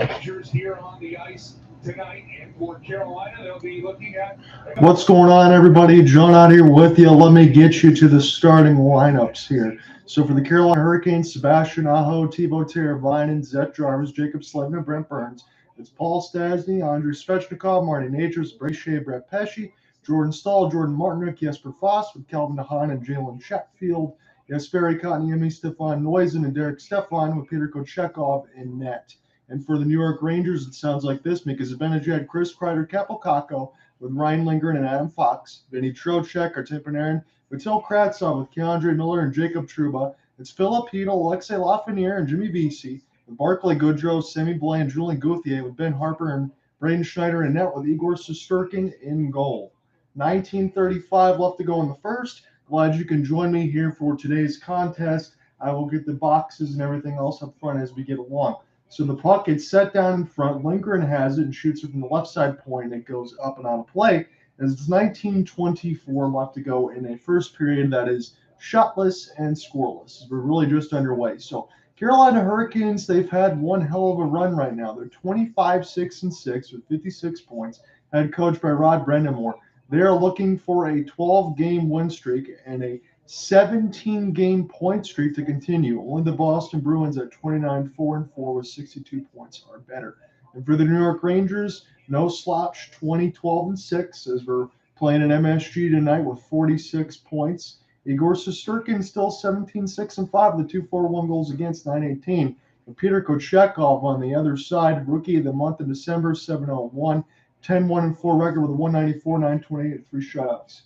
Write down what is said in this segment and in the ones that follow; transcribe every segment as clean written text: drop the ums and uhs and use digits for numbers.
Rangers here on the ice tonight, and for Carolina, they'll be looking at. What's going on, everybody? John out here with you. Let me get you to the starting lineups here. So for the Carolina Hurricanes, Sebastian Aho, Teuvo Teravainen, Zach Jarvis, Jacob Slavin, Brent Burns. It's Paul Stastny, Andrei Svechnikov, Marty Natchez, Brachet, Brett Pesce, Jordan Stahl, Jordan Martinook, Jesper Foss with Calvin DeHaan and Jalen Chatfield, Jesperi Kotkaniemi, Stefan Noisen, and Derek Stefan with Peter Kochetkov in net. And for the New York Rangers, it sounds like this: Mika Zibanejad, Chris Kreider, Kapokako with Ryan Lindgren and Adam Fox, Vinny Trocheck, Artemi Panarin, Vatil Kravtsov with Keandre Miller and Jacob Trouba. It's Philip Hedl, Alexei Lafreniere, and Jimmy Vesey, with Barclay Goodrow, Sammy Blais, and Julian Gauthier with Ben Harper and Braden Schneider in net with Igor Shesterkin in goal. 19:35 left to go in the first. Glad you can join me here for today's contest. I will get the boxes and everything else up front as we get along. So the puck gets set down in front. Lindgren has it and shoots it from the left side point. It goes up and out of play. As it's 19:24 left to go in a first period that is shotless and scoreless. We're really just underway. So Carolina Hurricanes, they've had one hell of a run right now. They're 25-6-6 with 56 points, head coached by Rod Brind'Amour. They're looking for a 12-game win streak and a 17-game point streak to continue. Only the Boston Bruins at 29-4-4 with 62 points are better. And for the New York Rangers, no slouch, 20-12-6 as we're playing an MSG tonight with 46 points. Igor Shesterkin still 17-6-5 with 241 goals against, 918. And Peter Kochetkov on the other side, rookie of the month of December, 701, 10-1-4 record with a 194, 928, 3 shutouts.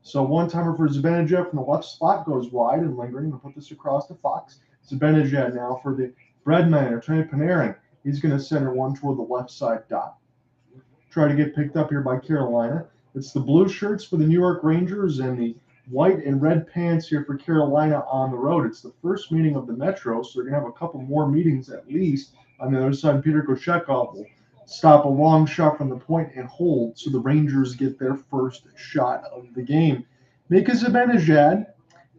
So one-timer for Zibanejad from the left slot goes wide, and Lindgren will put this across to Fox. Zibanejad now for the Breadman, Artemi Panarin. He's going to center one toward the left side dot. Try to get picked up here by Carolina. It's the blue shirts for the New York Rangers and the white and red pants here for Carolina on the road. It's the first meeting of the Metro, so they're going to have a couple more meetings at least. On the other side, Peter Kochetkov will stop a long shot from the point and hold, so the Rangers get their first shot of the game. Mika Zibanejad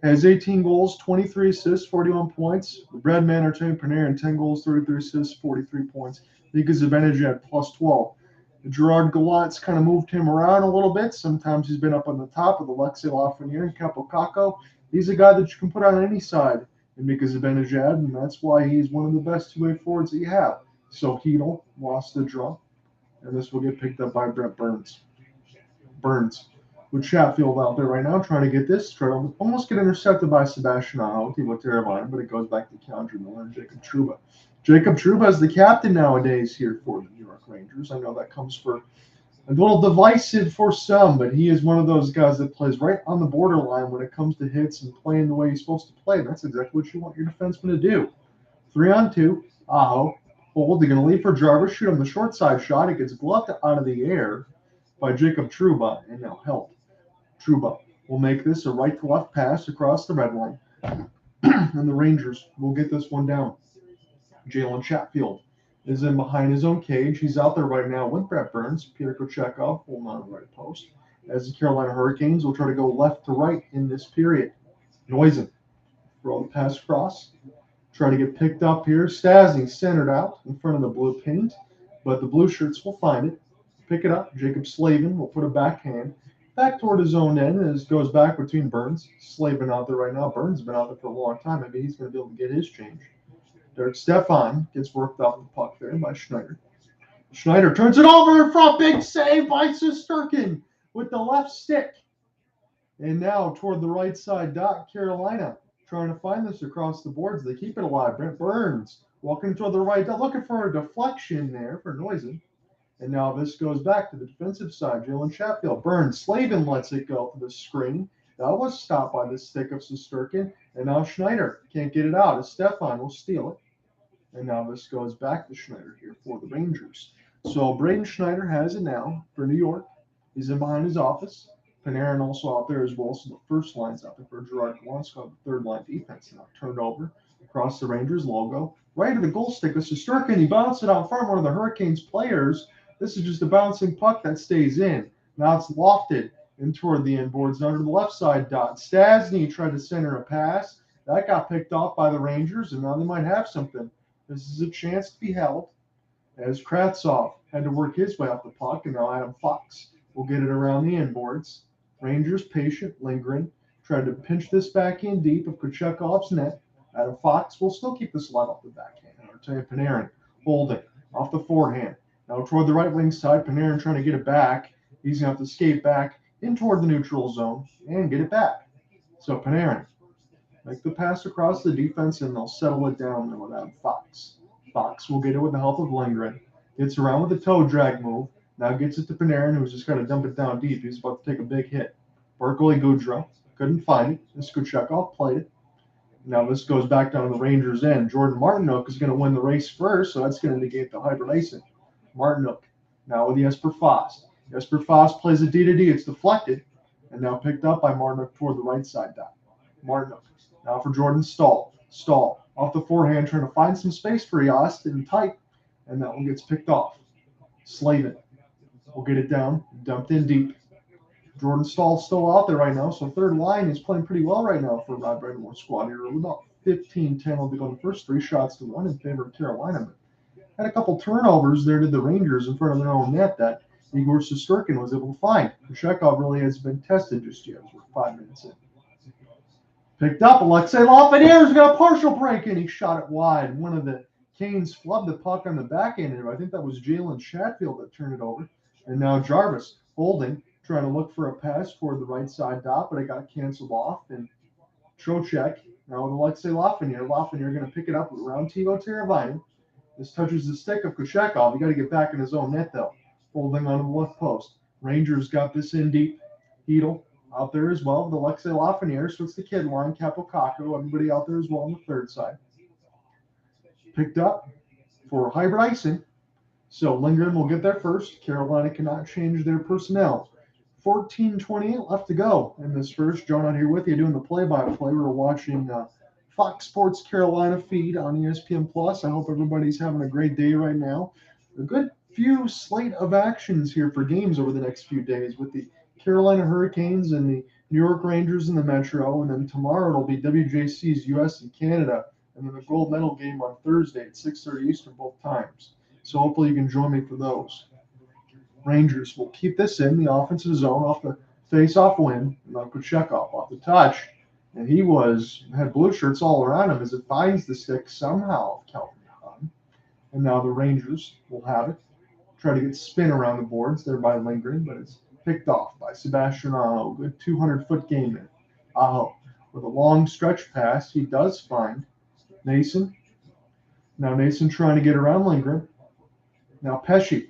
has 18 goals, 23 assists, 41 points. The Breadman, Artemi Panarin, 10 goals, 33 assists, 43 points. Mika Zibanejad plus 12. Gerard Gallant's kind of moved him around a little bit. Sometimes he's been up on the top with Alexei Lafreniere and Kapokako. He's a guy that you can put on any side in Mika Zibanejad, and that's why he's one of the best two-way forwards that you have. So Hedl lost the draw, and this will get picked up by Brent Burns. Burns with Chatfield out there right now trying to get this. Try to almost get intercepted by Sebastian Aho, Teuvo Teravainen, but it goes back to Keandre Miller and Jacob Trouba. Jacob Trouba is the captain nowadays here for the New York Rangers. I know that comes for a little divisive for some, but he is one of those guys that plays right on the borderline when it comes to hits and playing the way he's supposed to play. And that's exactly what you want your defenseman to do. 3-on-2, Aho. Hold, they're going to leave for Jarvis, shoot on the short side shot. It gets gloved out of the air by Jacob Trouba, and now help. Trouba will make this a right-to-left pass across the red line, and the Rangers will get this one down. Jalen Chatfield is in behind his own cage. He's out there right now with Brent Burns. Peter Kochetkov holding on to the right post. As the Carolina Hurricanes will try to go left to right in this period. Noisen, throw the pass across. Try to get picked up here. Stastny centered out in front of the blue paint, but the blue shirts will find it. Pick it up. Jacob Slavin will put a backhand back toward his own end as it goes back between Burns. Slavin out there right now. Burns has been out there for a long time. Maybe he's going to be able to get his change. Derek Stefan gets worked off the puck there by Schneider. Schneider turns it over in front. Big save by Shesterkin with the left stick. And now toward the right side dot, Carolina trying to find this across the boards. They keep it alive. Brent Burns walking toward the right, looking for a deflection there for Noisen. And now this goes back to the defensive side. Jalen Chatfield. Burns. Slavin lets it go for the screen. That was stopped by the stick of Shesterkin. And now Schneider can't get it out as Stefan will steal it. And now this goes back to Schneider here for the Rangers. So Braden Schneider has it now for New York. He's in behind his office. Panarin also out there as well. So the first line's out there for Gerard. Gallant's got the third line defense now turned over across the Rangers logo. Right to the goal stick with Shesterkin. He bounced it out front. One of the Hurricanes players. This is just a bouncing puck that stays in. Now it's lofted in toward the end boards under the left side dot. Stastny tried to center a pass. That got picked off by the Rangers, and now they might have something. This is a chance to be held. as Kravtsov had to work his way up the puck, and now Adam Fox will get it around the end boards. Rangers patient, lingering, trying to pinch this back in deep of Kochetkov's net. Adam Fox will still keep this light off the backhand. Artemi Panarin holding off the forehand. Now toward the right wing side, Panarin trying to get it back. He's going to have to skate back in toward the neutral zone and get it back. So Panarin, make the pass across the defense, and they'll settle it down with Adam Fox. Fox will get it with the help of Lindgren. Gets around with a toe drag move. Now gets it to Panarin, who's just got to dump it down deep. He's about to take a big hit. Berkeley Goudreau couldn't find it. This Kochetkov played it. Now this goes back down to the Rangers' end. Jordan Martinook is going to win the race first, so that's going to negate the hybrid icing. Martinook now with Jesper Fast. Jesper Fast plays a D-to-D. It's deflected, and now picked up by Martinook toward the right side dot. Martinook now for Jordan Staal. Staal off the forehand, trying to find some space for Yost and tight, and that one gets picked off. Slavin will get it down, dumped in deep. Jordan Stahl's still out there right now, so third line is playing pretty well right now for Rod Brind'Amour squad here. About 15-10 will be going the first 3 shots to 1 in favor of Carolina. But had a couple turnovers there to the Rangers in front of their own net that Igor Shesterkin was able to find. Kochetkov really hasn't been tested just yet. We're 5 minutes in. Picked up. Alexei Lafreniere's got a partial break, and he shot it wide. One of the Canes flubbed the puck on the back end. I think that was Jalen Chatfield that turned it over. And now Jarvis holding, trying to look for a pass toward the right side dot, but it got canceled off. And Trocheck now with Alexei Lafreniere. Lafreniere going to pick it up around Teuvo Teravainen. This touches the stick of Kochetkov. You got to get back in his own net, though. Holding on the left post. Rangers got this in deep. Hedl out there as well with Alexei Lafreniere. So it's the kid line, Capocacco, everybody out there as well on the third side. Picked up for hybrid icing. So Lindgren will get there first. Carolina cannot change their personnel. 14:28 left to go in this first. John out here with you doing the play-by-play. We're watching Fox Sports Carolina feed on ESPN Plus. I hope everybody's having a great day right now. A good few slate of actions here for games over the next few days with the Carolina Hurricanes and the New York Rangers in the Metro. And then tomorrow it'll be WJC's U.S. and Canada. And then the gold medal game on Thursday at 6:30 Eastern both times. So hopefully you can join me for those. Rangers will keep this in the offensive zone off the face-off win. And now Kochetkov off the touch. And he had blue shirts all around him as it finds the stick somehow of Calvin Young. And now the Rangers will have it. Try to get spin around the boards there by Lindgren, but it's picked off by Sebastian Aho. Good 200-foot game there. Aho with a long stretch pass. He does find Nason. Now Nason trying to get around Lindgren. Now Pesci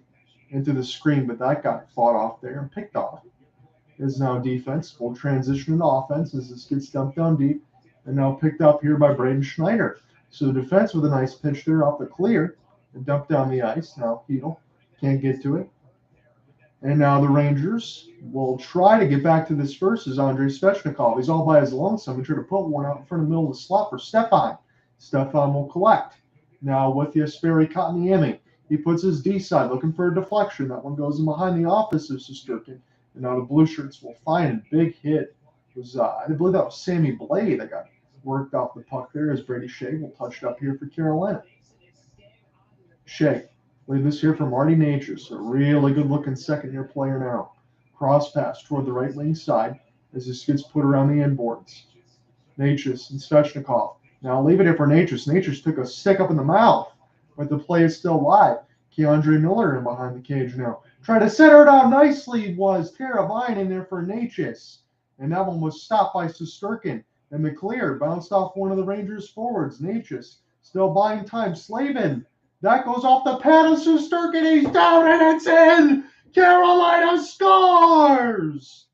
into the screen, but that got fought off there and picked off. Is now defense. We'll transition into offense as this gets dumped down deep. And now picked up here by Braden Schneider. So the defense with a nice pitch there off the clear and dumped down the ice. Now Hedl can't get to it. And now the Rangers will try to get back to this first as Andrei Svechnikov. He's all by his lonesome and try to put one out in front of the middle of the slot for Stefan. Stefan will collect. Now with Jesperi Kotkaniemi. He puts his D side looking for a deflection. That one goes in behind the office of Shesterkin. And now the blue shirts will find a big hit. It was, I believe that was Sammy Blais that got worked off the puck there as Brady Shea will touch it up here for Carolina. Shea, leave this here for Marty Necas, a really good-looking second-year player now. Cross pass toward the right wing side as this gets put around the end boards. Necas and Svechnikov. Now leave it here for Necas. Necas took a stick up in the mouth, but the play is still live. Keandre Miller in behind the cage now. Trying to center it out nicely was Teravainen there for Necas. And that one was stopped by Shesterkin. And the clear bounced off one of the Rangers forwards. Necas still buying time. Slavin. That goes off the pad of Shesterkin. He's down and it's in. Carolina scores.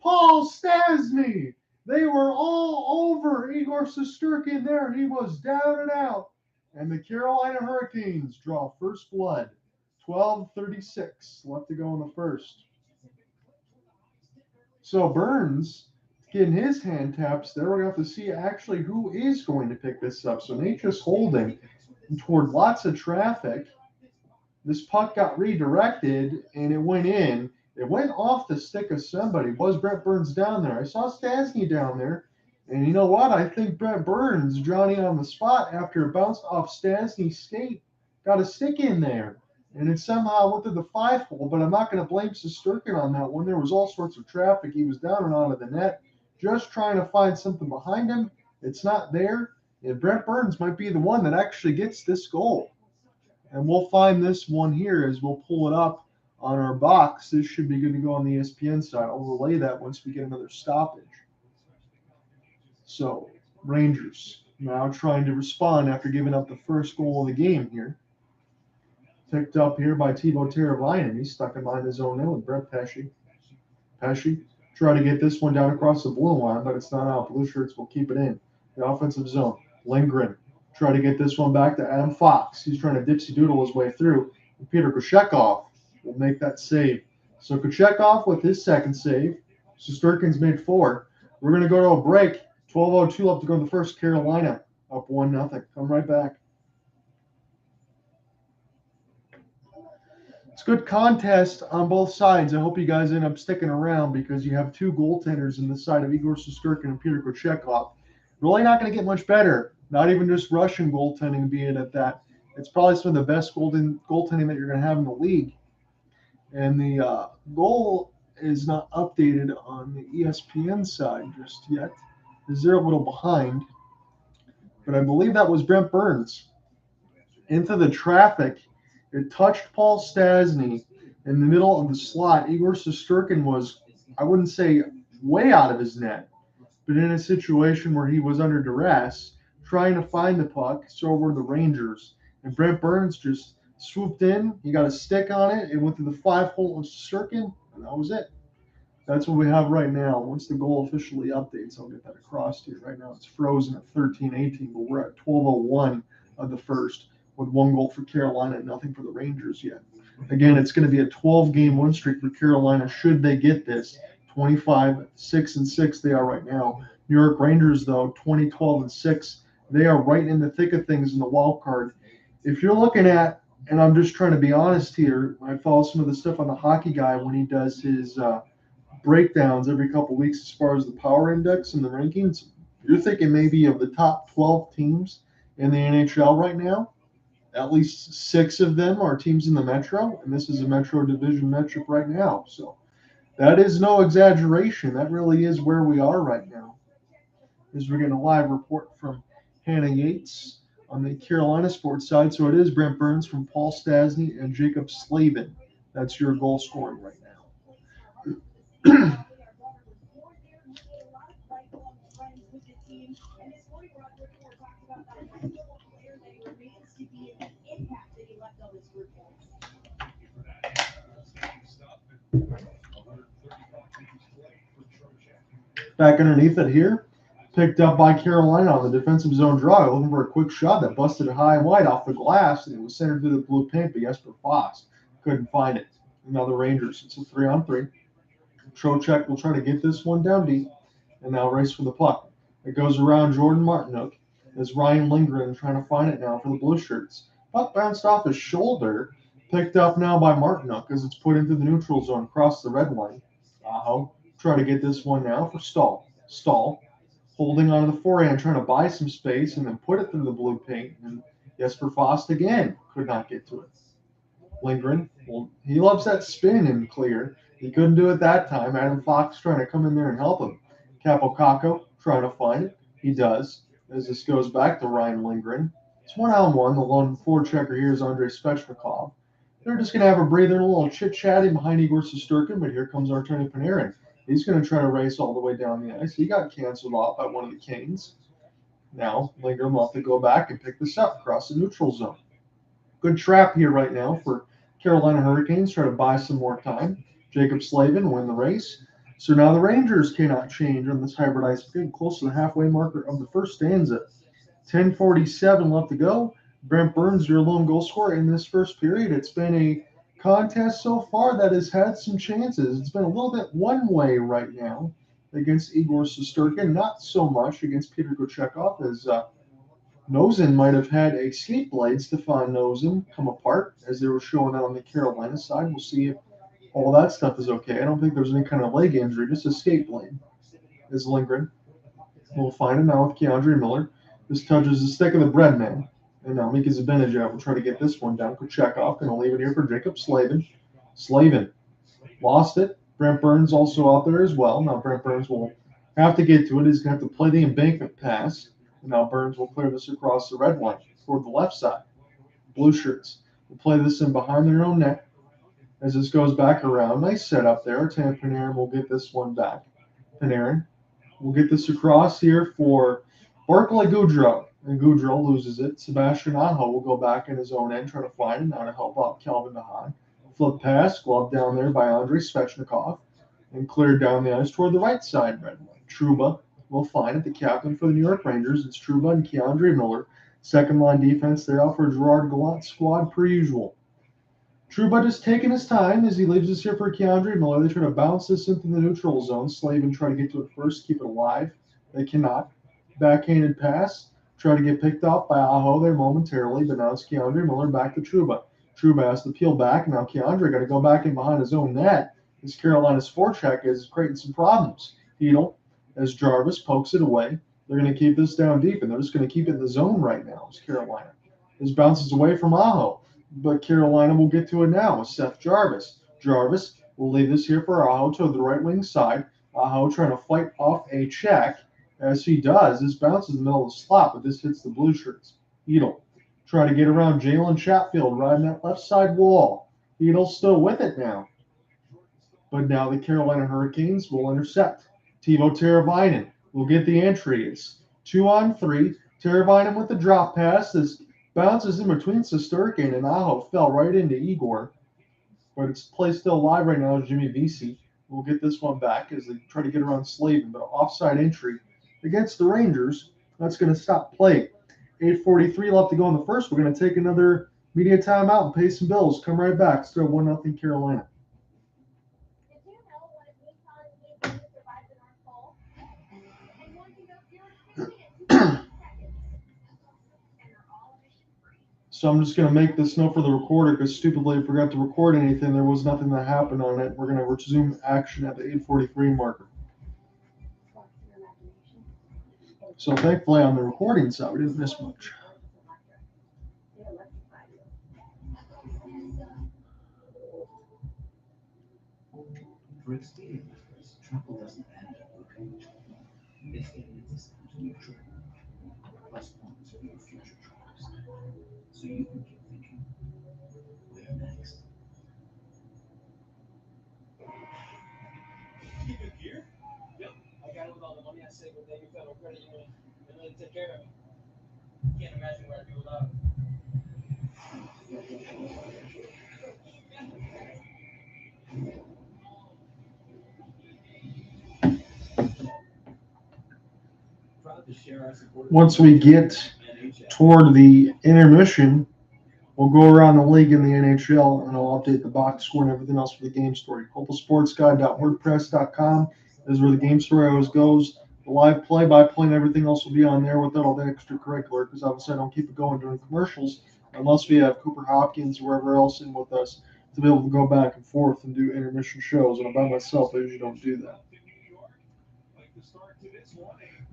Paul Stastny. They were all over Igor Shesterkin there. He was down and out. And the Carolina Hurricanes draw first blood. 12:36 left to go in the first. So Burns getting his hand taps there. We're going to have to see actually who is going to pick this up. So Necas holding toward lots of traffic. This puck got redirected and it went in. It went off the stick of somebody. Was Brent Burns down there? I saw Stastny down there. And you know what? I think Brent Burns, Johnny on the spot, after it bounced off Stastny's skate, got a stick in there. And it somehow went to the 5-hole, but I'm not going to blame Shesterkin on that one. There was all sorts of traffic. He was down and out of the net, just trying to find something behind him. It's not there. And Brent Burns might be the one that actually gets this goal. And we'll find this one here as we'll pull it up on our box. This should be good to go on the ESPN side. I'll relay that once we get another stoppage. So, Rangers now trying to respond after giving up the first goal of the game here. Picked up here by Teuvo Teravainen. He's stuck in behind his own net with Brett Pesce. Pesce try to get this one down across the blue line, but it's not out. Blue Shirts will keep it in the offensive zone. Lindgren try to get this one back to Adam Fox. He's trying to dipsy doodle his way through. And Pyotr Kochetkov will make that save. So Kochetkov with his second save. Shesterkin's made 4. We're going to go to a break. 12:02 left to go in the first. Carolina up 1-0. Come right back. It's good contest on both sides. I hope you guys end up sticking around because you have 2 goaltenders in the side of Igor Shesterkin and Pyotr Kochetkov. Really not going to get much better. Not even just Russian goaltending, be it at that. It's probably some of the best goaltending that you're going to have in the league. And the goal is not updated on the ESPN side just yet. They're a little behind. But I believe that was Brent Burns. Into the traffic. It touched Paul Stastny in the middle of the slot. Igor Shesterkin was, I wouldn't say way out of his net, but in a situation where he was under duress, trying to find the puck. So were the Rangers. And Brent Burns just swooped in. He got a stick on it. It went to the 5-hole of Shesterkin, and that was it. That's what we have right now. Once the goal officially updates, I'll get that across to you. Right now it's frozen at 13-18, but we're at 12:01 of the first, with 1 goal for Carolina and nothing for the Rangers yet. Again, it's going to be a 12-game win streak for Carolina should they get this. 25-6-6 they are right now. New York Rangers, though, 20-12-6. They are right in the thick of things in the wild card. If you're looking at, and I'm just trying to be honest here, I follow some of the stuff on the Hockey Guy when he does his breakdowns every couple weeks as far as the power index and the rankings. You're thinking maybe of the top 12 teams in the NHL right now. At least 6 of them are teams in the Metro, and this is a Metro Division matchup right now. So that is no exaggeration. That really is where we are right now. As we're getting a live report from Hannah Yates on the Carolina sports side. So it is Brent Burns from Paul Stastny and Jacob Slavin. That's your goal scoring right now. Back underneath it here. Picked up by Carolina on the defensive zone draw. Looking for a quick shot that busted it high and wide off the glass, and it was centered to the blue paint, but Jesper Foss couldn't find it. Now the Rangers. It's a 3-on-3. Trocheck will try to get this one down deep, and now race for the puck. It goes around Jordan Martinook as Ryan Lindgren trying to find it now for the Blue Shirts. Puck bounced off his shoulder, picked up now by Martinook as it's put into the neutral zone across the red line. Aho try to get this one now for Stahl. Stahl holding on to the forehand, trying to buy some space and then put it through the blue paint. And Jesper Foss again could not get to it. Lindgren, well, he loves that spin and clear. He couldn't do it that time. Adam Fox trying to come in there and help him. Capocacco trying to find it. He does. As this goes back to Ryan Lindgren. It's 1-on-1. The lone forechecker here is Andrei Svechnikov. They're just going to have a breather and a little chit-chatting behind Igor Shesterkin, but here comes Artemi Panarin. He's going to try to race all the way down the ice. He got canceled off by one of the Canes. Now, Lindgren will have to go back and pick this up across the neutral zone. Good trap here right now for Carolina Hurricanes. Try to buy some more time. Jacob Slavin win the race. So now the Rangers cannot change on this hybrid ice. Getting close to the halfway marker of the first stanza. 10:47 left to go. Brent Burns, your lone goal scorer in this first period. It's been a contest so far that has had some chances. It's been a little bit one way right now against Igor Shesterkin, not so much against Pyotr Kochetkov, as Nosen might have had a skate blade, Stefan Nosen, come apart as they were showing out on the Carolina side. We'll see if all that stuff is okay. I don't think there's any kind of leg injury, just a skate blade. Is Lindgren. We'll find him now with Keandre Miller. This touches the stick of the bread man. And now Mika Zibanejad will try to get this one down. Kochetkov going to leave it here for Jacob Slavin. Slavin lost it. Brent Burns also out there as well. Now Brent Burns will have to get to it. He's going to have to play the embankment pass. And now Burns will clear this across the red line toward the left side. Blue shirts will play this in behind their own net as this goes back around. Nice setup there. Panarin will get this one back. Panarin will get this across here for Barclay Goodrow. And Goodrow loses it. Sebastian Aho will go back in his own end, trying to find it now to help out Calvin DeHaan. Flip pass, glove down there by Andrei Svechnikov, and cleared down the ice toward the right side red line. Trouba will find it, the captain for the New York Rangers. It's Trouba and Keandre Miller. Second line defense there out for Gerard Gallant squad per usual. Trouba just taking his time as he leaves this here for Keandre Miller. They try to bounce this into the neutral zone. Slavin try to get to it first, keep it alive. They cannot. Backhanded pass. Try to get picked up by Aho there momentarily, but now it's Keandre Miller back to Trouba. Trouba has to peel back. Now Keandre got to go back in behind his own net. As Carolina's forecheck is creating some problems. Hedl, as Jarvis pokes it away. They're going to keep this down deep, and they're just going to keep it in the zone right now as Carolina. This bounces away from Aho, but Carolina will get to it now with Seth Jarvis. Jarvis will leave this here for Aho to the right wing side. Aho trying to fight off a check. As he does, this bounces in the middle of the slot, but this hits the blue shirts. Hedl trying to get around Jalen Chatfield riding that left side wall. Hedl's still with it now. But now the Carolina Hurricanes will intercept. Teuvo Teravainen will get the entry. It's 2-on-3. Teravainen with the drop pass. This bounces in between Shesterkin and Aho fell right into Igor. But it's play still live right now as Jimmy Vesey will get this one back as they try to get around Slavin. But an offside entry against the Rangers. That's going to stop play. 8:43 left to go in the first. We're going to take another media timeout and pay some bills. Come right back. Still 1-0 Carolina. So I'm just going to make this note for the recorder because stupidly I forgot to record anything. There was nothing that happened on it. We're going to resume action at the 8:43 marker. So thankfully on the recording side, we didn't miss much. For exterior matters, travel doesn't end at location. It's getting a discount on your trip, plus points for your future trips. So you can keep thinking, where next? You good gear? Yep. I got it with all the money I saved with Navy Federal Credit Union. They really take care of me. Can't imagine what I'd do without it. Once we get toward the intermission, we'll go around the league in the NHL, and I'll update the box score and everything else for the game story. HopelessSportsGuide.wordpress.com is where the game story always goes. The live play-by-play and everything else will be on there without all the extracurricular, because obviously I don't keep it going during commercials unless we have Cooper Hopkins or wherever else in with us to be able to go back and forth and do intermission shows. And by myself, I usually don't do that.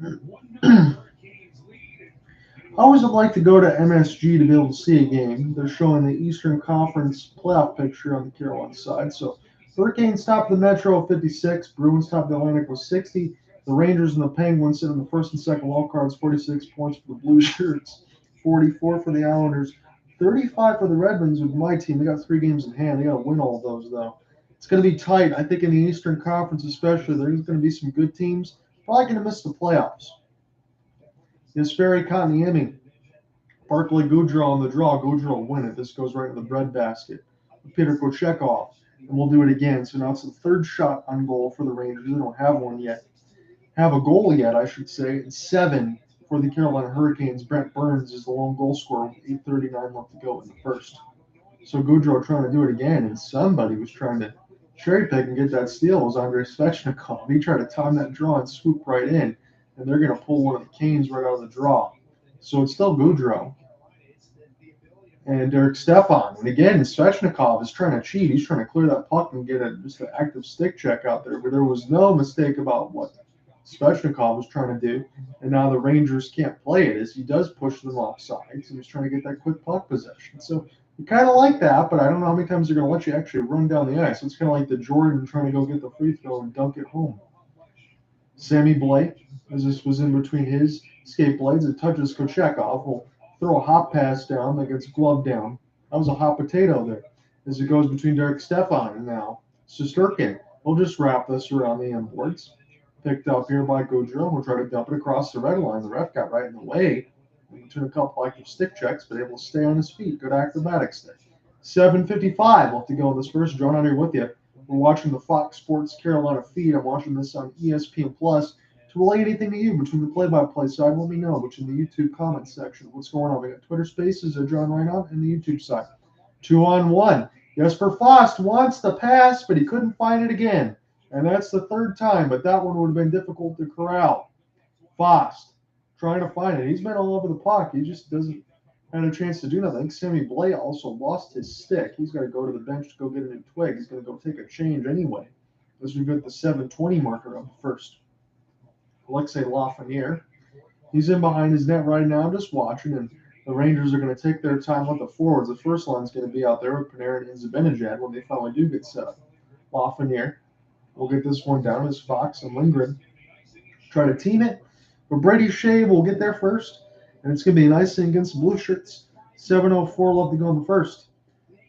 I always would like to go to MSG to be able to see a game. They're showing the Eastern Conference playoff picture on the Carolina side. So Hurricanes top the Metro 56, Bruins top the Atlantic with 60. The Rangers and the Penguins sit in the first and second wild cards, 46 points for the Blue Shirts, 44 for the Islanders, 35 for the Red Wings with my team. They got 3 games in hand. They got to win all of those, though. It's going to be tight. I think in the Eastern Conference especially, there's going to be some good teams. Probably going to miss the playoffs. Jesperi Kotkaniemi, Barclay Goodrow on the draw. Goodrow will win it. This goes right in the bread basket. Pyotr Kochetkov, and we'll do it again. So now it's the third shot on goal for the Rangers. They don't have one yet. Have a goal yet, I should say. It's 7 for the Carolina Hurricanes. Brent Burns is the lone goal scorer with 8:39 left to go in the first. So Goodrow trying to do it again, and somebody was trying to cherry pick and get that steal. It was Andrei Svechnikov. He tried to time that draw and swoop right in, and they're going to pull one of the Canes right out of the draw. So it's still Goodrow and Derek Stepan. And again, Svechnikov is trying to cheat. He's trying to clear that puck and get just an active stick check out there. But there was no mistake about what Svechnikov was trying to do, and now the Rangers can't play it as he does push them offside. So he's trying to get that quick puck possession. So you kind of like that, but I don't know how many times they're going to let you actually run down the ice. It's kind of like the Jordan trying to go get the free throw and dunk it home. Sammy Blake, as this was in between his skate blades, it touches Kochetkov. Will throw a hop pass down that gets gloved down. That was a hot potato there. As it goes between Derek Stefan and now Shesterkin. We'll just wrap this around the end boards. Picked up here by Gaudreau. We'll try to dump it across the red line. The ref got right in the way. Between a couple active stick checks, but able to stay on his feet. Good acrobatics there. 7:55 left to go in this first. John out here with you. We're watching the Fox Sports Carolina feed. I'm watching this on ESPN Plus. To relay anything to you between the play-by-play side, let me know between the YouTube comment section. What's going on? We got Twitter Spaces at John Reinhardt and the YouTube side. 2-on-1. Jesper Fast wants the pass, but he couldn't find it again. And that's the third time, but that one would have been difficult to corral. Fast trying to find it. He's been all over the puck. He just doesn't have a chance to do nothing. I think Sammy Blais also lost his stick. He's got to go to the bench to go get a new twig. He's going to go take a change anyway. As we get the 7:20 marker up first. Alexei Lafreniere. He's in behind his net right now, just watching, and the Rangers are going to take their time with the forwards. The first line's going to be out there with Panarin and Zibanejad when they finally do get set up. Lafreniere will get this one down as Fox and Lindgren try to team it. But Brady Shea will get there first, and it's going to be a nice thing against the Blue Shirts. 7:04 left to go in the first.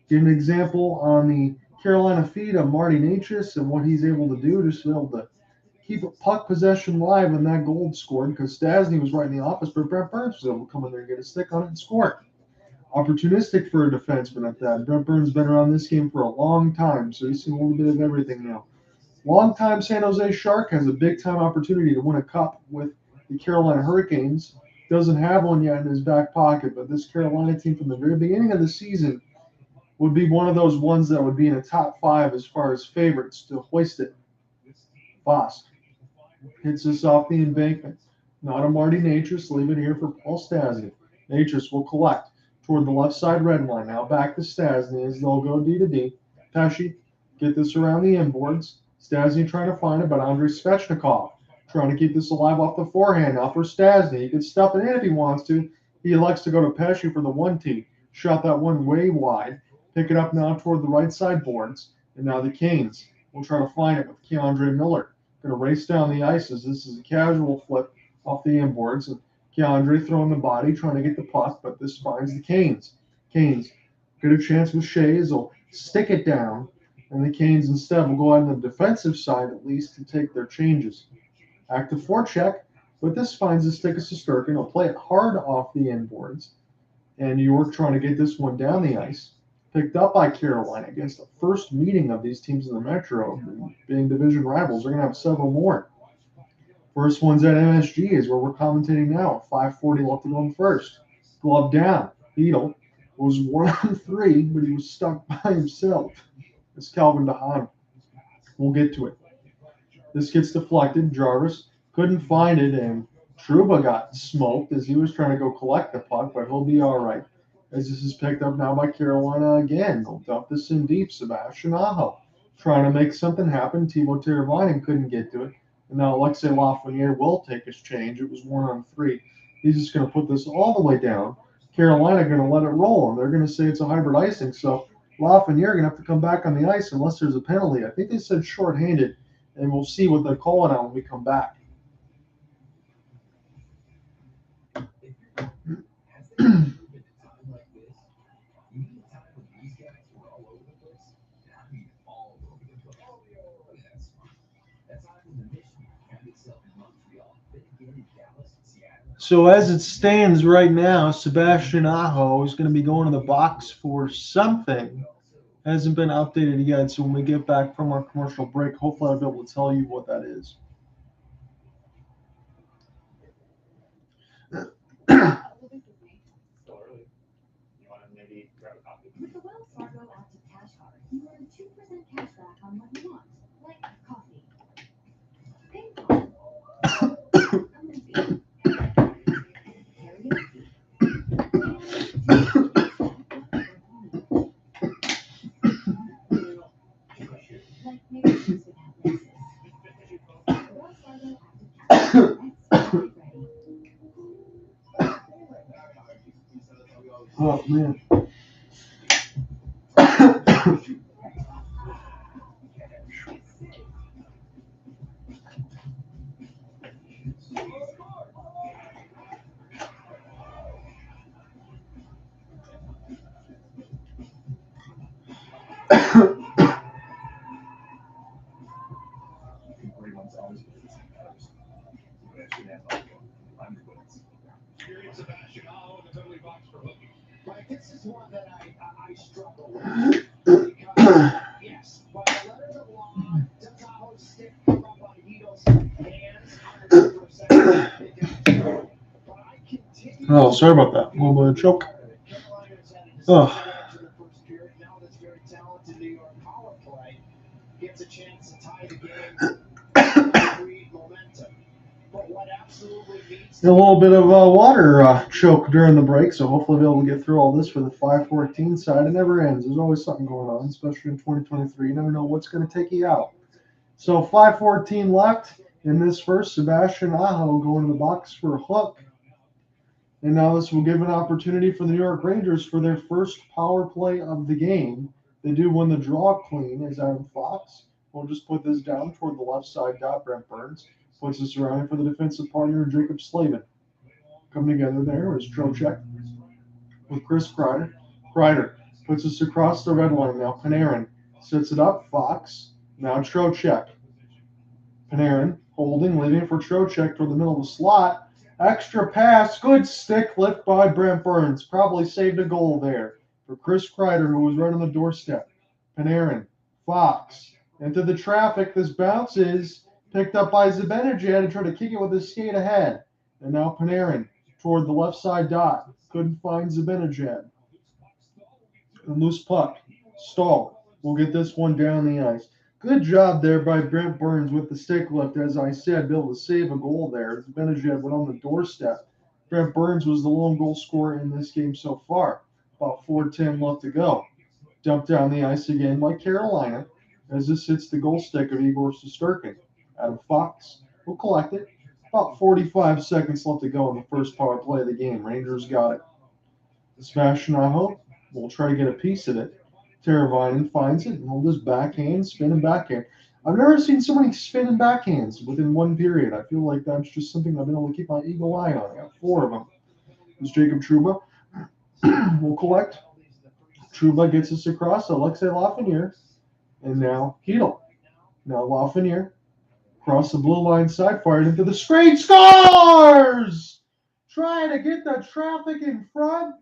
Get an example on the Carolina feed of Marty Necas and what he's able to do, just to be able to keep puck possession live and that goal scored, because Stastny was right in the office, but Brent Burns was able to come in there and get a stick on it and score. Opportunistic for a defenseman at that. Brent Burns been around this game for a long time, so he's seen a little bit of everything now. Longtime San Jose Shark has a big-time opportunity to win a cup with the Carolina Hurricanes. Doesn't have one yet in his back pocket, but this Carolina team from the very beginning of the season would be one of those ones that would be in the top 5 as far as favorites to hoist it. Foss hits this off the embankment. Not a Marty Necas. Leave it here for Paul Stastny. Necas will collect toward the left side red line. Now back to Stastny as they'll go D to D. Pesci get this around the inboards. Stastny trying to find it, but Andrei Svechnikov trying to keep this alive off the forehand. Now for Stastny. He can stuff it in if he wants to. He elects to go to Pesci for the 1-T. Shot that one way wide. Pick it up now toward the right side boards. And now the Canes will try to find it with Keandre Miller. Going to race down the ice as this is a casual flip off the inboards. And Keandre throwing the body, trying to get the puck, but this finds the Canes. Canes get a chance with Shea as they'll stick it down. And the Canes instead will go out on the defensive side at least to take their changes. Active forecheck, but this finds the stick of Shesterkin. He'll play it hard off the inboards. And New York trying to get this one down the ice. Picked up by Carolina against the first meeting of these teams in the Metro, being division rivals. They're going to have several more. First one's at MSG is where we're commentating now. 5:40 left to go in first. Glove down. Beadle was 1-3, but he was stuck by himself. It's Calvin DeHaan. We'll get to it. This gets deflected. Jarvis couldn't find it, and Trouba got smoked as he was trying to go collect the puck, but he'll be all right. As this is picked up now by Carolina again. They'll dump this in deep. Sebastian Aho trying to make something happen. Timo Teravainen couldn't get to it. And now Alexei Lafreniere will take his change. It was 1-on-3. He's just going to put this all the way down. Carolina going to let it roll, and they're going to say it's a hybrid icing. So Lafreniere going to have to come back on the ice unless there's a penalty. I think they said shorthanded, and we'll see what they're calling on when we come back. So as it stands right now, Sebastian Aho is going to be going to the box for something. Hasn't been updated yet, so when we get back from our commercial break, hopefully I'll be able to tell you what that is. With the Wells Fargo Active Cash Card, you earn 2% cash back on what you want, like coffee. Ping pong. A movie. Like maybe would have Necas. Wells Fargo Active Cash Sebastian Aho in the penalty box for hooking. Right, this is one that I struggle with. Because, yes, by the letters of law, does Aho stick come up on Guido's hands 100%? But I continue. Oh, sorry about that. A little bit of choke. Carolina's had a Oh. decisive edge in the first period. Now this very talented New York power play gets a chance to tie the game and create momentum. But what absolutely needs A little bit of water choke during the break, so hopefully we'll be able to get through all this for the 5:14 side. It never ends. There's always something going on, especially in 2023. You never know what's going to take you out. So 5:14 left in this first. Sebastian Aho going to the box for a hook. And now this will give an opportunity for the New York Rangers for their first power play of the game. They do win the draw clean as Adam Fox. We'll just put this down toward the left side dot. Brent Burns puts this around for the defensive partner, Jacob Slavin. Coming together there is Trocheck with Chris Kreider. Kreider puts this across the red line now. Panarin sets it up. Fox. Now Trocheck. Panarin holding, leaving for Trocheck toward the middle of the slot. Extra pass. Good stick lift by Brent Burns. Probably saved a goal there for Chris Kreider, who was right on the doorstep. Panarin. Fox. Into the traffic. This bounces. Picked up by Zibanejad and tried to kick it with his skate ahead. And now Panarin toward the left side dot. Couldn't find Zibanejad. A loose puck. Stahl will get this one down the ice. Good job there by Brent Burns with the stick lift. As I said, be able to save a goal there. Zibanejad went on the doorstep. Brent Burns was the lone goal scorer in this game so far. About 4:10 left to go. Dumped down the ice again by Carolina as this hits the goal stick of Igor Shesterkin. Adam Fox will collect it. About 45 seconds left to go in the first power play of the game. Rangers got it. Sebastian Aho will try to get a piece of it. Teravainen finds it and will just backhand, spin and backhand. I've never seen so many spin and backhands within one period. I feel like that's just something I've been able to keep my eagle eye on. I got 4 of them. There's Jacob Trouba. will collect. Trouba gets us across. Alexei Lafreniere. And now Hedl. Now Lafreniere. Across the blue line side, fired into the screen, scores! Trying to get the traffic in front,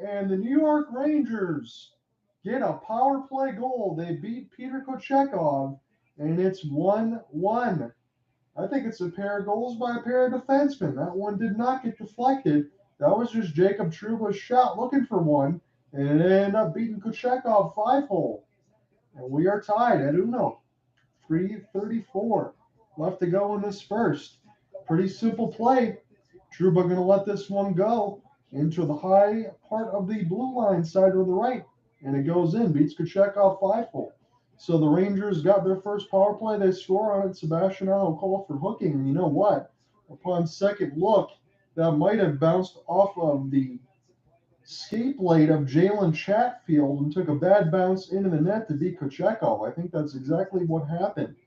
and the New York Rangers get a power play goal. They beat Pyotr Kochetkov, and it's 1-1. I think it's a pair of goals by a pair of defensemen. That one did not get deflected. That was just Jacob Trouba's shot looking for one, and it ended up beating Kochetkov 5-hole. And we are tied at 1. 3:34. Left to go in this first. Pretty simple play. Trouba going to let this one go into the high part of the blue line side to the right. And it goes in. Beats Kochetkov 5-hole. So the Rangers got their first power play. They score on it. Sebastian Aho called for hooking. And you know what? Upon second look, that might have bounced off of the skate blade of Jalen Chatfield and took a bad bounce into the net to beat Kochetkov. I think that's exactly what happened.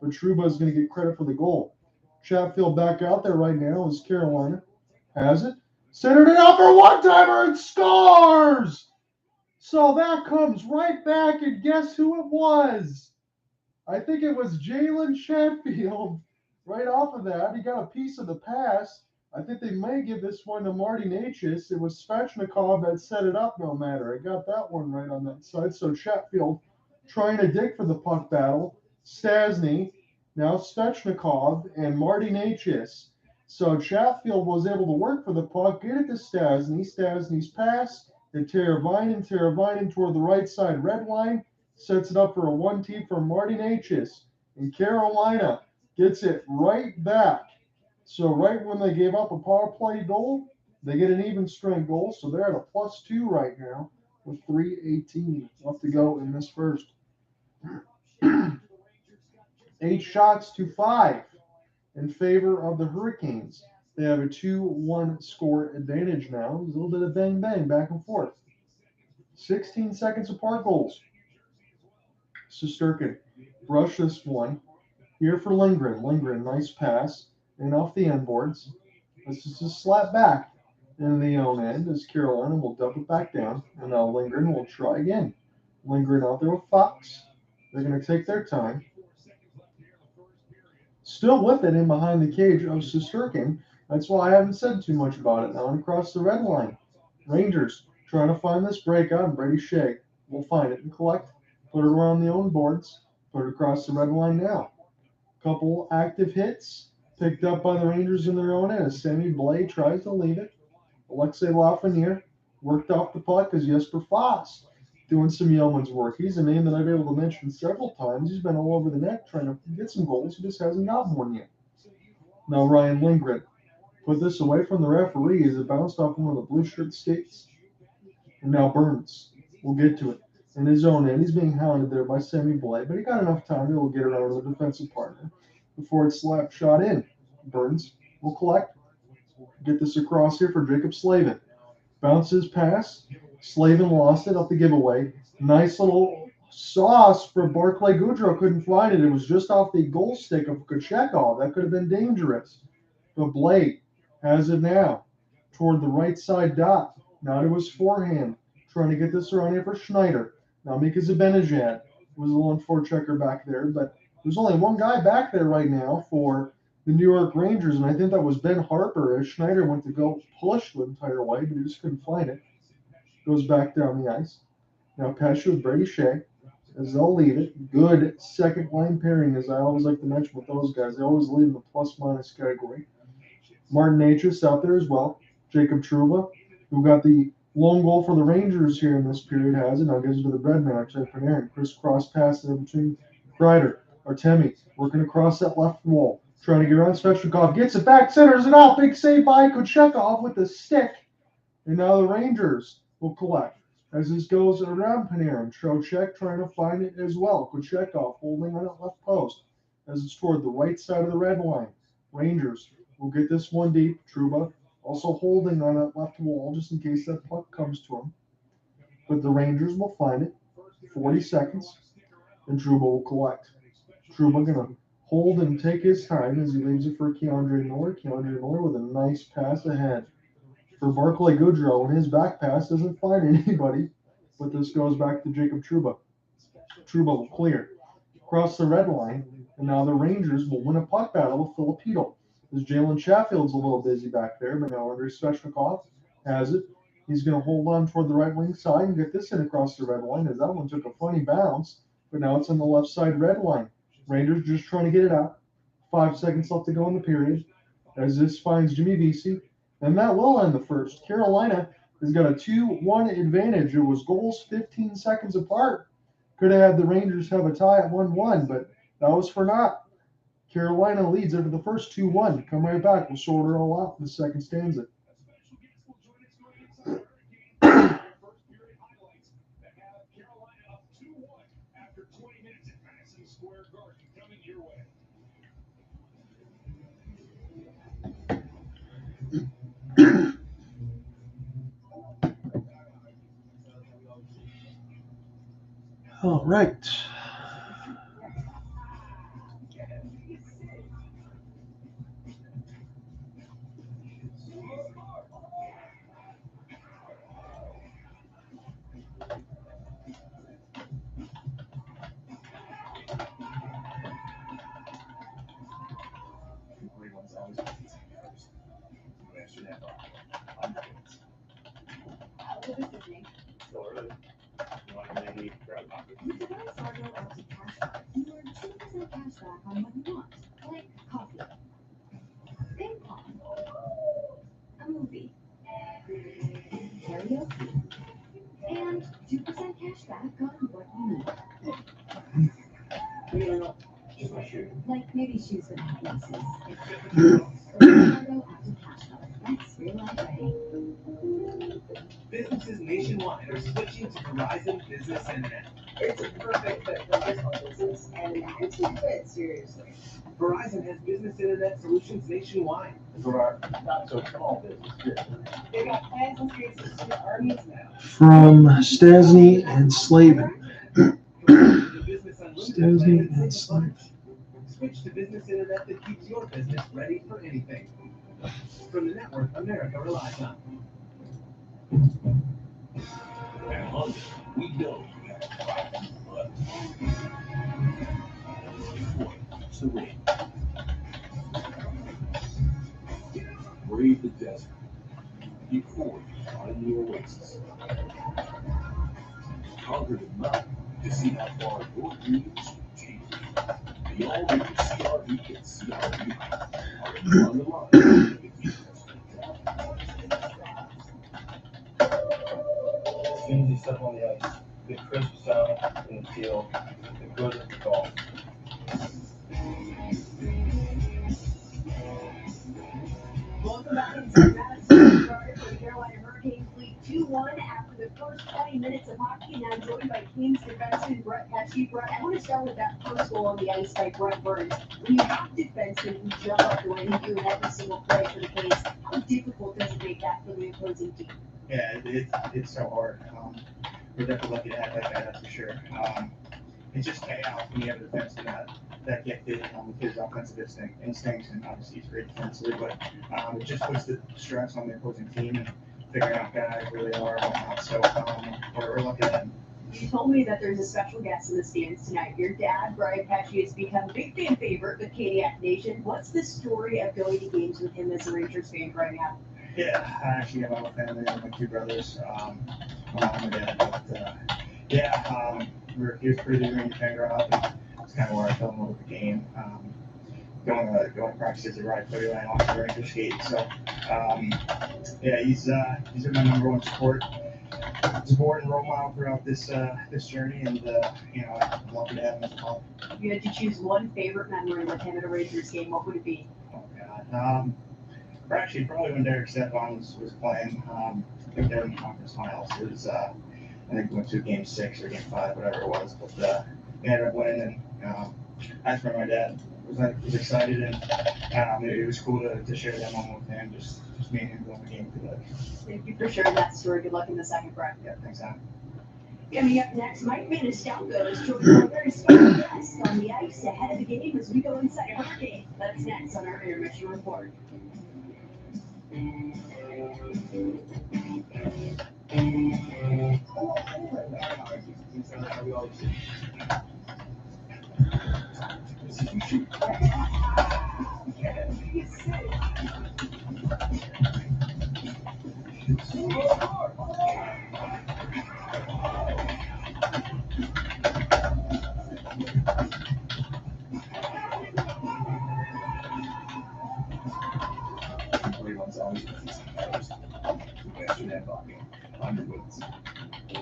But Trouba is going to get credit for the goal. Chatfield back out there right now as Carolina has it. Centered it out for a one-timer and scores! So that comes right back, and guess who it was? I think it was Jalen Chatfield right off of that. He got a piece of the pass. I think they may give this one to Marty Necas. It was Svechnikov that set it up no matter. I got that one right on that side. So Chatfield trying to dig for the puck battle. Stastny, now Svechnikov, and Marty Necas. So Chatfield was able to work for the puck, get it to Stastny. Stastny's pass to Teravainen. Teravainen toward the right side red line. Sets it up for a 1-2 for Marty Necas. And Carolina gets it right back. So right when they gave up a power play goal, they get an even strength goal. So they're at a +2 right now with 3:18 left to go in this first. 8 shots to 5 in favor of the Hurricanes. They have a 2-1 score advantage now. There's a little bit of bang-bang back and forth. 16 seconds apart goals. Shesterkin. Brush this one. Here for Lindgren. Lindgren, nice pass. And off the end boards. This is just slap back in the own end as Carolina will dump it back down. And now Lindgren will try again. Lindgren out there with Fox. They're going to take their time. Still with it in behind the cage of Shesterkin. That's why I haven't said too much about it now. And across the red line. Rangers trying to find this breakout. And Brady Shea will find it and collect. Put it around the own boards. Put it across the red line now. Couple active hits picked up by the Rangers in their own end as Sammy Blais tries to leave it. Alexei Lafreniere worked off the puck as Jesper Foss doing some yeoman's work. He's a name that I've been able to mention several times. He's been all over the net trying to get some goals. He just hasn't gotten one yet. Now Ryan Lindgren put this away from the referee as it bounced off one of the blue shirt skates. And now Burns will get to it. In his own end, he's being hounded there by Sammy Blais, but he got enough time to get around to the defensive partner before it's slapped shot in. Burns will collect. Get this across here for Jacob Slavin. Bounces pass. Slavin lost it up the giveaway. Nice little sauce for Barclay Goodrow. Couldn't find it. It was just off the goal stick of Kochetkov. That could have been dangerous. But Blais has it now toward the right side dot. Now to his forehand. Trying to get this around here for Schneider. Now Mika Zibanejad was a lone forechecker back there, but there's only one guy back there right now for the New York Rangers, and I think that was Ben Harper as Schneider went to go push the entire way, but he just couldn't find it. Goes back down the ice. Now Pesce with Brady Shea as they'll lead it. Good second line pairing, as I always like to mention with those guys. They always lead in the plus-minus category. Martin Necas out there as well. Jacob Trouba, who got the lone goal for the Rangers here in this period, has it. Now gives it to the Breadman, Artemi Panarin. Crisscross pass there between Kreider. Artemi working across that left wall. Trying to get around Svechnikov. Gets it back, centers it out. Big save by Kochetkov with the stick. And now the Rangers will collect. As this goes around Panarin. Trocheck trying to find it as well. Kochetkov holding on that left post as it's toward the right side of the red line. Rangers will get this one deep. Trouba also holding on that left wall just in case that puck comes to him. But the Rangers will find it. 40 seconds. And Trouba will collect. Trouba going to hold and take his time as he leaves it for K'Andre Miller. K'Andre Miller with a nice pass ahead for Barclay Goodrow. And his back pass doesn't find anybody. But this goes back to Jacob Trouba. Trouba will clear. Across the red line. And now the Rangers will win a puck battle with Filipino. As Jalen Shaffield's a little busy back there, but now Andrei Svechnikov has it. He's going to hold on toward the right wing side and get this in across the red line, as that one took a funny bounce, but now it's on the left side red line. Rangers just trying to get it out. 5 seconds left to go in the period as this finds Jimmy Vesey, and that will end the first. Carolina has got a 2-1 advantage. It was goals 15 seconds apart. Could have had the Rangers have a tie at 1-1, but that was for naught. Carolina leads after the first 2-1. Come right back. We'll sort it all out in the second stanza. All right. And 2% cash back on what you need. Like maybe shoes with necklaces. That's real life writing. Businesses nationwide are switching to Verizon Business Internet. It's a perfect fit for my small business, and it's a fit, seriously. Verizon has business internet solutions nationwide. Not so small business. They got plans and spaces to the armies now. From Stasny and Slavin. The business Business Unlimited Disney plan and and save a bunch. Switch to business internet that keeps your business ready for anything. From the network America relies on. At London, we know you have to fight, but it's the win. Brave the desert. Before you find the oasis. Conquer the mountain to see how far your dreams take you. The all-new CRV and CRV are on the line. As soon as you step on the ice, the crisp sound in the field, the good of the golf. Welcome back into Madison Square for the Carolina Hurricanes lead 2-1 after the first 20 minutes of hockey. Now joined by Kings defenseman Brent Kochetkov. Brent, I want to start with that first goal on the ice by Brent Burns. When you have defensemen who jump up the way they do in every single play for the Kings, how difficult does it make that for the opposing team? Yeah, it's so hard. We're definitely lucky to have that guy, that's for sure. It's just chaos when you have a defenseman that gifted with his offensive instincts, and obviously he's great defensively, but it just puts the stress on the opposing team and figuring out guys where they are and whatnot. So we're lucky to have him. You told me that there's a special guest in the stands tonight. Your dad, Brian Pesci, has become a big fan favorite with Kadiak Nation. What's the story of going to games with him as a Rangers fan growing up? Yeah, I actually have my whole family, my two brothers, my mom and dad. But he was pretty big Ranger fan growing up, and it's kind of where I fell in love with the game. Going to practices at right footy line, watching the Rangers skate. So yeah, he's been my number one support and role model throughout this journey, and I'm lucky to have him as a father. If you had to choose one favorite memory with him at a Rangers game, what would it be? Oh God. Or actually, probably when Derek Stepan was playing. I think they were in the conference finals. It was, I think we went to game 6 or game 5, whatever it was. But we ended up winning, and that's where my dad was excited, and it was cool to share that moment with him. Just me and him going the game together. Thank you for sharing that story. Good luck in the second, Brett. Yeah, thanks, Sam. Coming up next, Mike Maniscalco is joining our very special guest on the ice ahead of the game as we go inside Hurricane. That's next on our intermission report.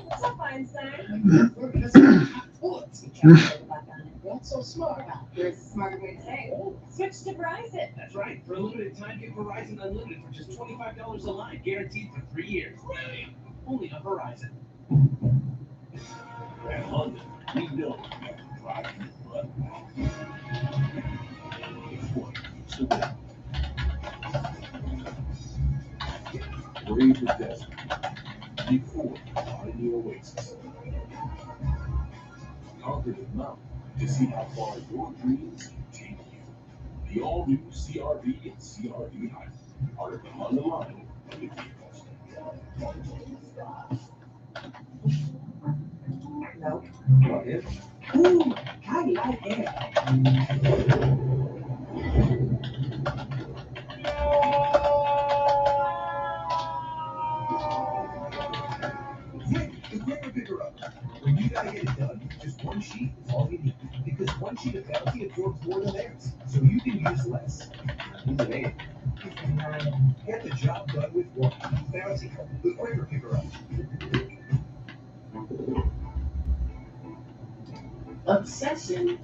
What's up, Einstein? We're going to start bullets. Not so smart. Well, there's a smarter way to say it. Switch to Verizon. That's right. For a limited time, get Verizon Unlimited for just $25 a line, guaranteed for 3 years. Really? Only on Verizon. At London, we know you have to drive your butt. It's the win. Brave the desert. Before you find the oasis. Conquer the mountain to see how far your dreams can take you. The all-new CRV and CRV are on the line of the vehicles. No. What is? Ooh, God, you got it. The quicker picker up. When you gotta get it done, just one sheet is all you need. Because one sheet of bounty absorbs more than theirs, so you can use less. Get the job done with one. Bounty, the quicker picker up. Obsession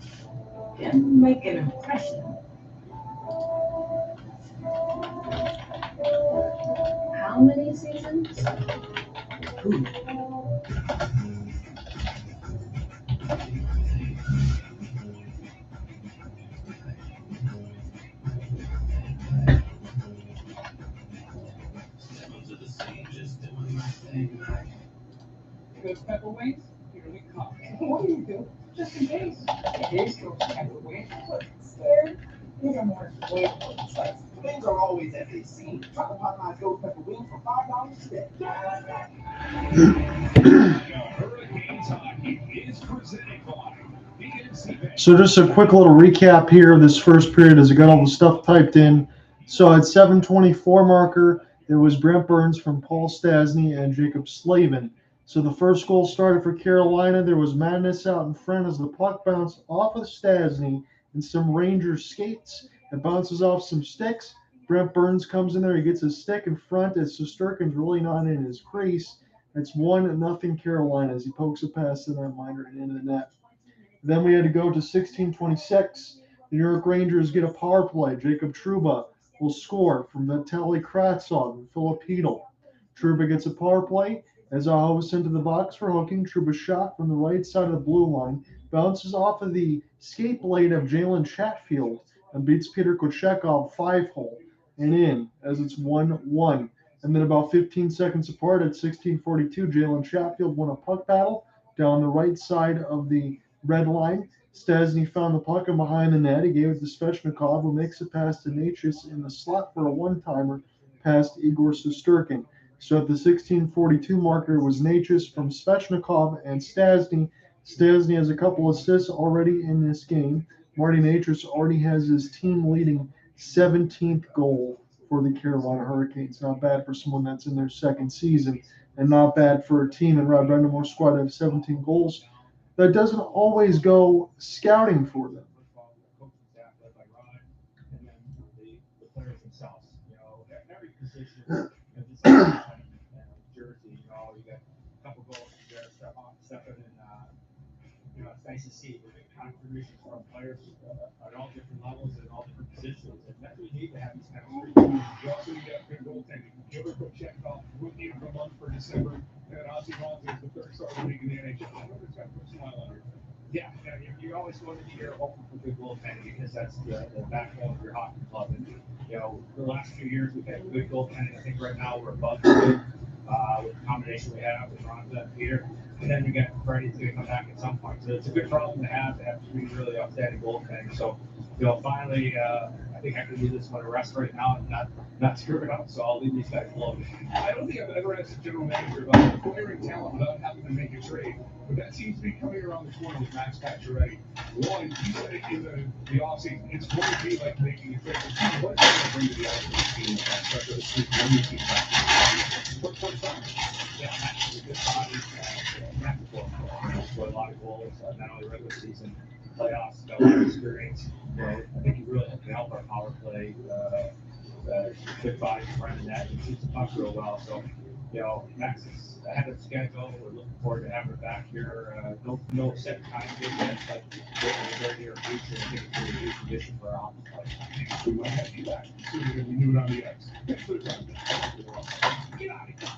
can make an impression. How many seasons? Ooh. Those pepper wings, here we come. What do you do? Just in case. It is cool. Scared? These are more flavorful spices. Things are always as they seem. Try the Popeyes Ghost Pepper Wings for $5 today. Hurricanes hockey is presented by PNC. So just a quick little recap here of this first period as I got all the stuff typed in. So at 7:24 marker, it was Brent Burns from Paul Stastny and Jacob Slavin. So the first goal started for Carolina. There was madness out in front as the puck bounced off of Stastny and some Rangers skates. It bounces off some sticks. Brent Burns comes in there. He gets his stick in front as Shesterkin's really not in his crease. It's 1-0 Carolina as he pokes it past the netminder and into the net. Then we had to go to 16:26. The New York Rangers get a power play. Jacob Trouba will score from Vitaly Kravtsov and Philip Hedl. Trouba gets a power play as Aho was sent to the box for hooking. Trouba's shot from the right side of the blue line bounces off of the skate blade of Jalen Chatfield and beats Pyotr Kochetkov 5-hole and in as it's 1-1. And then about 15 seconds apart at 16:42, Jalen Chatfield won a puck battle down the right side of the red line. Stastny found the puck and behind the net. He gave it to Svechnikov, who makes it past to Necas in the slot for a one-timer past Igor Shesterkin. So at the 16:42 marker, it was Necas from Svechnikov and Stastny. Stastny has a couple assists already in this game. Marty Necas already has his team-leading 17th goal for the Carolina Hurricanes. Not bad for someone that's in their second season, and not bad for a team in Rod Brind'Amour's squad to have 17 goals. That doesn't always go scouting for them. Coaching staff led by Rod, and then the players themselves. You know, at every position, this jersey, you know, you got a couple goals there, stepping in. You know, it's nice to see the contributions from players at all different levels and all different positions, and that we need to have these kind of streaks. You also need that good goaltending. Pyotr Kochetkov would need him for a month for December, and Ozzy Ronson is the third star of the league in the NHL. It's got to put a smile on your face. Yeah, you always go into the year hoping for good goaltending because that's the backbone of your hockey club. And you know, the last few years we've had good goaltending. I think right now we're above good with the combination we have with Ronson and Peter. And then we got Freddie's going to come back at some point. So it's a good problem to have three really outstanding goaltending. So, you know, finally, I think I can do this one a rest right now and not screw it up. So I'll leave these guys alone. I don't think I've ever asked a general manager about acquiring talent without having to make a trade. But that seems to be coming around the corner with Max Pacioretty. One, he said it in the offseason. It's going to be like making a trade. What is going to bring to the team, especially the Sweet Money team? What time? Yeah, Max is a good body. Max will scored a lot of goals, not only regular season, playoffs, got a lot of experience. I think he really can help our power play. Good body in front of the net. He shoots the puck real well. So, you know, Max is ahead of schedule. We're looking forward to having her back here. No set time yet, but in the very near future, I think it's going to be a condition for our hockey play. We might have you back sooner than we knew it on the ice. Thanks for the time. Get out of here.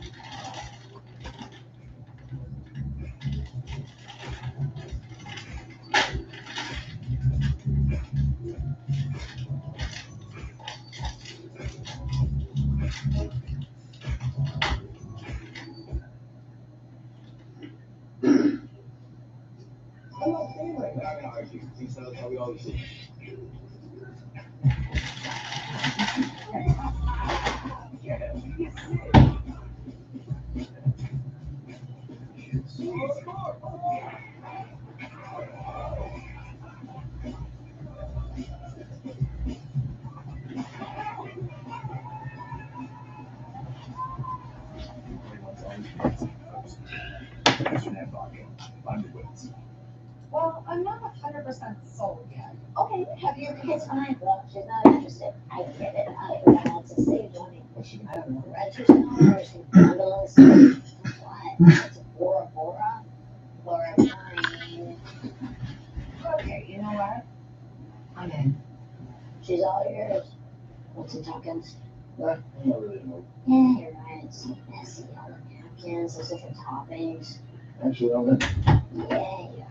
I'm not saying right now, I argue. These are how we always do. Well, I'm not 100% sold yet. Okay, have you? It's fine. Look, she's not interested. I get it. I want to save money. I don't know. Register or she bundle us. What? It's a Bora Bora 9. Okay, you know what? I'm in. She's all yours. What's the tokens? What? I don't really know. Yeah, you're right. It's messy. All the napkins, those different toppings. Actually, I'm in. Yeah, you are.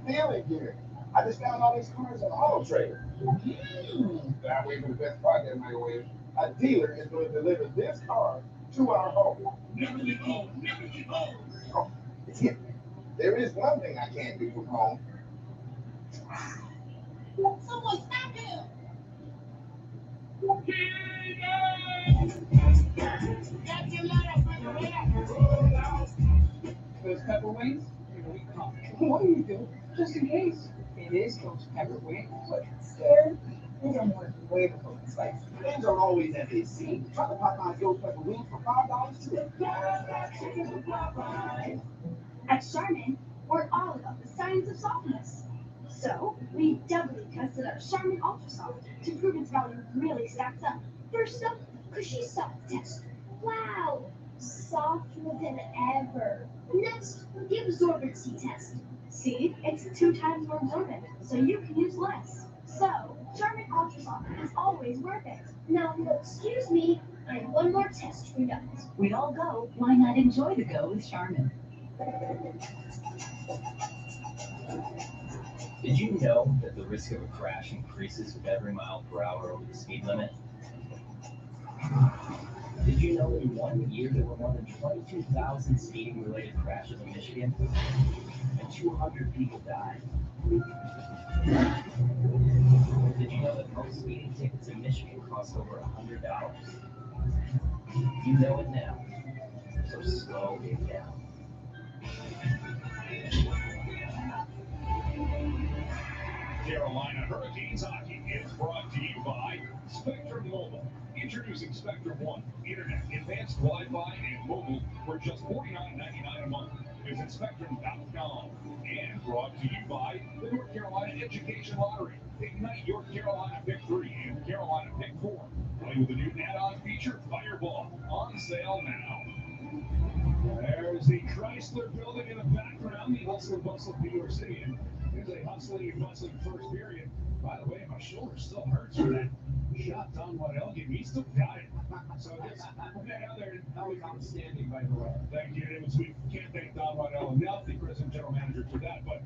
Feeling good. I just found all these cars on Auto Trader. That way for the best part that might win. A dealer is going to deliver this car to our home. Oh, it's here. There is one thing I can't do from home. Someone stop him! Those pepper wings? What are you doing? Just in case. It is those pepper wings. But scared? These are more flavorful and spicy. Things aren't always as they seem. Try the Popeyes Ghost Pepper Wings for $5 today. At Charmin, we're all about the science of softness. So, we doubly tested our Charmin Ultra Soft to prove its value really stacks up. First up, cushy soft test. Wow, softer than ever. Next, the absorbency test. See, it's 2 times more absorbent, so you can use less. So, Charmin Ultra Soft is always worth it. Now, excuse me, I have one more test for nuts. We all go. Why not enjoy the go with Charmin? Did you know that the risk of a crash increases with every mile per hour over the speed limit? Did you know that in 1 year there were more than 22,000 speeding-related crashes in Michigan? And 200 people died. Did you know that most speeding tickets in Michigan cost over $100? You know it now, so slow it down. Carolina Hurricanes hockey is brought to you by Spectrum Mobile. Introducing Spectrum One, Internet, Advanced Wi-Fi, and mobile for just $49.99 a month. Visit Spectrum.com. And brought to you by the North Carolina Education Lottery. Ignite your Carolina Pick 3 and Carolina Pick 4. Play with the new add-on feature, Fireball, on sale now. There's the Chrysler building in the background, the hustle and bustle of New York City. And here's a hustling and bustling first period. By the way, my shoulder still hurts for that shot Don Waddell gave me. He still got it. So just put that out there. That was outstanding, by the way. Thank you. We can't thank Don Waddell enough, the president general manager, for that. But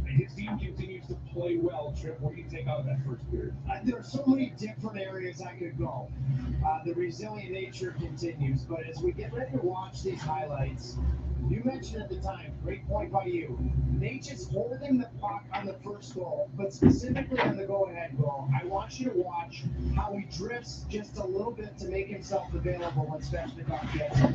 his team continues to play well. Trip, what do you take out of that first period? There are so many different areas I could go. The resilient nature continues. But as we get ready to watch these highlights, you mentioned at the time, great point by you, Necas holding the puck on the first goal, but specifically on the go-ahead goal. I want you to watch how he drifts just a little bit to make himself available when Svechnikov gets it.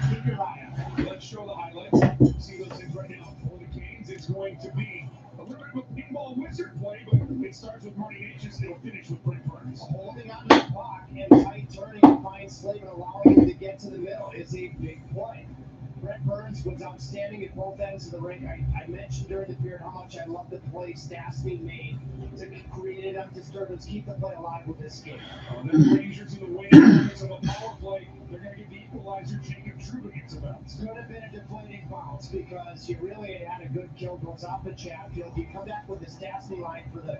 Keep your eye on it. Let's show the highlights. See those things right now. For the Canes, it's going to be a little bit of a pinball wizard play, but it starts with Marty Necas. It'll finish with Brent Burns. Holding on to the puck and tight turning to find Slave and allowing him to get to the middle is a big play. Brent Burns was outstanding at both ends of the rink. I mentioned during the period how much I love the play Stastny made to create enough disturbance, keep the play alive with this game. The Rangers in the way of a power play, they're going to get the equalizer. Jacob Trouba gets a bounce. Could have been a deflating bounce because you really had a good kill goes off the Chatfield. You come back with the Stastny line for the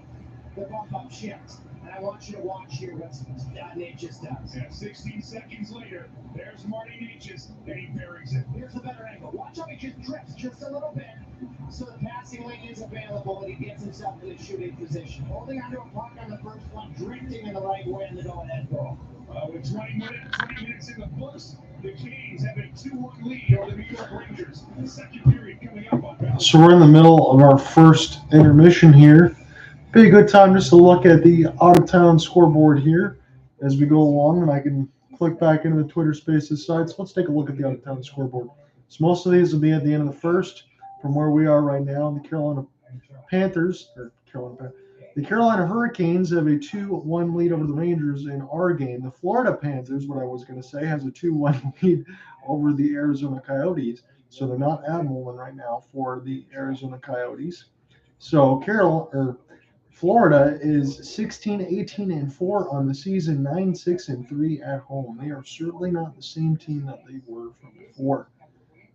bump-up shift. And I want you to watch here what Necas does. Yeah, 16 seconds later, there's Marty Necas, and he buries it. Here's a better angle. Watch how he just drifts just a little bit. So the passing lane is available, and he gets himself in a shooting position. Holding onto a puck on the first one, drifting in the right way, and the go-ahead goal. With 20 minutes in the books, the Canes have a 2-1 lead over the New York Rangers. The second period coming up on Valentine's. So we're in the middle of our first intermission here. Be a good time just to look at the out-of-town scoreboard here as we go along, and I can click back into the Twitter Spaces site. So let's take a look at the out-of-town scoreboard. So most of these will be at the end of the first. From where we are right now, the Carolina Hurricanes have a 2-1 lead over the Rangers in our game. The Florida Panthers, what I was going to say, has a 2-1 lead over the Arizona Coyotes. So they're not at Mullen right now for the Arizona Coyotes. So Florida is 16-18-4 on the season, 9-6-3 at home. They are certainly not the same team that they were from before.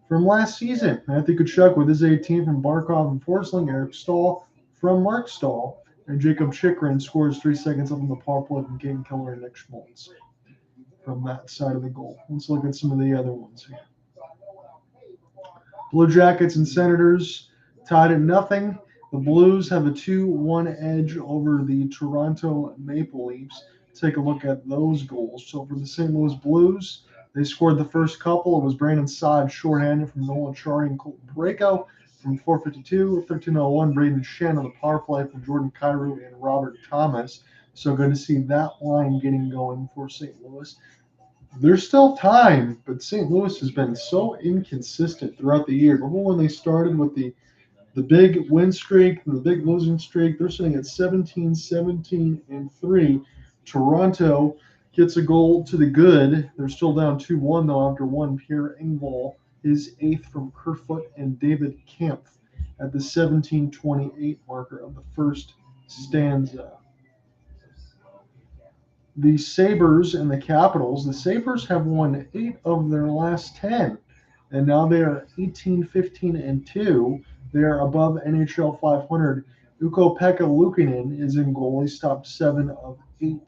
From last season, Matthew Tkachuk with his 18 from Barkov and Forsling, Eric Stahl from Mark Stahl, and Jacob Chychrun scores 3 seconds up on the power play from Gabe Keller and Nick Schmaltz from that side of the goal. Let's look at some of the other ones here. Blue Jackets and Senators tied at nothing. The Blues have a 2-1 edge over the Toronto Maple Leafs. Take a look at those goals. So for the St. Louis Blues, they scored the first couple. It was Brandon Saad shorthanded from Nolan Chari and Colton Parayko from 4:52. 13:01, Braden Shen on the power play from Jordan Kyrou and Robert Thomas. So good to see that line getting going for St. Louis. There's still time, but St. Louis has been so inconsistent throughout the year. Remember when they started with the big win streak and the big losing streak? They're sitting at 17, 17, and 3. Toronto gets a goal to the good. They're still down 2-1, though, after one. Pierre Engvall, his 8th from Kerfoot and David Kampf at the 17:28 marker of the first stanza. The Sabres and the Capitals. The Sabres have won 8 of their last 10, and now they are 18, 15, and 2. They are above NHL 500. Ukko-Pekka Luukkonen is in goal. He stopped 7 of 8.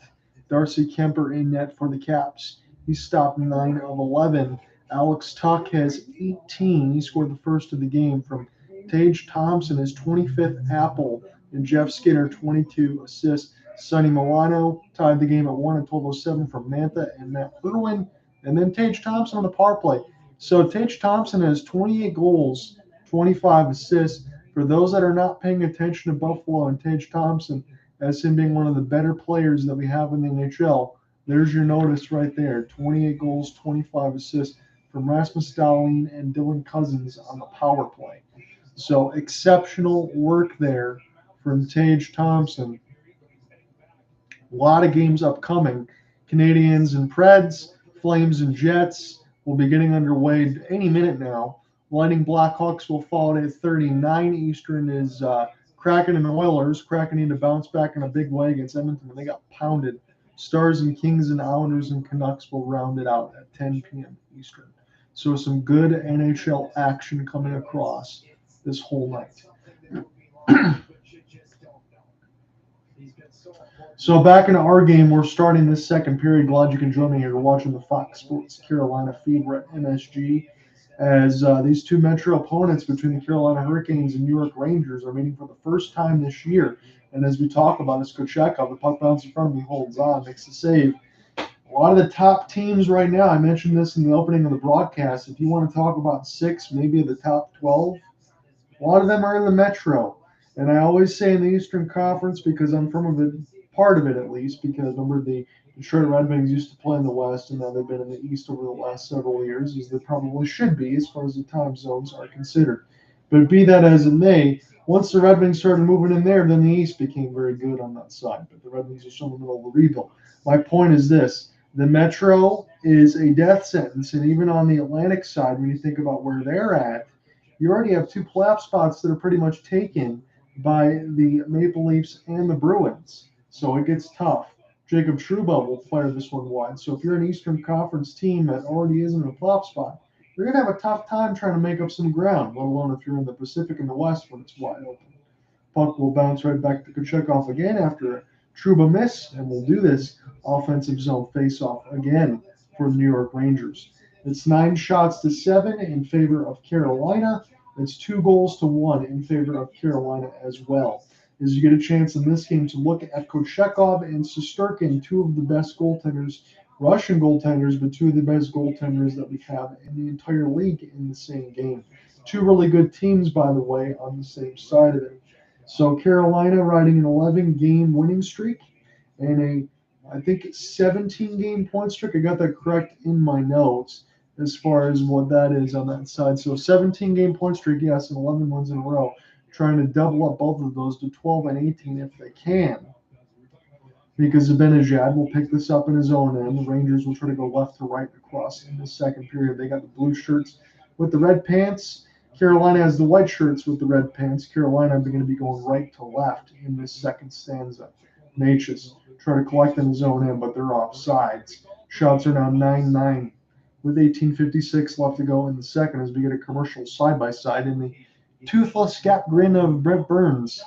Darcy Kemper in net for the Caps. He stopped 9 of 11. Alex Tuch has 18. He scored the first of the game from Tage Thompson, his 25th apple, and Jeff Skinner, 22 assists. Sonny Milano tied the game at 1 and 12:07 from Mantha and Matt Irwin, and then Tage Thompson on the power play. So Tage Thompson has 28 goals, 25 assists. For those that are not paying attention to Buffalo and Tage Thompson, as him being one of the better players that we have in the NHL, there's your notice right there. 28 goals, 25 assists from Rasmus Dahlin and Dylan Cousins on the power play. So exceptional work there from Tage Thompson. A lot of games upcoming. Canadians and Preds, Flames and Jets will be getting underway any minute now. Lightning Blackhawks will follow at 39 Eastern is Kraken and Oilers. Kraken need to bounce back in a big way against Edmonton when they got pounded. Stars and Kings and Islanders and Canucks will round it out at 10 p.m. Eastern. So some good NHL action coming across this whole night. So back into our game, we're starting this second period. Glad you can join me here. We're watching the Fox Sports Carolina feed. We're at MSG as these two metro opponents between the Carolina Hurricanes and New York Rangers are meeting for the first time this year. And as we talk about, it's Kochetkov. The puck bounces in front of me, holds on, makes the save. A lot of the top teams right now, I mentioned this in the opening of the broadcast, if you want to talk about 6, maybe of the top 12, a lot of them are in the metro. And I always say in the Eastern Conference, because I'm from part of it at least, because remember the Detroit Red Wings used to play in the West, and now they've been in the East over the last several years, as they probably should be as far as the time zones are considered. But be that as it may, once the Red Wings started moving in there, then the East became very good on that side. But the Red Wings are still in the middle of the rebuild. My point is this. The Metro is a death sentence, and even on the Atlantic side, when you think about where they're at, you already have 2 playoff spots that are pretty much taken by the Maple Leafs and the Bruins. So it gets tough. Jacob Trouba will fire this one wide. So if you're an Eastern Conference team that already is in a playoff spot, you're going to have a tough time trying to make up some ground, let alone if you're in the Pacific and the West when it's wide open. Puck will bounce right back to Kochetkov again after a Trouba miss, and we'll do this offensive zone face-off again for the New York Rangers. It's 9 shots to 7 in favor of Carolina. It's 2-1 in favor of Carolina as well. As you get a chance in this game to look at Kochetkov and Shesterkin, 2 of the best goaltenders, Russian goaltenders, but 2 of the best goaltenders that we have in the entire league in the same game. 2 really good teams, by the way, on the same side of it. So Carolina riding an 11-game winning streak and I think 17-game point streak. I got that correct in my notes as far as what that is on that side. So 17-game point streak, yes, and 11 wins in a row. Trying to double up both of those to 12 and 18 if they can. Because Zibanejad will pick this up in his own end. The Rangers will try to go left to right across in the second period. They got the blue shirts with the red pants. Carolina has the white shirts with the red pants. Carolina are going to be going right to left in this second stanza. Necas try to collect in his own end, but they're off sides. Shots are now 9-9 with 18:56 left to go in the second as we get a commercial side-by-side in the toothless gap grin of Brent Burns.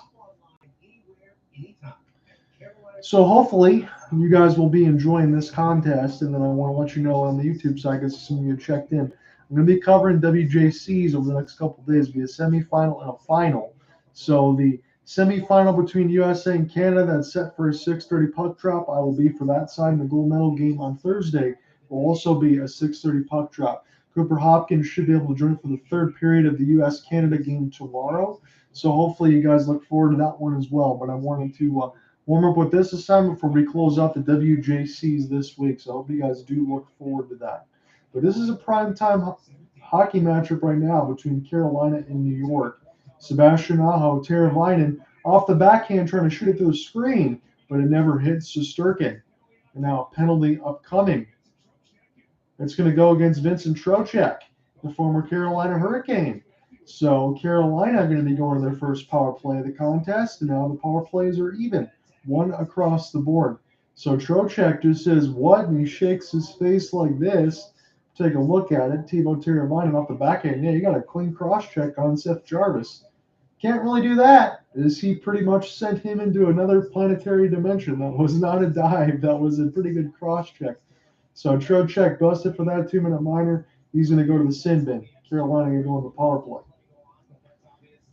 So hopefully you guys will be enjoying this contest, and then I want to let you know on the YouTube side because some of you checked in. I'm going to be covering WJCs over the next couple of days. It'll be a semifinal and a final. So the semifinal between USA and Canada that's set for a 6:30 puck drop. I will be for that side. And the gold medal game on Thursday will also be a 6:30 puck drop. Cooper Hopkins should be able to join for the third period of the US-Canada game tomorrow. So hopefully you guys look forward to that one as well. But I wanted to warm up with this assignment before we close out the WJCs this week. So I hope you guys do look forward to that. But this is a primetime hockey matchup right now between Carolina and New York. Sebastian Aho, Teravainen, off the backhand trying to shoot it through the screen, but it never hits Shesterkin. And now a penalty upcoming. It's going to go against Vincent Trocheck, the former Carolina Hurricane. So Carolina are going to be going to their first power play of the contest, and now the power plays are even, one across the board. So Trocheck just says, what? And he shakes his face like this. Take a look at it. Teuvo Teravainen off the backhand. Yeah, you got a clean cross-check on Seth Jarvis. Can't really do that, as he pretty much sent him into another planetary dimension. That was not a dive. That was a pretty good cross-check. So Trocheck busted for that 2-minute minor. He's going to go to the sin bin. Carolina going to go on the power play.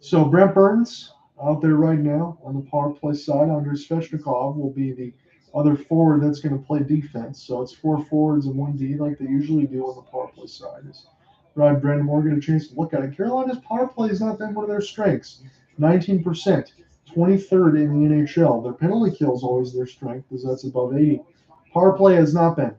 So Brent Burns out there right now on the power play side. Andrei Svechnikov will be the other forward that's going to play defense. So it's 4 forwards and 1 D like they usually do on the power play side. Brind'Amour get a chance to look at it. Carolina's power play has not been one of their strengths. 19%, 23rd in the NHL. Their penalty kill is always their strength, because that's above 80. Power play has not been.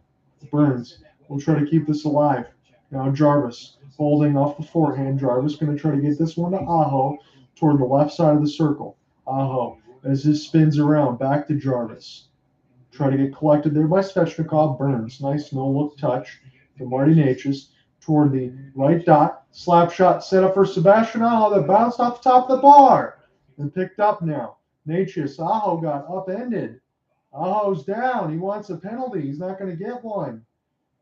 Burns will try to keep this alive. Now Jarvis holding off the forehand. Jarvis going to try to get this one to Aho toward the left side of the circle. Aho, as this spins around, back to Jarvis. Try to get collected there by Svechnikov. Burns, nice no-look touch to Marty Necas toward the right dot. Slap shot set up for Sebastian Aho that bounced off the top of the bar and picked up now. Necas, Aho got upended. Aho's down. He wants a penalty. He's not going to get one.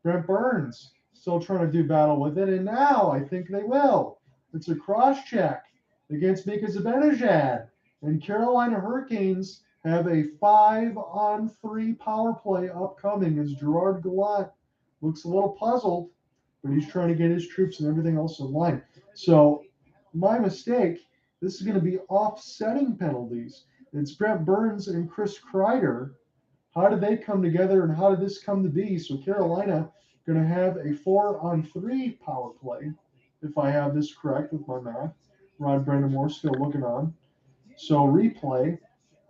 Brent Burns still trying to do battle with it, and now I think they will. It's a cross-check against Mika Zibanejad, and Carolina Hurricanes have a 5-on-3 power play upcoming as Gerard Gallant looks a little puzzled, but he's trying to get his troops and everything else in line. So my mistake, this is going to be offsetting penalties. It's Brent Burns and Chris Kreider. How did they come together, and how did this come to be? So Carolina going to have a 4-on-3 power play, if I have this correct with my math. Brind'Amour still looking on. So replay.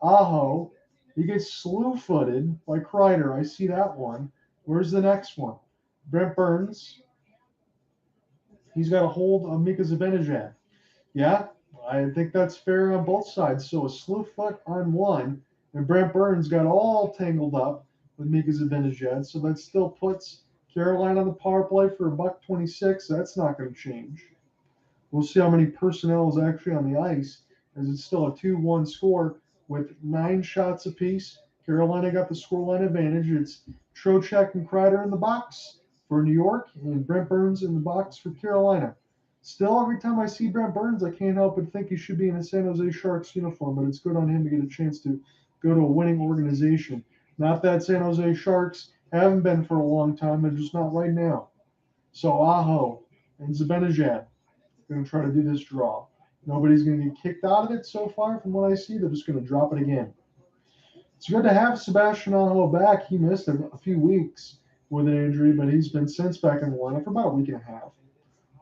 Aho, he gets slew-footed by Kreider. I see that one. Where's the next one? Brent Burns. He's got a hold on Mika Zibanejad. Yeah, I think that's fair on both sides. So a slew foot on one, and Brent Burns got all tangled up with Mika Zibanejad. So that still puts Carolina on the power play for $1.26. That's not going to change. We'll see how many personnel is actually on the ice, as it's still a 2-1 score with 9 shots apiece. Carolina got the scoreline advantage. It's Trocheck and Kreider in the box for New York, and Brent Burns in the box for Carolina. Still, every time I see Brent Burns, I can't help but think he should be in a San Jose Sharks uniform, but it's good on him to get a chance to go to a winning organization. Not that San Jose Sharks haven't been for a long time, they're just not right now. So Aho and Zibanejad going to try to do this draw. Nobody's going to get kicked out of it so far from what I see. They're just going to drop it again. It's good to have Sebastian Aho back. He missed a few weeks with an injury, but he's been since back in the lineup for about a week and a half.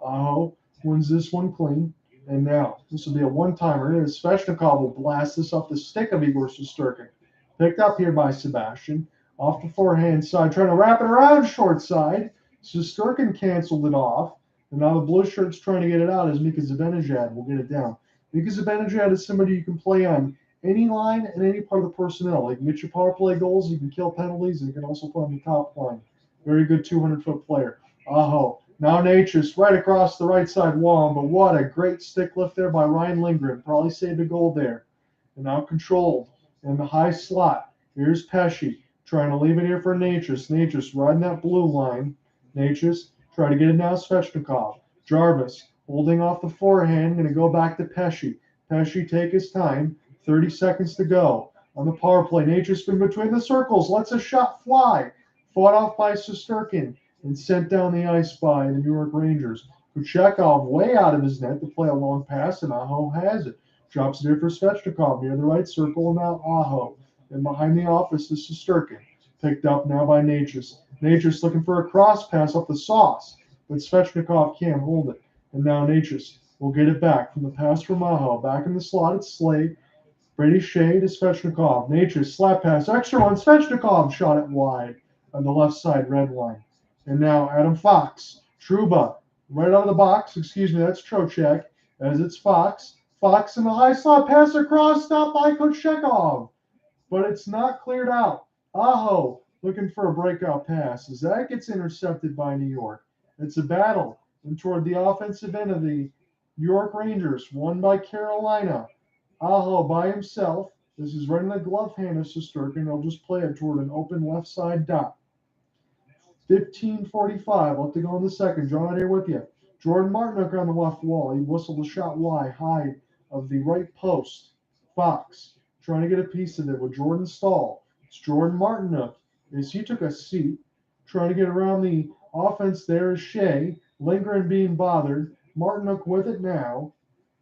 Aho wins this one clean, and now this will be a one-timer. And Svechnikov will blast this off the stick of Igor Shesterkin. Picked up here by Sebastian. Off the forehand side, trying to wrap it around short side. Shesterkin canceled it off. And now the blue shirt's trying to get it out as Mika Zibanejad will get it down. Mika Zibanejad is somebody you can play on any line and any part of the personnel. He can get your power play goals, he can kill penalties, and he can also play on the top line. Very good 200-foot player. Aho. Now Necas right across the right side wall, but what a great stick lift there by Ryan Lindgren. Probably saved a goal there. And now controlled in the high slot. Here's Pesce trying to leave it here for Necas. Necas riding that blue line. Necas try to get it now, Svechnikov. Jarvis holding off the forehand, going to go back to Pesce. Pesce take his time. 30 seconds to go on the power play. Necas in between the circles. Lets a shot fly. Fought off by Shesterkin. and sent down the ice by the New York Rangers. Kochetkov way out of his net to play a long pass, and Aho has it. Drops it in for Svechnikov near the right circle, and now Aho. And behind the office is Shesterkin. Picked up now by Necas. Necas looking for a cross pass up the sauce, but Svechnikov can't hold it. And now Necas will get it back from the pass from Aho. Back in the slot, it's Slade. Brady Shea to Svechnikov. Necas slap pass. Extra one. Svechnikov shot it wide on the left side red line. And now Adam Fox. Trouba right out of the box. Excuse me, that's Trocheck. As it's Fox. Fox in the high slot pass across. Stopped by Kochetkov. But it's not cleared out. Aho looking for a breakout pass as that gets intercepted by New York. It's a battle and toward the offensive end of the New York Rangers, won by Carolina. Aho by himself. This is right in the glove hand of Shesterkin. He'll just play it toward an open left side dot. 15:45 left to go in the second. John here with you. Jordan Martinook on the left wall. He whistled a shot wide, high of the right post. Fox trying to get a piece of it with Jordan Stahl. It's Jordan Martinook as he took a seat, trying to get around the offense there is Shea. Lindgren being bothered. Martinook with it now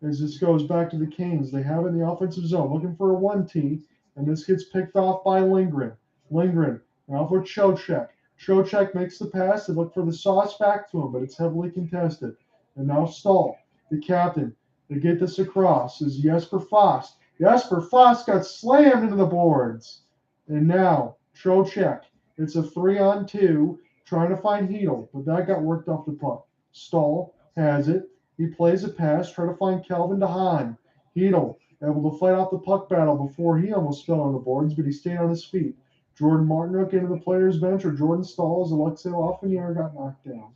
as this goes back to the Canes. They have it in the offensive zone, looking for a 1-T, and this gets picked off by Lindgren. Lindgren now for Trocheck. Trocheck makes the pass. They look for the sauce back to him, but it's heavily contested. And now Stahl, the captain, they get this across is Jesper Fast. Jesper Fast got slammed into the boards. And now Trocheck. It's a 3-on-2, trying to find Hedel, but that got worked off the puck. Stahl has it. He plays a pass, trying to find Calvin DeHaan. Hedel able to fight off the puck battle before he almost fell on the boards, but he stayed on his feet. Jordan Martinook into the player's bench, or Jordan Stahl as Alexei Lafreniere got knocked down.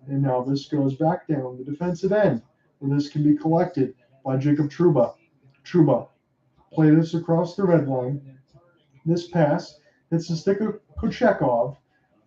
And now this goes back down the defensive end, where this can be collected by Jacob Trouba. Trouba play this across the red line. This pass hits the stick of Kochetkov,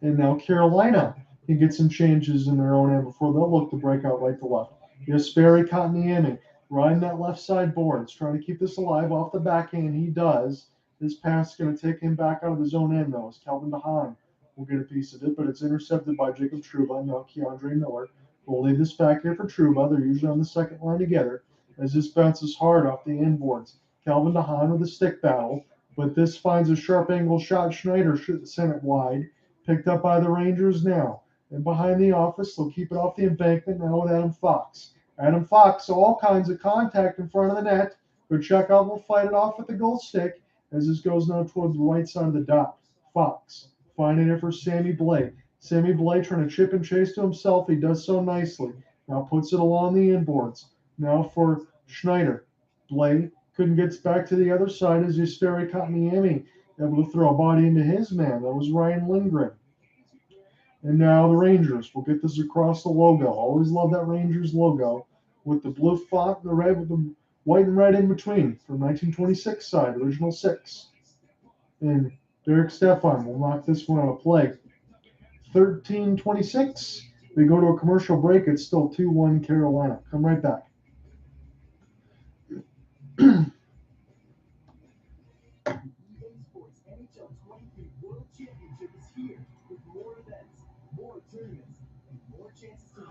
and now Carolina can get some changes in their own end before they'll look to break out right to left. Jesperi Kotkaniemi riding that left side boards, trying to keep this alive off the backhand. He does. This pass is going to take him back out of his own end, though, as Calvin DeHaan will get a piece of it, but it's intercepted by Jacob Trouba. Now Keandre Miller will leave this back here for Trouba. They're usually on the second line together as this bounces hard off the end boards. Calvin DeHaan with a stick battle, but this finds a sharp angle shot. Schneider sent it wide, picked up by the Rangers now. And behind the office, they'll keep it off the embankment now with Adam Fox. Adam Fox, all kinds of contact in front of the net. Kochetkov will fight it off with the goal stick as this goes now toward the right side of the dot. Fox finding it for Sammy Blais. Sammy Blais trying to chip and chase to himself. He does so nicely. Now puts it along the inboards. Now for Schneider. Blais couldn't get back to the other side as Jesperi Kotkaniemi able to throw a body into his man. That was Ryan Lindgren. And now the Rangers will get this across the logo. Always love that Rangers logo with the blue font and the red with the white and red in between from 1926 side, original 6. And Derek Stefan will knock this one out of play. 13:26. We go to a commercial break. It's still 2-1 Carolina. Come right back.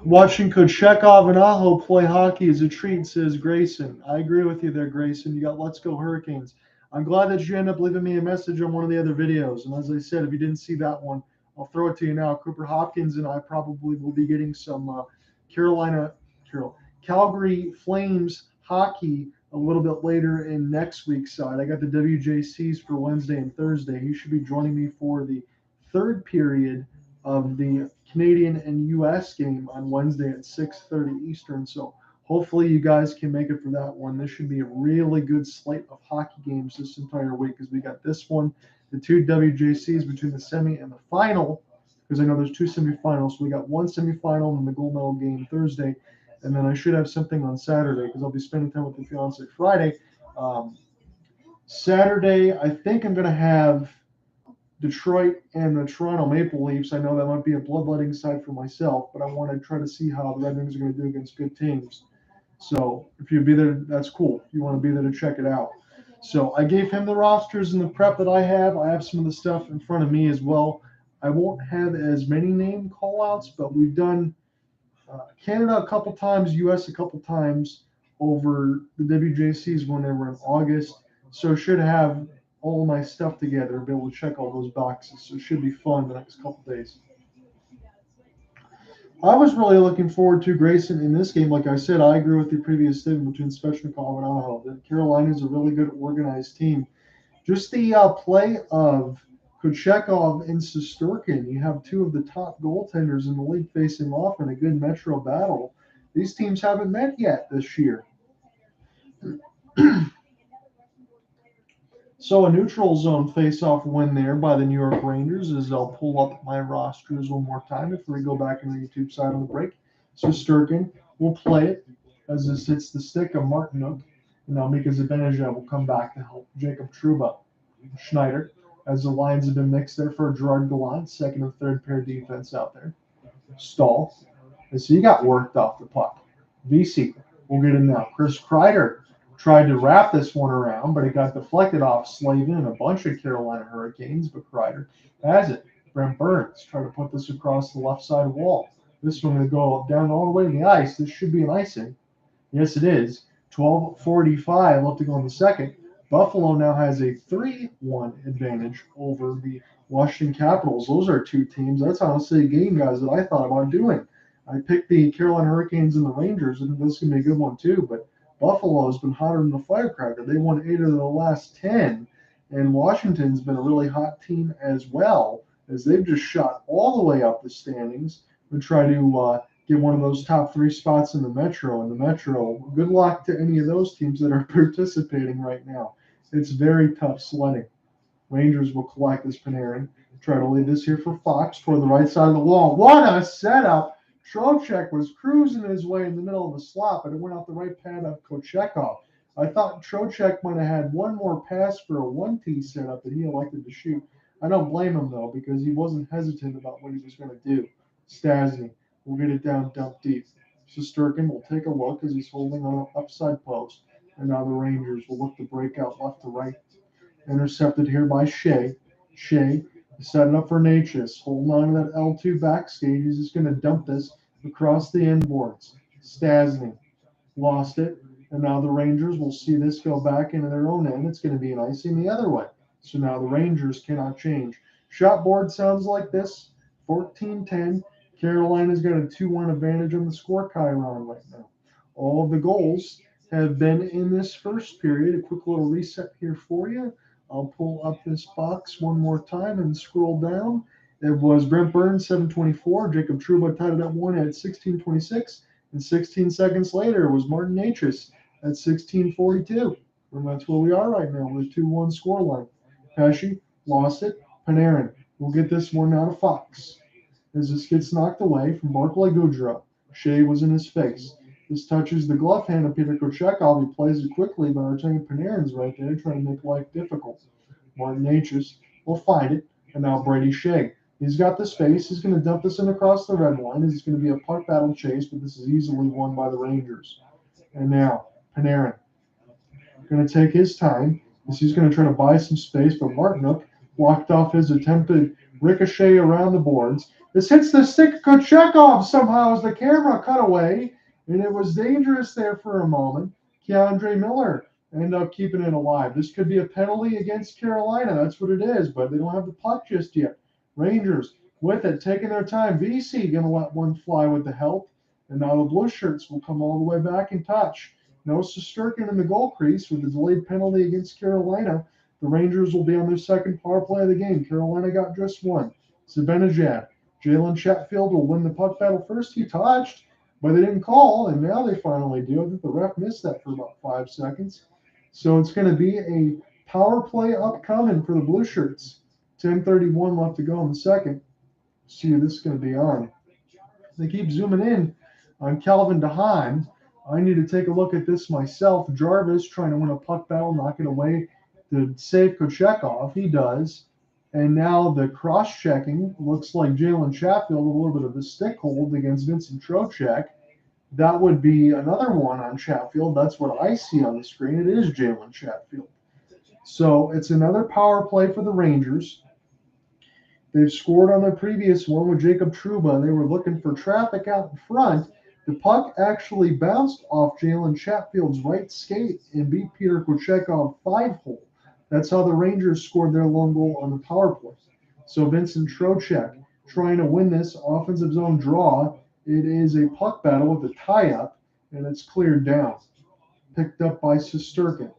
Watching Kochetkov and Aho play hockey is a treat, says Grayson. I agree with you there, Grayson. You got Let's Go Hurricanes. I'm glad that you end up leaving me a message on one of the other videos. And as I said, if you didn't see that one, I'll throw it to you now. Cooper Hopkins and I probably will be getting some Calgary Flames hockey a little bit later in next week's side. I got the WJCs for Wednesday and Thursday. He should be joining me for the third period of the Canadian and U.S. game on Wednesday at 6:30 Eastern. So hopefully you guys can make it for that one. This should be a really good slate of hockey games this entire week because we got this one, the 2 WJCs between the semi and the final, because I know there's 2 semifinals. So we got 1 semifinal and the gold medal game Thursday, and then I should have something on Saturday because I'll be spending time with the fiance Friday. Saturday, I think I'm going to have Detroit and the Toronto Maple Leafs. I know that might be a bloodletting side for myself, but I want to try to see how the Red Wings are going to do against good teams. So if you'd be there, that's cool. If you want to be there to check it out. So I gave him the rosters and the prep that I have. I have some of the stuff in front of me as well. I won't have as many name call-outs, but we've done Canada a couple times, U.S. a couple times over the WJCs when they were in August. So should have all my stuff together, be able to check all those boxes. So it should be fun the next couple days. I was really looking forward to Grayson in this game. Like I said, I agree with the previous statement between Svechnikov and Aho that Carolina is a really good organized team. Just the play of Kochetkov and Shesterkin. You have two of the top goaltenders in the league facing off in a good Metro battle. These teams haven't met yet this year. So a neutral zone face-off win there by the New York Rangers as I'll pull up my rosters one more time before we go back on the YouTube side on the break. So Shesterkin will play it as this hits the stick of Martinook. And now Mika Zibanejad will come back to help Jacob Trouba. Schneider, as the lines have been mixed there for Gerard Gallant, second and third pair defense out there. Stahl, as he got worked off the puck. VC will get him now. Chris Kreider tried to wrap this one around, but it got deflected off Slavin and a bunch of Carolina Hurricanes, but Kreider has it. Brent Burns tried to put this across the left side wall. This one will go down all the way to the ice. This should be an icing. Yes, it is. 12:45 left to go in the second. Buffalo now has a 3-1 advantage over the Washington Capitals. Those are two teams. That's honestly a game, guys, that I thought about doing. I picked the Carolina Hurricanes and the Rangers, and this is going to be a good one too, but Buffalo has been hotter than a firecracker. They won 8 of the last 10, and Washington's been a really hot team as well, as they've just shot all the way up the standings and try to get one of those top 3 spots in the Metro. And the Metro, good luck to any of those teams that are participating right now. It's very tough sledding. Rangers will collect this Panarin. Try to lead this here for Fox toward the right side of the wall. What a setup! Trocheck was cruising his way in the middle of the slot, but it went out the right pad of Kochetkov. I thought Trocheck might have had one more pass for a 1T setup that he elected to shoot. I don't blame him, though, because he wasn't hesitant about what he was going to do. Stasny will get it down, dump deep. Shesterkin will take a look as he's holding on an upside post. And now the Rangers will look to break out left to right. Intercepted here by Shea. Shea set it up for Necas. Holding on to that L2 backstage. He's just going to dump this across the end boards. Stasny lost it. And now the Rangers will see this go back into their own end. It's going to be an icing the other way. So now the Rangers cannot change. Shot board sounds like this. 14-10. Carolina's got a 2-1 advantage on the score chyron right now. All of the goals have been in this first period. A quick little reset here for you. I'll pull up this box one more time and scroll down. It was Brent Burns, 7:24. Jacob Trouba tied it at 1 at 16:26. And 16 seconds later, it was Martin Necas at 16:42. And that's where we are right now with a 2-1 scoreline. Pesci lost it. Panarin will get this one out of Fox. As this gets knocked away from Barclay Goodrow. Shea was in his face. This touches the glove hand of Pyotr Kochetkov. He plays it quickly, but Artemi Panarin's right there trying to make life difficult. Martin Necas will find it, and now Brady Shea. He's got the space. He's going to dump this in across the red line. It's going to be a puck battle chase, but this is easily won by the Rangers. And now Panarin going to take his time. He's going to try to buy some space, but Martinook blocked off his attempted ricochet around the boards. This hits the stick of Kochetkov somehow as the camera cut away. And it was dangerous there for a moment. Keandre Miller ended up keeping it alive. This could be a penalty against Carolina. That's what it is, but they don't have the puck just yet. Rangers with it, taking their time. VC going to let one fly with the help. And now the Blue Shirts will come all the way back in touch. No Shesterkin in the goal crease with the delayed penalty against Carolina. The Rangers will be on their second power play of the game. Carolina got just one. Zibanejad. Jalen Chatfield will win the puck battle first. He touched. But they didn't call, and now they finally do. I think the ref missed that for about 5 seconds. So it's going to be a power play upcoming for the Blue Shirts. 10:31 left to go in the second. See who this is going to be on. They keep zooming in on Calvin DeHaan. I need to take a look at this myself. Jarvis trying to win a puck battle, knock it away to save Kochetkov. He does. And now the cross-checking looks like Jalen Chatfield, a little bit of a stick hold against Vincent Trocheck. That would be another one on Chatfield. That's what I see on the screen. It is Jalen Chatfield. So it's another power play for the Rangers. They've scored on their previous one with Jacob Trouba. They were looking for traffic out in front. The puck actually bounced off Jalen Chatfield's right skate and beat Pyotr Kochetkov 5-hole. That's how the Rangers scored their lone goal on the power play. So Vincent Trocheck trying to win this offensive zone draw. It is a puck battle with a tie-up, and it's cleared down. Picked up by Shesterkin.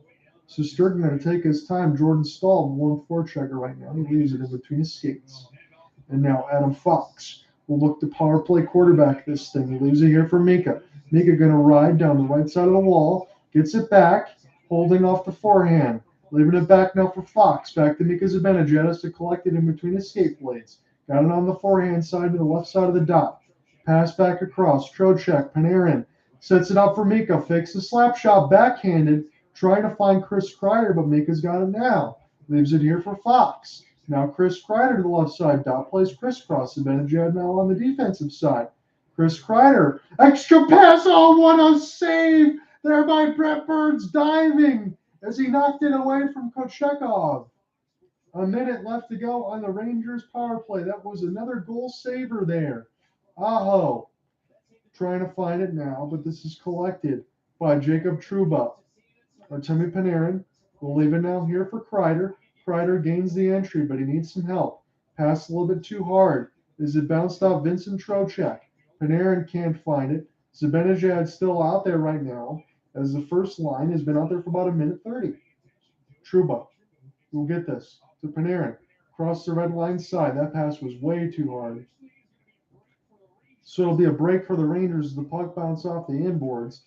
Shesterkin going to take his time. Jordan Stahl, one forechecker right now. He leaves it in between his skates. And now Adam Fox will look to power play quarterback this thing. He leaves it here for Mika. Mika going to ride down the right side of the wall. Gets it back, holding off the forehand. Leaving it back now for Fox. Back to Mika Zibanejad has to collect it in between his skate blades. Got it on the forehand side to the left side of the dot. Pass back across. Trocheck, Panarin. Sets it up for Mika. Fakes the slap shot backhanded. Trying to find Chris Kreider, but Mika's got it now. Leaves it here for Fox. Now Chris Kreider to the left side. Dot plays crisscross. Zibanejad now on the defensive side. Chris Kreider. Extra pass. Oh, what a save there by Brent Burns diving as he knocked it away from Kochetkov. A minute left to go on the Rangers power play. That was another goal saver there. Aho trying to find it now, but this is collected by Jacob Trouba. Artemi Panarin will leave it now here for Kreider. Kreider gains the entry, but he needs some help. Pass a little bit too hard. Is it bounced off Vincent Trocheck? Panarin can't find it. Zibanejad still out there right now, as the first line has been out there for about a minute 30. Trouba will get this to Panarin. Across the red line side. That pass was way too hard. So it'll be a break for the Rangers as the puck bounce off the inboards.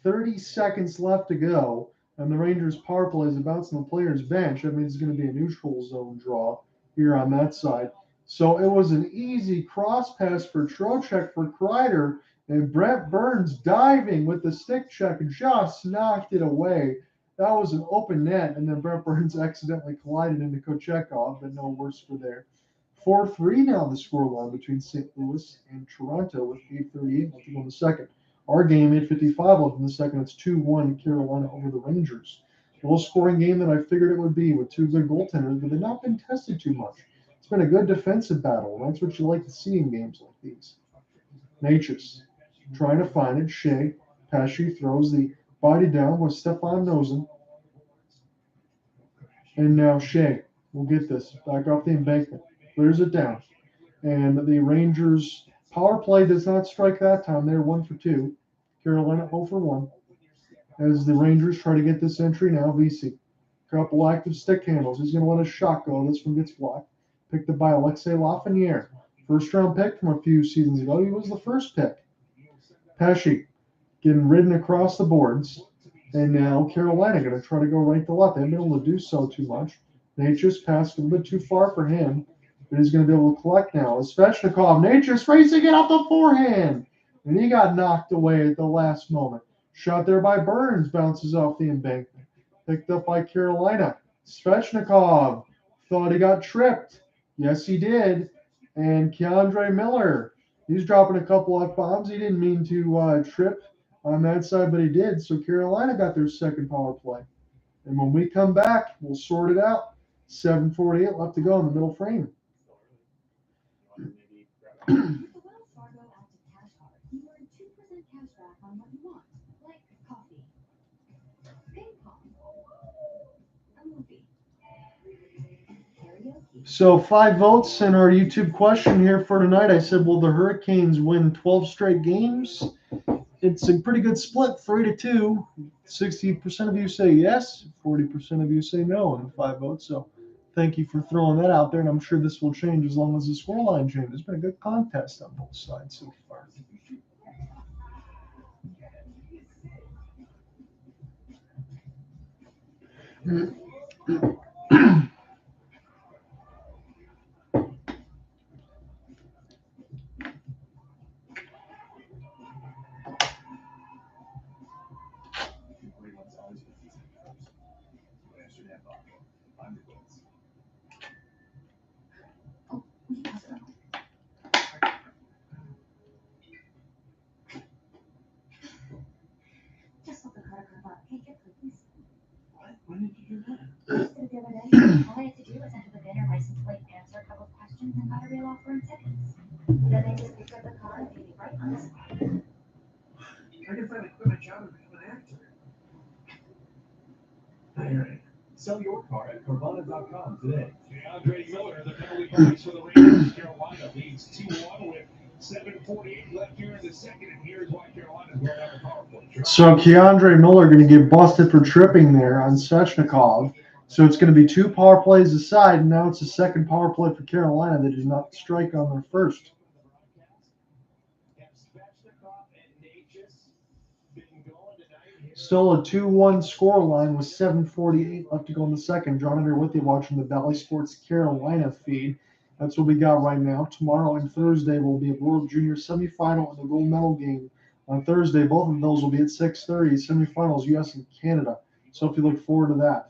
30 seconds left to go. And the Rangers power play is bouncing the player's bench. That means it's going to be a neutral zone draw here on that side. So it was an easy cross pass for Trocheck for Kreider. And Brent Burns diving with the stick check just knocked it away. That was an open net. And then Brent Burns accidentally collided into Kochetkov, but no worse for there. 4-3 now the scoreline between St. Louis and Toronto with 8:38 left to go in the second. Our game, 8:55 left in the second. It's 2-1 Carolina over the Rangers. A low-scoring game that I figured it would be with two good goaltenders, but they've not been tested too much. It's been a good defensive battle. That's what you like to see in games like these. Necas trying to find it. Shea. Pesci throws the body down with Stefan Nosen. And now Shea will get this back off the embankment. Clears it down. And the Rangers power play does not strike that time. They're 1 for 2. Carolina 0 for 1. As the Rangers try to get this entry now, VC. Couple active stick handles. He's going to let a shot go. This one gets blocked. Picked up by Alexei Lafreniere. First round pick from a few seasons ago. He was the first pick. Pesci getting ridden across the boards. And now Carolina going to try to go right to left. They haven't been able to do so too much. Necas passed a little bit too far for him. But he's going to be able to collect now. Svechnikov. Necas racing it off the forehand. And he got knocked away at the last moment. Shot there by Burns. Bounces off the embankment. Picked up by Carolina. Svechnikov thought he got tripped. Yes, he did. And Keandre Miller. He's dropping a couple of bombs. He didn't mean to trip on that side, but he did. So Carolina got their second power play. And when we come back, we'll sort it out. 7:48 left to go in the middle frame. With the Wells Fargo Active Cash Card, you earn 2% cash back on what you want, like coffee, ping pong, a movie, karaoke. So 5 votes in our YouTube question here for tonight. I said, will the Hurricanes win 12 straight games? It's a pretty good split, 3-2. 60% of you say yes, 40% of you say no in 5 votes. So thank you for throwing that out there, and I'm sure this will change as long as the scoreline changes. It's been a good contest on both sides so far. Just let the credit card out. Hey, get please. What? When did you do that? I just did it the other day. All I had to do was enter the vendor license plate, answer a couple of questions, and Sell your car at Carvana.com today. Andrei Miller, the penalty box for the Rangers. Carolina leads 2-1 with 7:48 left here in the second, and here's why Carolina's going down the power play. So Keandre Miller going to get busted for tripping there on Svechnikov. So it's going to be 2 power plays aside, and now it's a second power play for Carolina that did not strike on their first. Still a 2-1 score line with 7:48 left to go in the second. John and here with you watching the Valley Sports Carolina feed. That's what we got right now. Tomorrow and Thursday will be a World Junior semifinal and the gold medal game. On Thursday, both of those will be at 6:30. Semifinals, U.S. and Canada. So if you look forward to that.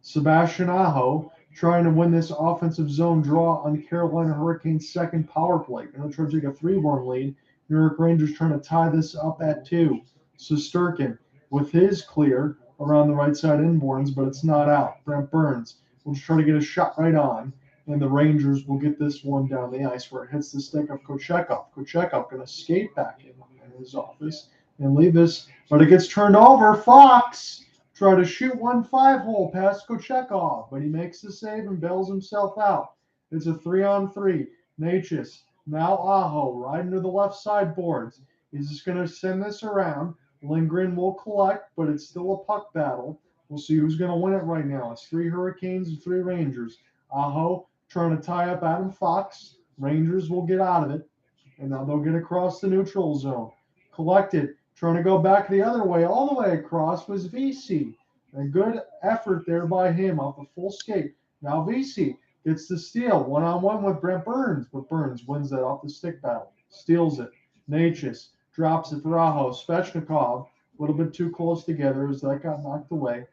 Sebastian Aho trying to win this offensive zone draw on Carolina Hurricanes' second power play. Going to try to take a 3-1 lead. New York Rangers trying to tie this up at 2. Shesterkin with his clear around the right side inboards, but it's not out. Brent Burns will just try to get a shot right on, and the Rangers will get this one down the ice where it hits the stick of Kochetkov. Kochetkov going to skate back in his office and leave this, but it gets turned over. Fox try to shoot 1-5 hole past Kochetkov, but he makes the save and bails himself out. It's a 3-on-3. Necas, now Aho, right into the left side boards. He's just going to send this around. Lindgren will collect, but it's still a puck battle. We'll see who's going to win it right now. It's 3 Hurricanes and 3 Rangers. Aho trying to tie up Adam Fox. Rangers will get out of it, and now they'll get across the neutral zone. Collected, trying to go back the other way, all the way across was VC. A good effort there by him off the full skate. Now VC gets the steal, 1-on-1 with Brent Burns, but Burns wins that off the stick battle. Steals it. Necas drops it for Aho. Svechnikov, a little bit too close together as that got knocked away.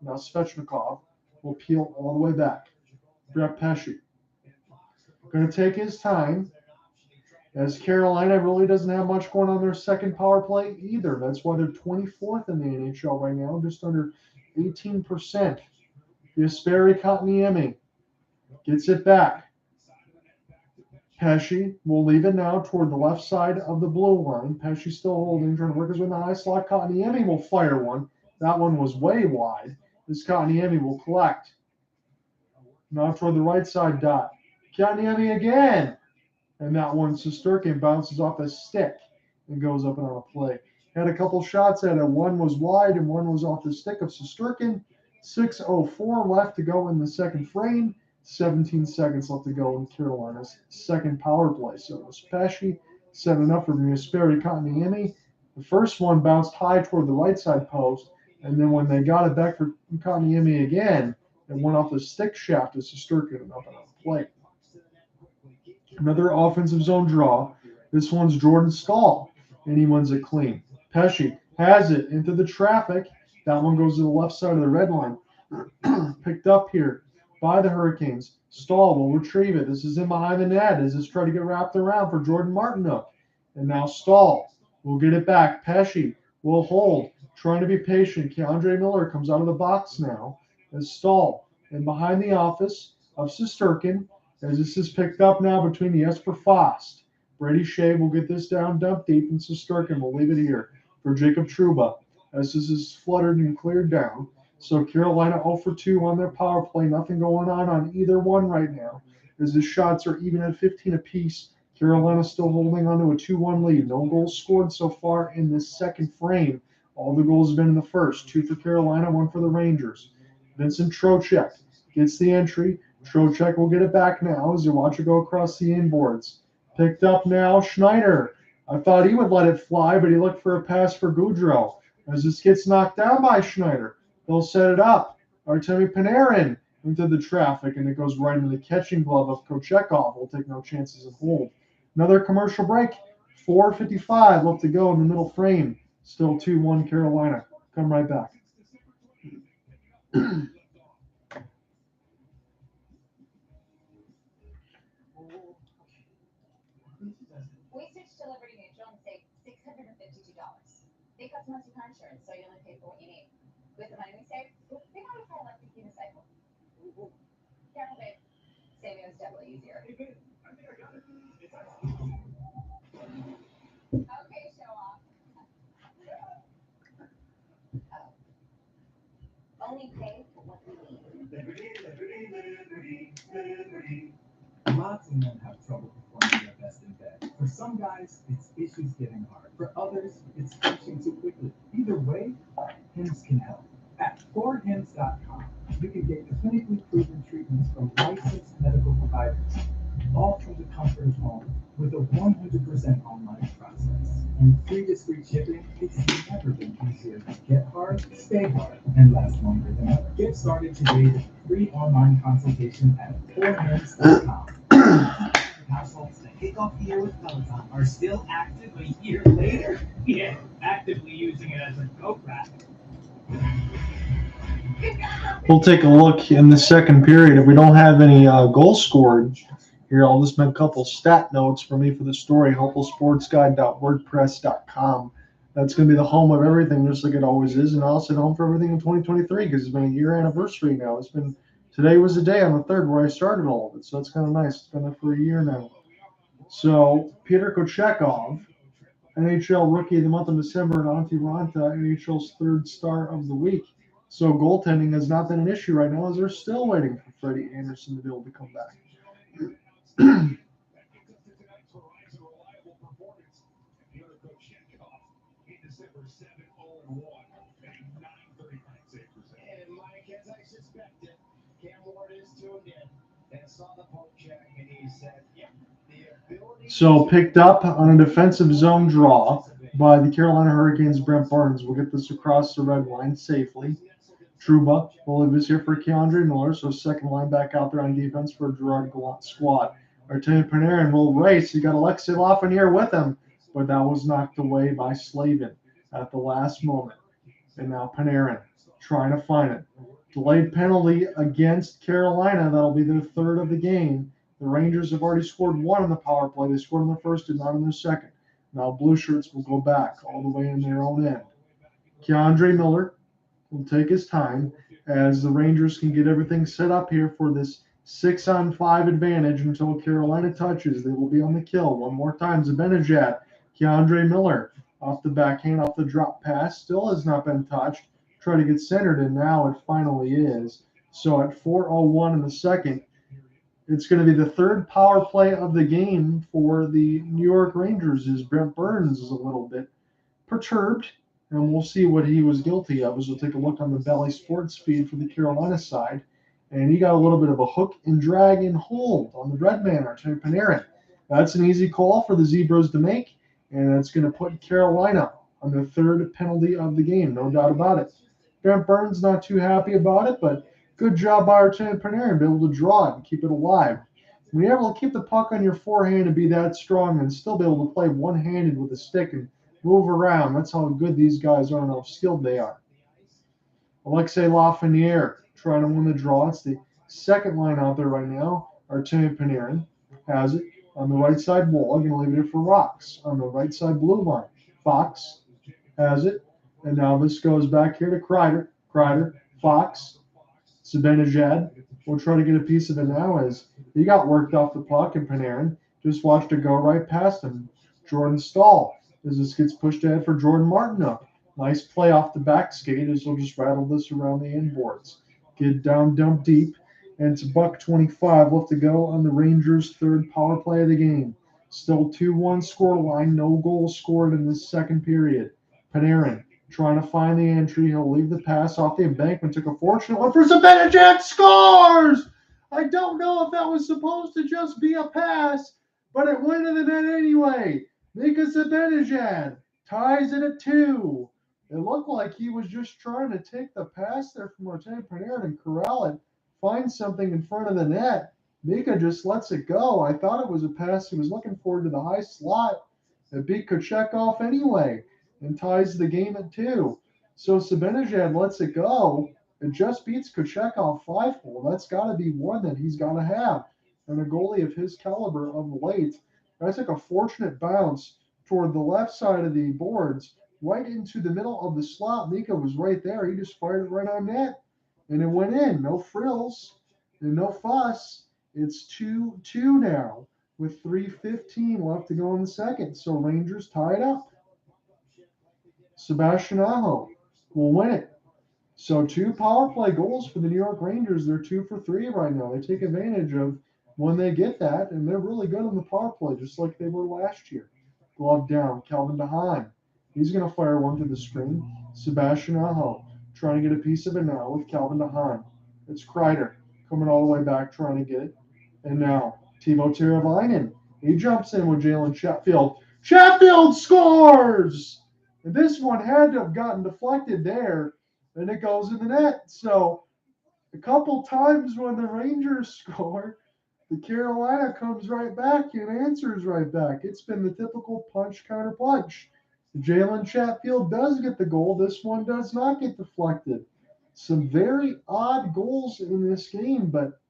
Now Svechnikov will peel all the way back. Brett Pesce going to take his time, as Carolina really doesn't have much going on their second power play either. That's why they're 24th in the NHL right now, just under 18%. Jesperi Kotkaniemi gets it back. Pesce will leave it now toward the left side of the blue line. Pesce still holding, trying to work his way in the high slot. Kotkaniemi will fire one. That one was way wide. This Kotkaniemi will collect. Now toward the right side dot. Kotkaniemi again. And that one, Shesterkin, bounces off a stick and goes up and on a play. Had a couple shots at it. One was wide and one was off the stick of Shesterkin. 6:04 left to go in the second frame. 17 seconds left to go in Carolina's second power play. So it was Pesce setting up for Jesperi Kotkaniemi. The first one bounced high toward the right side post, and then when they got it back for Kotkaniemi again, it went off the stick shaft of Shesterkin and up and on a play. Another offensive zone draw. This one's Jordan Staal, and he wins it clean. Pesce has it into the traffic. That one goes to the left side of the red line. Picked up here by the Hurricanes. Staal will retrieve it. This is in behind the net as it's trying to get wrapped around for Jordan Martinook. And now Staal will get it back. Pesce will hold, trying to be patient. Keandre Miller comes out of the box now as Staal and behind the office of Shesterkin. As this is picked up now between Jesper Fast. Brady Shea will get this down, dump deep, and Shesterkin will leave it here for Jacob Trouba. As this is fluttered and cleared down. So Carolina 0 for 2 on their power play. Nothing going on either one right now. As the shots are even at 15 apiece. Carolina still holding on to a 2-1 lead. No goals scored so far in this second frame. All the goals have been in the first. 2 for Carolina, 1 for the Rangers. Vincent Trocheck gets the entry. Trocheck will get it back now as you watch it go across the inboards. Picked up now, Schneider. I thought he would let it fly, but he looked for a pass for Gaudreau. As this gets knocked down by Schneider, they'll set it up. Artemi Panarin into the traffic, and it goes right into the catching glove of Kochetkov. Will take no chances and hold. Another commercial break. 4:55 left to go in the middle frame. Still 2-1 Carolina. Come right back. We switched to Liberty Mutual and saved $652. They customize your car insurance, so you only pay for what you need. With the money we save, they modify electric unicycle. Careful, babe. Saving is definitely easier. Okay, show off. Only Lots of men have trouble performing their best in bed. For some guys, it's issues getting hard. For others, it's finishing too quickly. Either way, Hims can help. At 4hims.com, you can get clinically proven treatments from licensed medical providers, all from the comfort of home, with a 100% online process. And free discreet shipping, it's never been easier to get hard, stay hard, and last longer than ever. Get started today with a free online consultation at 4hims.com. Households that kick off the year with Peloton are still active a year later. Yeah, actively using it as a goat rack. We'll take a look in the second period. If we don't have any goals scored here, I'll just make a couple stat notes for me for the story. hopefulsportsguide.wordpress.com. That's going to be the home of everything, just like it always is, and also home for everything in 2023 because it's been a year anniversary now. Today was the day on the 3rd where I started all of it, so it's kind of nice. It's been there for a year now. So Pyotr Kochetkov, NHL Rookie of the Month of December, and Antti Ranta, NHL's 3rd star of the week. So goaltending has not been an issue right now, as they're still waiting for Freddie Anderson to be able to come back. And Mike, as I suspected, Cam Ward is tuned in and saw the poke check, and he said, "Yep, the ability." So picked up on a defensive zone draw by the Carolina Hurricanes' Brent Burns. We'll get this across the red line safely. Trouba will leave this here for Andrei Miller, so second line back out there on defense for Gerard Gallant squad. Artemi Panarin will race. He got Alexei Lafreniere with him, but that was knocked away by Slavin at the last moment. And now Panarin trying to find it. Delayed penalty against Carolina. That'll be their 3rd of the game. The Rangers have already scored 1 on the power play. They scored in the 1st and not in the 2nd. Now Blue Shirts will go back all the way in their own end. Andrei Miller will take his time as the Rangers can get everything set up here for this 6-on-5 advantage until Carolina touches. They will be on the kill. One more time, Zibanejad, Andrei Miller off the backhand, off the drop pass. Still has not been touched. Try to get centered, and now it finally is. So at 4:01 in the second, it's going to be the 3rd power play of the game for the New York Rangers, as Brent Burns is a little bit perturbed. And we'll see what he was guilty of as we'll take a look on the Bally Sports feed for the Carolina side. And he got a little bit of a hook and drag and hold on the red man, Artemi Panarin. That's an easy call for the Zebras to make, and that's going to put Carolina on the 3rd penalty of the game, no doubt about it. Brent Burns not too happy about it, but good job by Artemi Panarin, be able to draw it and keep it alive. When you're able to keep the puck on your forehand and be that strong and still be able to play one-handed with a stick and move around, that's how good these guys are and how skilled they are. Alexei Lafreniere trying to win the draw. It's the 2nd line out there right now. Artemi Panarin has it on the right side wall. I'm going to leave it here for Rocks on the right side blue line. Fox has it. And now this goes back here to Kreider. Fox. Zibanejad will try to get a piece of it now as he got worked off the puck, and Panarin just watched it go right past him. Jordan Stahl as this gets pushed ahead for Jordan Martinook. Nice play off the back skate as he'll just rattle this around the inboards. Get down, dump deep, and it's $1:25 left to go on the Rangers' 3rd power play of the game. Still 2-1 score line, no goals scored in this second period. Panarin trying to find the entry. He'll leave the pass off the embankment. Took a fortunate one for Zibanejad. Scores! I don't know if that was supposed to just be a pass, but it went in the net anyway. Mika Zibanejad ties it at 2. It looked like he was just trying to take the pass there from Artemi Panarin and corral it, find something in front of the net. Mika just lets it go. I thought it was a pass he was looking forward to the high slot. It beat Kochetkov anyway and ties the game at 2. So Zibanejad lets it go. It just beats Kochetkov 5-4. That's got to be one that he's got to have. And a goalie of his caliber of late, I took a fortunate bounce toward the left side of the boards, right into the middle of the slot. Mika was right there. He just fired it right on net, and it went in. No frills and no fuss. It's 2-2 now with 3:15 left to go in the second. So Rangers tied up. Sebastian Aho will win it So 2 power play goals for the New York Rangers. They're 2 for 3 right now. They take advantage of when they get that, and they're really good on the power play, just like they were last year. Glove down, Calvin DeHaan. He's going to fire one to the screen. Sebastian Aho trying to get a piece of it now with Calvin DeHaan. It's Kreider coming all the way back trying to get it. And now Teuvo Teravainen. He jumps in with Jalen Chatfield. Chatfield scores! And this one had to have gotten deflected there, and it goes in the net. So a couple times when the Rangers score, the Carolina comes right back and answers right back. It's been the typical punch counter punch. Jalen Chatfield does get the goal. This one does not get deflected. Some very odd goals in this game, but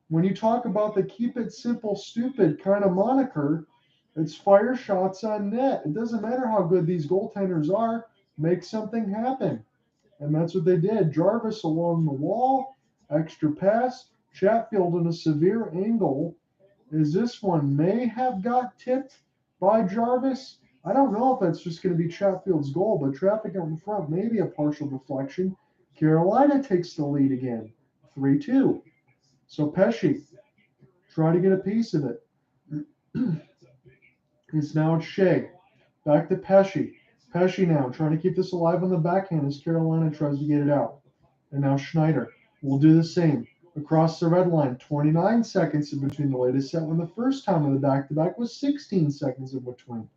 when you talk about the keep it simple, stupid kind of moniker, it's fire shots on net. It doesn't matter how good these goaltenders are, make something happen. And that's what they did. Jarvis along the wall, extra pass, Chatfield in a severe angle. Is this one may have got tipped by Jarvis? I don't know if that's just going to be Chatfield's goal, but traffic out in front, maybe a partial deflection. Carolina takes the lead again, 3-2. So Pesce, try to get a piece of it. It's now Shea. Back to Pesce. Pesce now trying to keep this alive on the backhand as Carolina tries to get it out. And now Schneider will do the same. Across the red line, 29 seconds in between the latest set when the first time of the back-to-back was 16 seconds in between.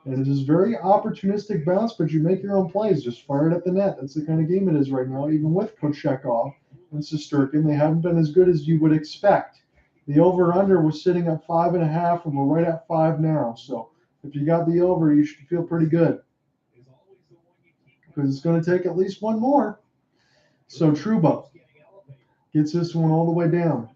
And it is very opportunistic bounce, but you make your own plays. Just fire it at the net. That's the kind of game it is right now. Even with Kochetkov and Shesterkin, they haven't been as good as you would expect. The over-under was sitting at 5.5, and we're right at 5 now. So if you got the over, you should feel pretty good, because it's going to take at least one more. So Trouba gets this one all the way down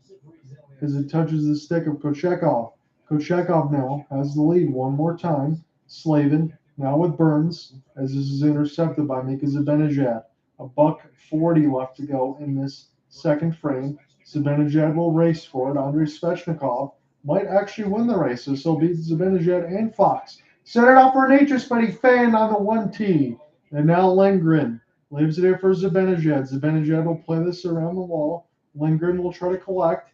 as it touches the stick of Kochetkov. Kochetkov now has the lead one more time. Slavin now with Burns as this is intercepted by Mika Zibanejad. $1:40 left to go in this second frame. Zibanejad will race for it. Andrei Svechnikov might actually win the race. This will beat Zibanejad and Fox. Set it up for Necas, but he fanned on the 1T. And now Lindgren leaves it here for Zibanejad. Zibanejad will play this around the wall. Lindgren will try to collect,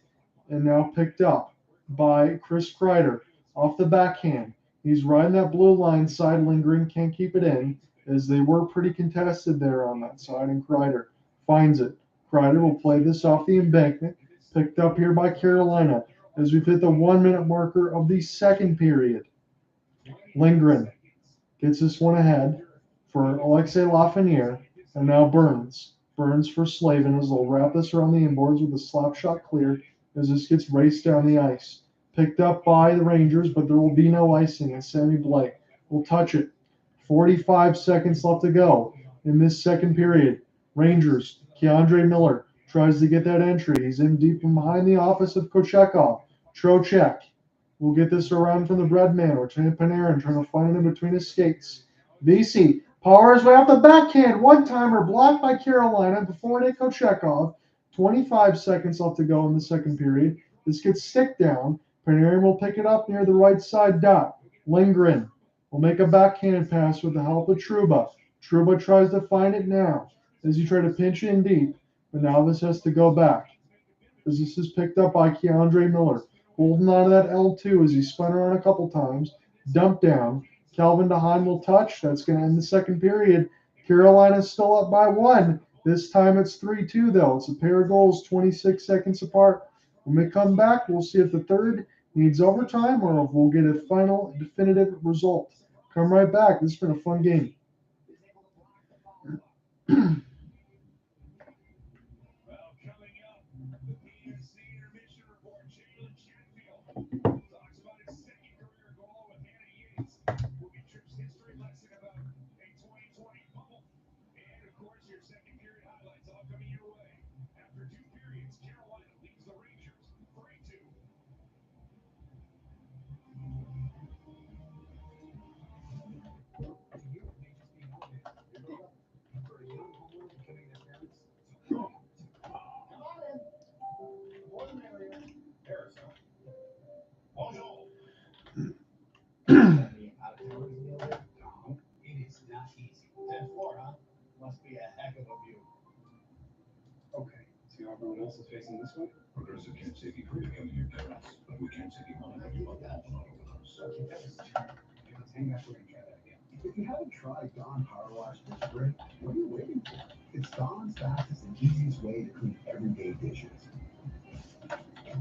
and now picked up by Chris Kreider off the backhand. He's riding that blue line side. Lindgren can't keep it in, as they were pretty contested there on that side, and Kreider finds it. Kreider will play this off the embankment, picked up here by Carolina as we've hit the 1-minute marker of the second period. Lindgren gets this one ahead for Alexei Lafreniere, and now Burns. Burns for Slavin as they'll wrap this around the inboards with a slap shot clear as this gets raced down the ice. Picked up by the Rangers, but there will be no icing, and Sammy Blake will touch it. 45 seconds left to go in this second period. Rangers, Keandre Miller tries to get that entry. He's in deep from behind the office of Kochetkov. Trocheck will get this around from the bread man, or Panarin trying to find it in between his skates. VC powers way off the backhand. One-timer blocked by Carolina before Nick Kochetkov. 25 seconds left to go in the second period. This gets stick down. Panarin will pick it up near the right side dot. Lindgren will make a backhand pass with the help of Trouba. Trouba tries to find it now as he tries to pinch in deep, but now this has to go back as this is picked up by Keandre Miller. Holding on to that L2 as he spun around a couple times. Dump down. Calvin DeHaan will touch. That's going to end the second period. Carolina's still up by 1. This time it's 3-2, though. It's a pair of goals, 26 seconds apart. When we come back, we'll see if the third needs overtime or if we'll get a final definitive result. Come right back. This has been a fun game. how everyone else is facing this one. Progressive can't save you from becoming your parents, but we can save you money when you buy that one over us. Let's hang that. We're gonna try that again. If you haven't tried Dawn Power Wash this spring, what are you waiting for? It's Dawn's fastest and easiest way to clean everyday dishes.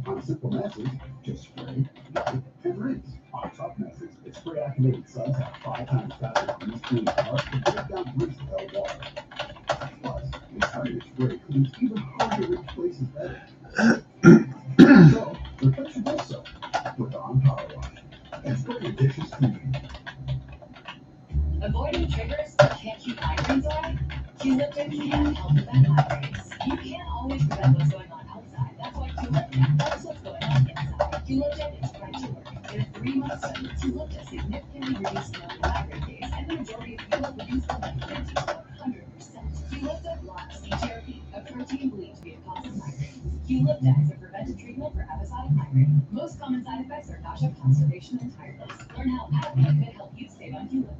On a simple message, just spray, wipe, and rinse. On tough messes, its spray-activated suds have 5 times faster grease cleaning power to break down grease without water. Plus, this higher spray cleans even harder rich places better. So, replace your dish soap with Dawn Power Wash and spray your dishes clean. Avoiding triggers that can't keep migraines away? Q-Lipton can help prevent migraines. You can't always prevent what's going on outside. That's why Q-Lipton knows what's going on inside. Q-Lipton is right to work. In a 3-month study, Q-Lipton significantly reduced the number of migraine days, and the majority of people reduced them by 50 to 100%. Q-Lipton blocks CGRP, a protein believed to be a cause of migraines. Q-Lipton is a preventive treatment for episodic migraine. Most common side effects are nausea, constipation, and tiredness. Learn how Advocate can help you save on Q-Lipton.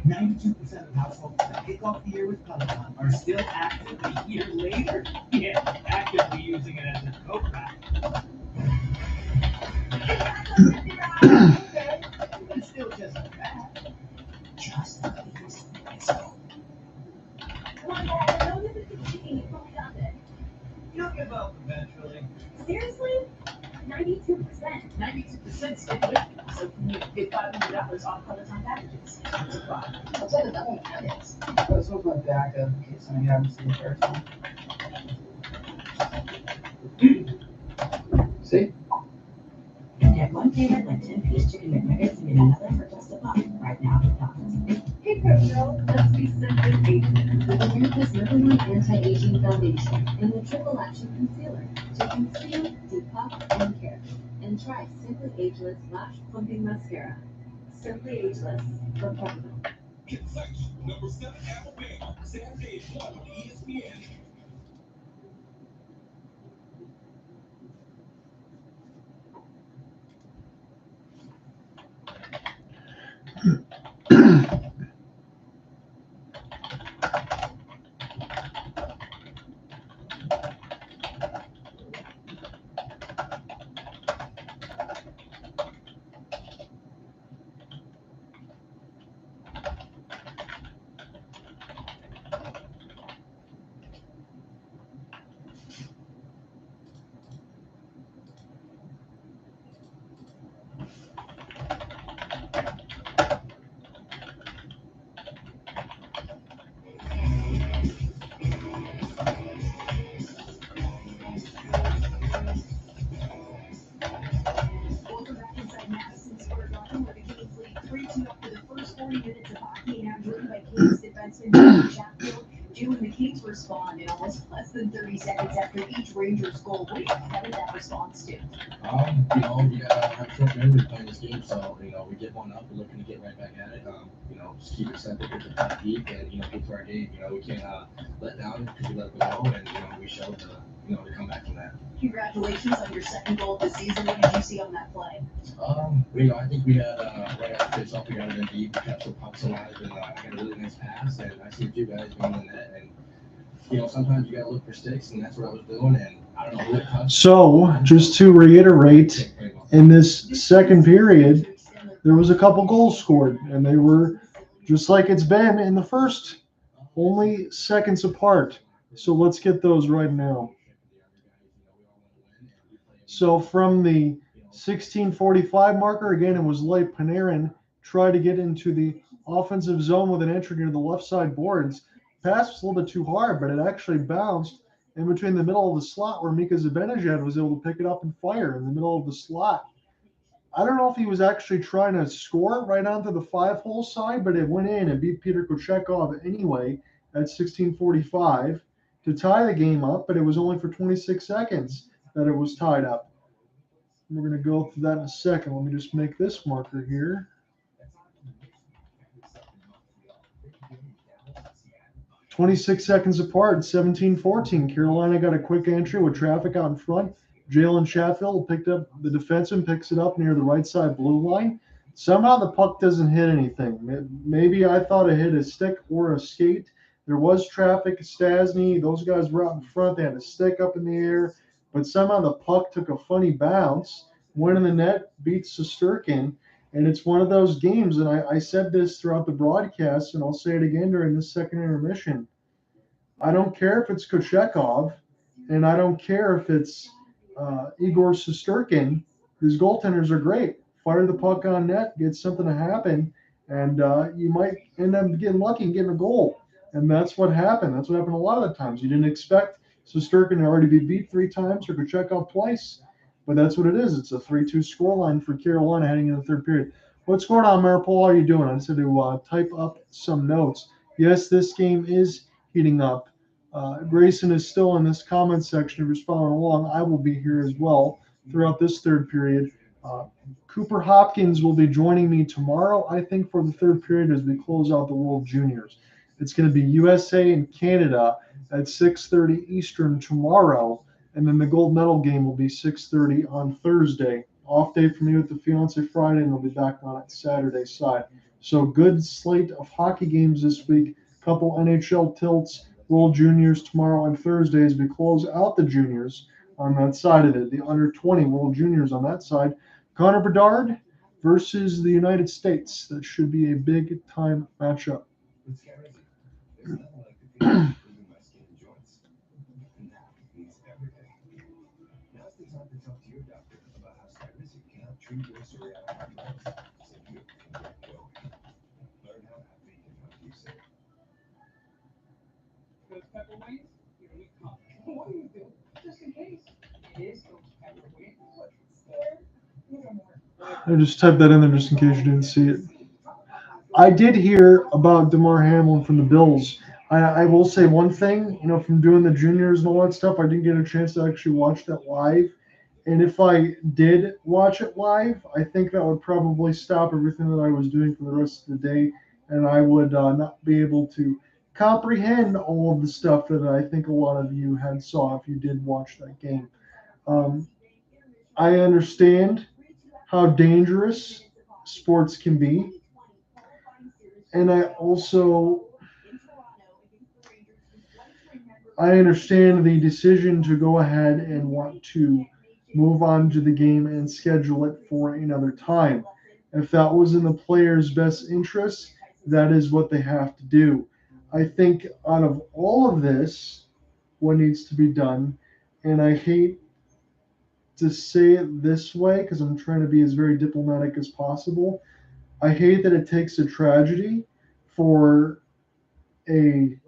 92% of households that kick off the year with Peloton are still active a year later. Yeah, actively using it as a coat rack. Okay, but still just bad. Just a piece. So, Come on, Dad. I know this is cheating. You probably got it. you'll give up eventually. Seriously? 92%. 92% still with you. So can you get $500 off Peloton packages? That's a buy. I'll tell you that one is. This was my backup in case I haven't seen the first one. See? Get one favorite like 10-piece chicken McNuggets and get another for just $1 right now at McDonald's. Hey, Coach, let's be simple agent. With America's #1 anti-aging foundation and the triple action concealer to conceal, depuff, and care. And try Simply Ageless Lash Plumping Mascara. Simply Ageless from Portugal. Kentucky, number 7 Alabama, Saturday at 1 on ESPN. Welcome back inside Madison Square Garden, where the Kings lead 3-2 after the first 40 minutes of hockey, now joined by Kings defenseman Gerard Chatfield. June, the Kings respond in almost less than 30 seconds after each Rangers goal. What do you credit that response to? We have short memory playing this game, so we get one up, we're looking to get right back at it. Just keep it simple, get the top deep, and get to our game. We can't let down because we let it go, and we showed to come back from that. Congratulations on your second goal of the season. What did you see on that play? I think we had right after face off, we got it in deep, we kept some pucks alive, and I got a really nice pass, and I see a few guys going in the net, and sometimes you got to look for sticks, and that's what I was doing, and I don't know who it touched. So, just to reiterate, in this second period, there was a couple goals scored, and they were just like it's been in the first, only seconds apart. So let's get those right now. So from the 16:45 marker, again, it was late. Panarin tried to get into the offensive zone with an entry near the left side boards. Pass was a little bit too hard, but it actually bounced in between the middle of the slot where Mika Zibanejad was able to pick it up and fire in the middle of the slot. I don't know if he was actually trying to score right onto the 5-hole side, but it went in and beat Pyotr Kochetkov anyway at 16:45 to tie the game up, but it was only for 26 seconds that it was tied up. We're going to go through that in a second. Let me just make this marker here. 26 seconds apart, 17-14. Carolina got a quick entry with traffic out in front. Jalen Chatfield picked up the defenseman, picks it up near the right side blue line. Somehow the puck doesn't hit anything. Maybe I thought it hit a stick or a skate. There was traffic. Stasny, those guys were out in front. They had a stick up in the air, but somehow the puck took a funny bounce, went in the net, beat Shesterkin, and it's one of those games. And I said this throughout the broadcast, and I'll say it again during the second intermission. I don't care if it's Kochetkov, and I don't care if it's Igor Shesterkin. These goaltenders are great. Fire the puck on net, get something to happen, and you might end up getting lucky and getting a goal. And that's what happened. That's what happened a lot of the times. You didn't expect Shesterkin to already be beat 3 times or Kochetkov twice, but that's what it is. It's a 3-2 scoreline for Carolina heading into the third period. What's going on, Maripol? How are you doing? I said to type up some notes. Yes, this game is heating up. Grayson is still in this comment section. If you're following along, I will be here as well throughout this third period. Cooper Hopkins will be joining me tomorrow, I think, for the third period as we close out the World Juniors. It's going to be USA and Canada at 6:30 Eastern tomorrow, and then the gold medal game will be 6:30 on Thursday. Off day for me with the fiance Friday, and they'll be back on it Saturday side. So good slate of hockey games this week. Couple NHL tilts. World Juniors tomorrow and Thursday as we close out the juniors on that side of it. The under 20 World Juniors on that side. Connor Bedard versus the United States. That should be a big time matchup. Those pepper wings, here we come. What do you do? Just in case. It is those pepper wings. Look, scared. I just typed that in there just in case you didn't see it. I did hear about DeMar Hamlin from the Bills. I will say one thing, from doing the juniors and all that stuff, I didn't get a chance to actually watch that live. And if I did watch it live, I think that would probably stop everything that I was doing for the rest of the day, and I would not be able to comprehend all of the stuff that I think a lot of you had saw if you did watch that game. I understand how dangerous sports can be, and I understand the decision to go ahead and want to move on to the game and schedule it for another time. If that was in the players' best interest, that is what they have to do. I think out of all of this, what needs to be done, and I hate to say it this way because I'm trying to be as very diplomatic as possible, I hate that it takes a tragedy for a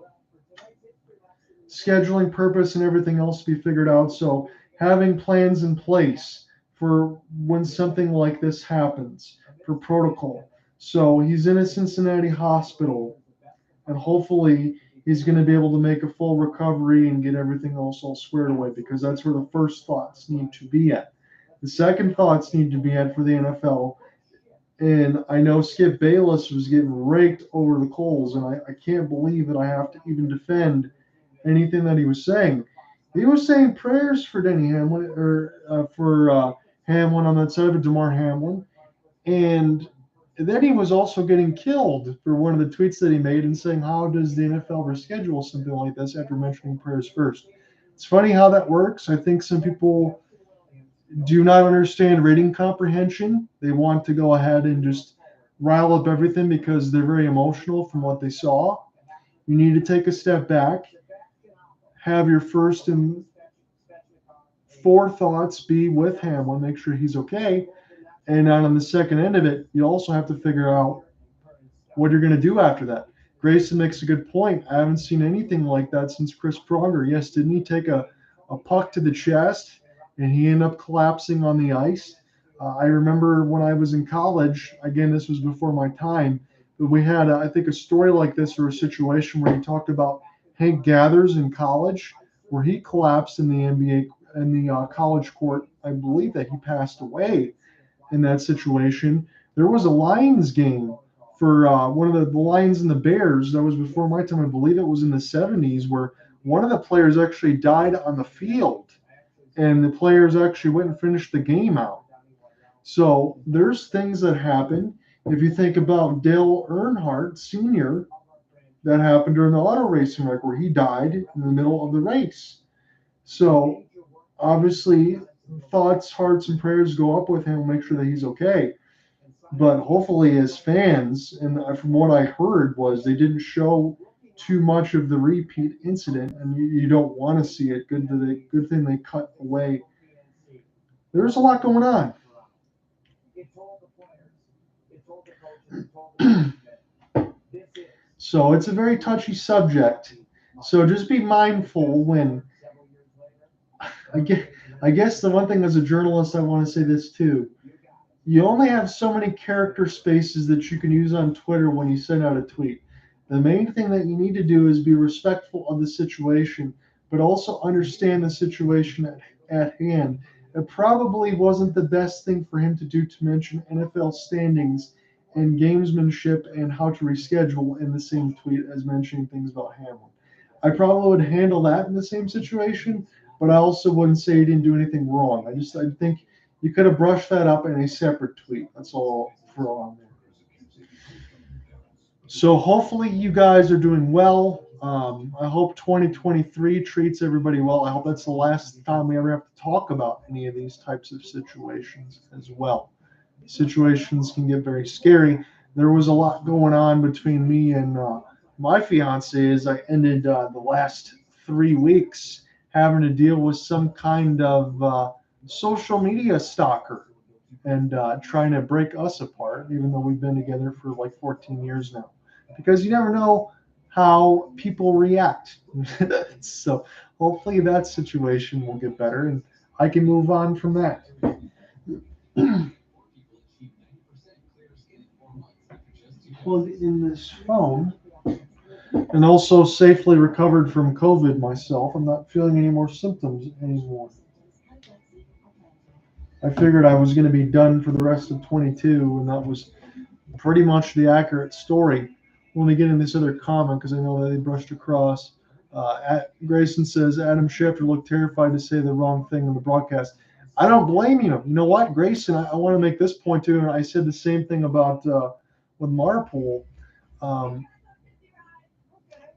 scheduling purpose and everything else to be figured out. So having plans in place for when something like this happens, for protocol. So he's in a Cincinnati hospital, and hopefully he's going to be able to make a full recovery and get everything else all squared away, because that's where the first thoughts need to be at. The second thoughts need to be at for the NFL. And I know Skip Bayless was getting raked over the coals, and I can't believe that I have to even defend anything that he was saying. He was saying prayers for Denny Hamlin, or for Hamlin on that side of DeMar Hamlin. And then he was also getting killed for one of the tweets that he made and saying, how does the NFL reschedule something like this after mentioning prayers first? It's funny how that works. I think some people do not understand reading comprehension. They want to go ahead and just rile up everything because they're very emotional from what they saw. You need to take a step back, have your first and forethoughts be with Hamlin, make sure he's okay. And on the second end of it, you also have to figure out what you're going to do after that. Grayson makes a good point. I haven't seen anything like that since Chris Pronger. Yes, didn't he take a puck to the chest and he ended up collapsing on the ice? I remember when I was in college, again, this was before my time, but we had, I think, a story like this, or a situation where he talked about Hank Gathers in college, where he collapsed in the NBA, in the college court. I believe that he passed away in that situation. There was a Lions game for one of the Lions and the Bears. That was before my time. I believe it was in the 70s, where one of the players actually died on the field, and the players actually went and finished the game out. So there's things that happen. If you think about Dale Earnhardt Sr., that happened during the auto racing wreck where he died in the middle of the race. So obviously, thoughts, hearts, and prayers go up with him. Make sure that he's okay. But hopefully, as fans, and from what I heard, was they didn't show too much of the repeat incident, and you don't want to see it. Good thing they cut away. There's a lot going on. So it's a very touchy subject. So just be mindful when. I guess the one thing as a journalist, I want to say this too. You only have so many character spaces that you can use on Twitter when you send out a tweet. The main thing that you need to do is be respectful of the situation, but also understand the situation at hand. It probably wasn't the best thing for him to do to mention NFL standings and gamesmanship and how to reschedule in the same tweet as mentioning things about Hamlin. I probably would handle that in the same situation, but I also wouldn't say he didn't do anything wrong. I think you could have brushed that up in a separate tweet. That's all for on there. So hopefully you guys are doing well. I hope 2023 treats everybody well. I hope that's the last time we ever have to talk about any of these types of situations as well. Situations can get very scary. There was a lot going on between me and my fiance as I ended the last 3 weeks having to deal with some kind of social media stalker and trying to break us apart, even though we've been together for like 14 years now. Because you never know how people react. So hopefully that situation will get better and I can move on from that. Plug in this phone. And also safely recovered from COVID myself. I'm not feeling any more symptoms anymore. I figured I was going to be done for the rest of 22, and that was pretty much the accurate story. Let me get in this other comment because I know that they brushed across. Grayson says, Adam Schefter looked terrified to say the wrong thing in the broadcast. I don't blame you. You know what, Grayson, I want to make this point too, and I said the same thing about with Marpole.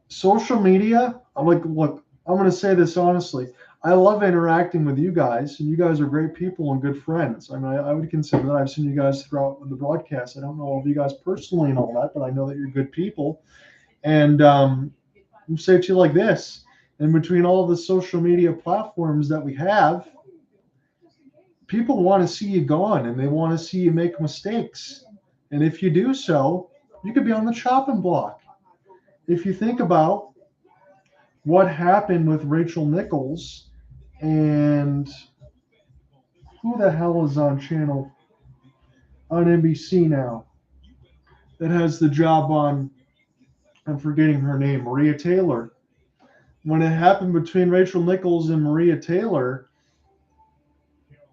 Social media, look, I'm going to say this honestly. I love interacting with you guys, and you guys are great people and good friends. I mean, I would consider that. I've seen you guys throughout the broadcast. I don't know all of you guys personally and all that, but I know that you're good people. And I'm say it to you like this. In between all of the social media platforms that we have, people want to see you gone, and they want to see you make mistakes. And if you do so, you could be on the chopping block. If you think about what happened with Rachel Nichols and who the hell is on NBC now that has the job on, I'm forgetting her name, Maria Taylor. When it happened between Rachel Nichols and Maria Taylor,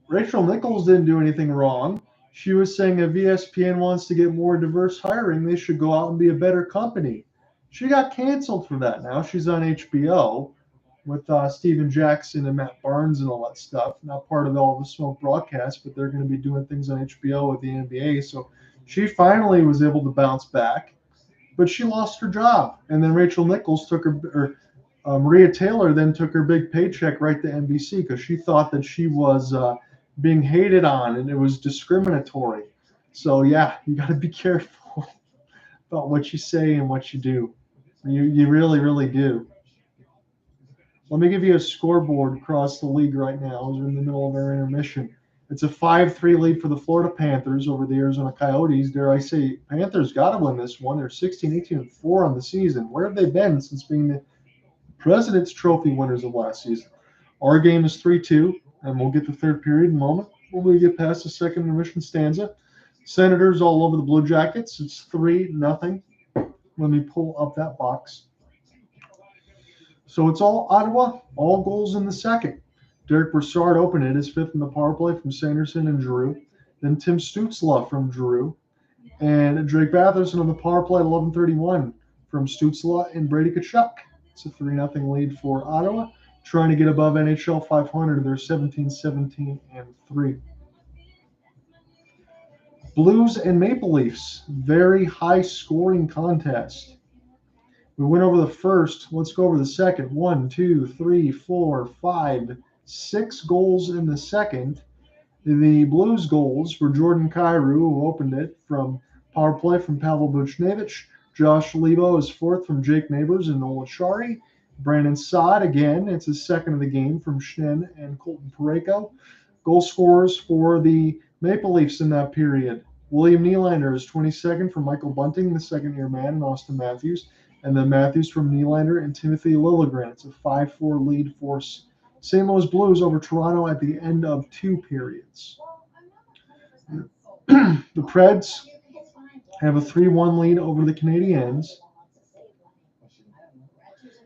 Rachel Nichols didn't do anything wrong. She was saying if ESPN wants to get more diverse hiring, they should go out and be a better company. She got canceled for that. Now she's on HBO with Steven Jackson and Matt Barnes and all that stuff. Not part of all the Smoke broadcasts, but they're going to be doing things on HBO with the NBA. So she finally was able to bounce back, but she lost her job. And then Rachel Nichols took her, Maria Taylor then took her big paycheck right to NBC because she thought that she was being hated on and it was discriminatory. So yeah, you got to be careful about what you say and what you do. You really, really do. Let me give you a scoreboard across the league right now as we're in the middle of our intermission. It's a 5-3 lead for the Florida Panthers over the Arizona Coyotes. Dare I say, Panthers got to win this one. They're 16-18-4 on the season. Where have they been since being the President's Trophy winners of last season? Our game is 3-2, and we'll get the third period in a moment when we get past the second intermission stanza. Senators all over the Blue Jackets. It's 3-0. Let me pull up that box. So it's all Ottawa, all goals in the second. Derek Brassard opened it, his fifth in the power play from Sanderson and Giroux. Then Tim Stützle from Giroux. And Drake Batherson on the power play at 11:31 from Stützle and Brady Tkachuk. It's a 3-0 lead for Ottawa, trying to get above NHL 500. They're 17-17-3. Blues and Maple Leafs, very high-scoring contest. We went over the first. Let's go over the second. 1, 2, 3, 4, 5, 6 goals in the second. The Blues goals were Jordan Kyrou, who opened it from power play from Pavel Buchnevich. Josh Lebo is fourth from Jake Neighbors and Nola Chari. Brandon Saad, again, it's his second of the game from Schninn and Colton Parayko. Goal scorers for the Maple Leafs in that period. William Nylander is 22nd from Michael Bunting, the second-year man, and Austin Matthews. And then Matthews from Nylander and Timothy Liljegren. It's a 5-4 lead for St. Louis Blues over Toronto at the end of 2 periods. The Preds have a 3-1 lead over the Canadiens.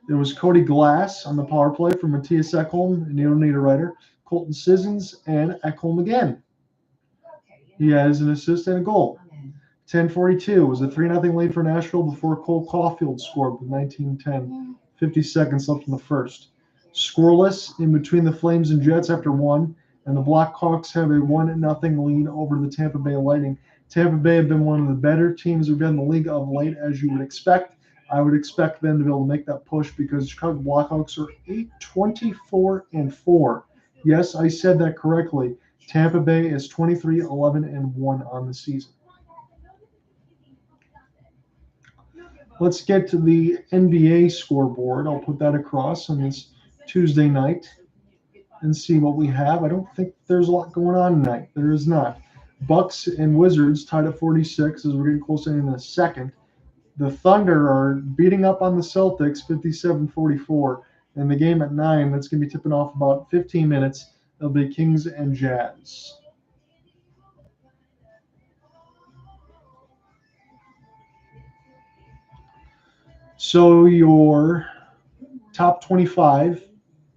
There was Cody Glass on the power play for Matthias Ekholm, Neil Niederreiter, Colton Sissons, and Ekholm again. He has an assist and a goal. 10:42 was a 3-0 lead for Nashville before Cole Caulfield scored with 19:10, 50 seconds left in the first. Scoreless in between the Flames and Jets after 1, and the Blackhawks have a 1-0 lead over the Tampa Bay Lightning. Tampa Bay have been one of the better teams we've been in the league of late, as you would expect. I would expect them to be able to make that push because Chicago Blackhawks are 8-24-4. Yes, I said that correctly. Tampa Bay is 23-11-1 on the season. Let's get to the NBA scoreboard. I'll put that across on this Tuesday night and see what we have. I don't think there's a lot going on tonight. There is not. Bucks and Wizards tied at 46 as we're getting closer in the second. The Thunder are beating up on the Celtics 57-44. And the game at 9, that's going to be tipping off about 15 minutes. It'll be Kings and Jazz. So your top 25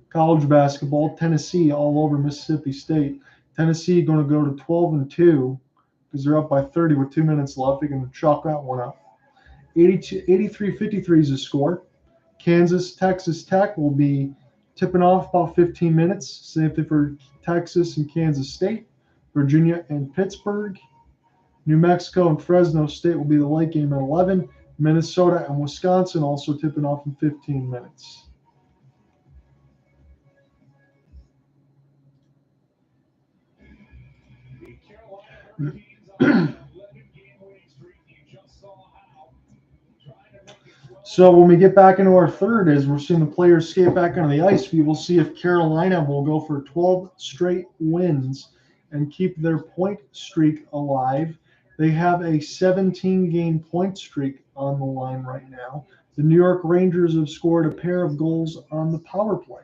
college basketball, Tennessee all over Mississippi State. Tennessee going to go to 12-2 because they're up by 30 with 2 minutes left. They can chalk that one up. 83-53 is the score. Kansas, Texas Tech will be tipping off about 15 minutes. Same thing for Texas and Kansas State. Virginia and Pittsburgh. New Mexico and Fresno State will be the late game at 11. Minnesota and Wisconsin also tipping off in 15 minutes. So when we get back into our third, as we're seeing the players skate back onto the ice, we will see if Carolina will go for 12 straight wins and keep their point streak alive. They have a 17-game point streak on the line right now. The New York Rangers have scored a pair of goals on the power play.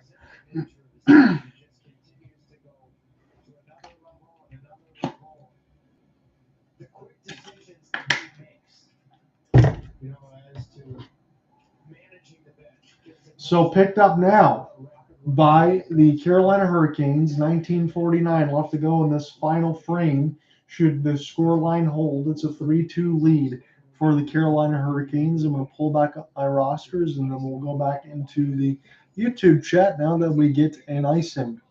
So picked up now by the Carolina Hurricanes, 19:49 left to go in this final frame. Should the scoreline hold, it's a 3-2 lead for the Carolina Hurricanes. I'm going to pull back up my rosters, and then we'll go back into the YouTube chat now that we get an icing.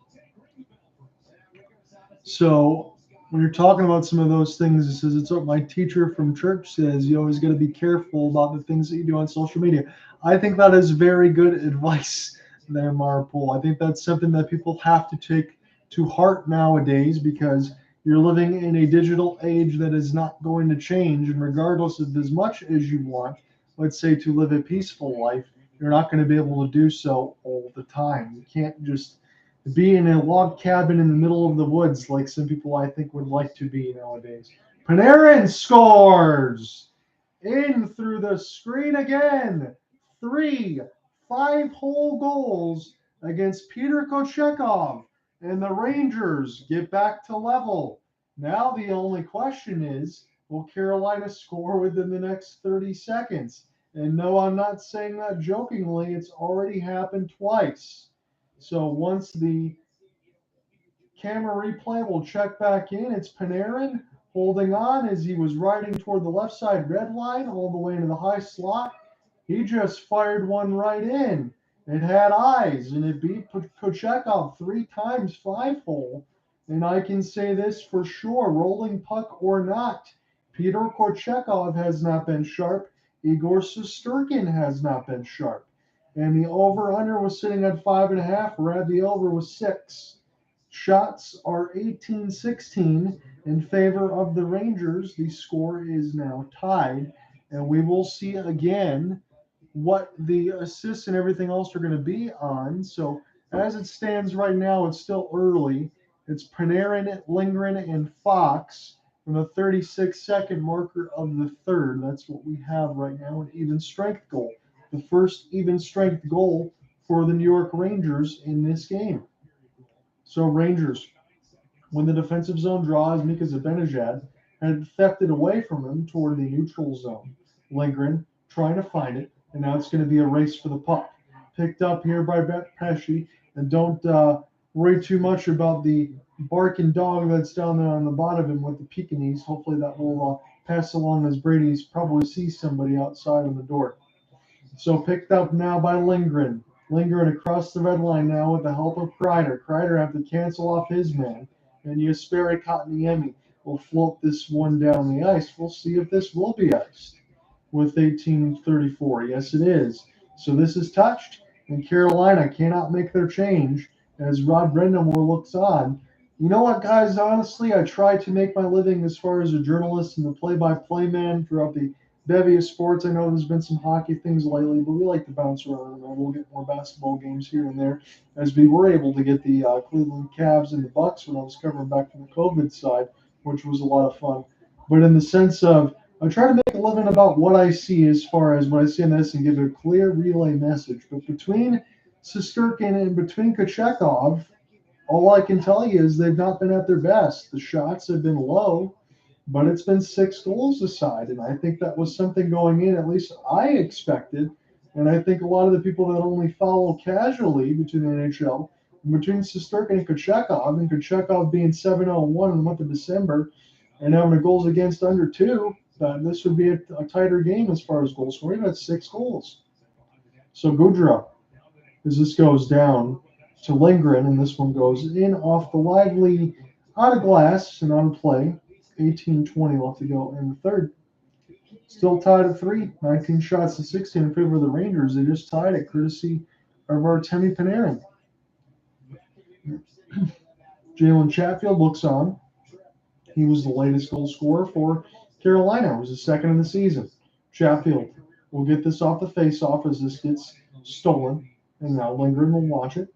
So when you're talking about some of those things, it says, it's what my teacher from church says, you always got to be careful about the things that you do on social media. I think that is very good advice there, Marpole. I think that's something that people have to take to heart nowadays because you're living in a digital age that is not going to change. And regardless of as much as you want, let's say, to live a peaceful life, you're not going to be able to do so all the time. You can't just be in a log cabin in the middle of the woods like some people I think would like to be nowadays. Panarin scores! In through the screen again. 3 5-hole goals against Pyotr Kochetkov. And the Rangers get back to level. Now the only question is, will Carolina score within the next 30 seconds? And no, I'm not saying that jokingly. It's already happened twice. So once the camera replay will check back in, it's Panarin holding on as he was riding toward the left side red line all the way into the high slot. He just fired one right in. It had eyes, and it beat Kochetkov 3 times 5-hole. And I can say this for sure, rolling puck or not, Pyotr Kochetkov has not been sharp Igor Shesterkin has not been sharp. And the over-under was sitting at 5.5. We're at the over with 6. Shots are 18-16 in favor of the Rangers. The score is now tied. And we will see again what the assists and everything else are going to be on. So as it stands right now, it's still early. It's Panarin, Lindgren, and Fox from the 36-second marker of the third. That's what we have right now, an even strength goal. The first even strength goal for the New York Rangers in this game. So Rangers, when the defensive zone draws, Mika Zibanejad had thefted away from him toward the neutral zone. Lindgren trying to find it, and now it's going to be a race for the puck. Picked up here by Pesci, and don't worry too much about the barking dog that's down there on the bottom of him with the Pekingese. Hopefully that will pass along as Brady's probably sees somebody outside on the door. So picked up now by Lindgren. Lindgren across the red line now with the help of Kreider. Kreider have to cancel off his man, and Jesperi Kotkaniemi will float this one down the ice. We'll see if this will be iced with 18:34. Yes, it is. So this is touched, and Carolina cannot make their change as Brind'Amour looks on. You know what, guys? Honestly, I try to make my living as far as a journalist and the play-by-play man throughout the bevy of sports. I know there's been some hockey things lately, but we like to bounce around. We'll get more basketball games here and there, as we were able to get the Cleveland Cavs and the Bucks when I was covering back from the COVID side, which was a lot of fun. But in the sense of, I try to make a living about what I see as far as what I see in this and give a clear relay message. But between Shesterkin and between Kochetkov, all I can tell you is they've not been at their best. The shots have been low, but it's been 6 goals aside. And I think that was something going in, at least I expected. And I think a lot of the people that only follow casually between the NHL, between Shesterkin and Kochetkov being 7-0-1 in the month of December and having a goals against under 2, this would be a tighter game as far as goals scoring. That's 6 goals. So Goudreau, as this goes down to Lindgren, and this one goes in off the lively, out of glass and on play. 18-20 left to go in the third. Still tied at 3. 19 shots to 16 in favor of the Rangers. They just tied it courtesy of Artemi Panarin. Jalen Chatfield looks on. He was the latest goal scorer for Carolina. It was the second of the season. Chatfield will get this off the face-off as this gets stolen. And now Lindgren will watch it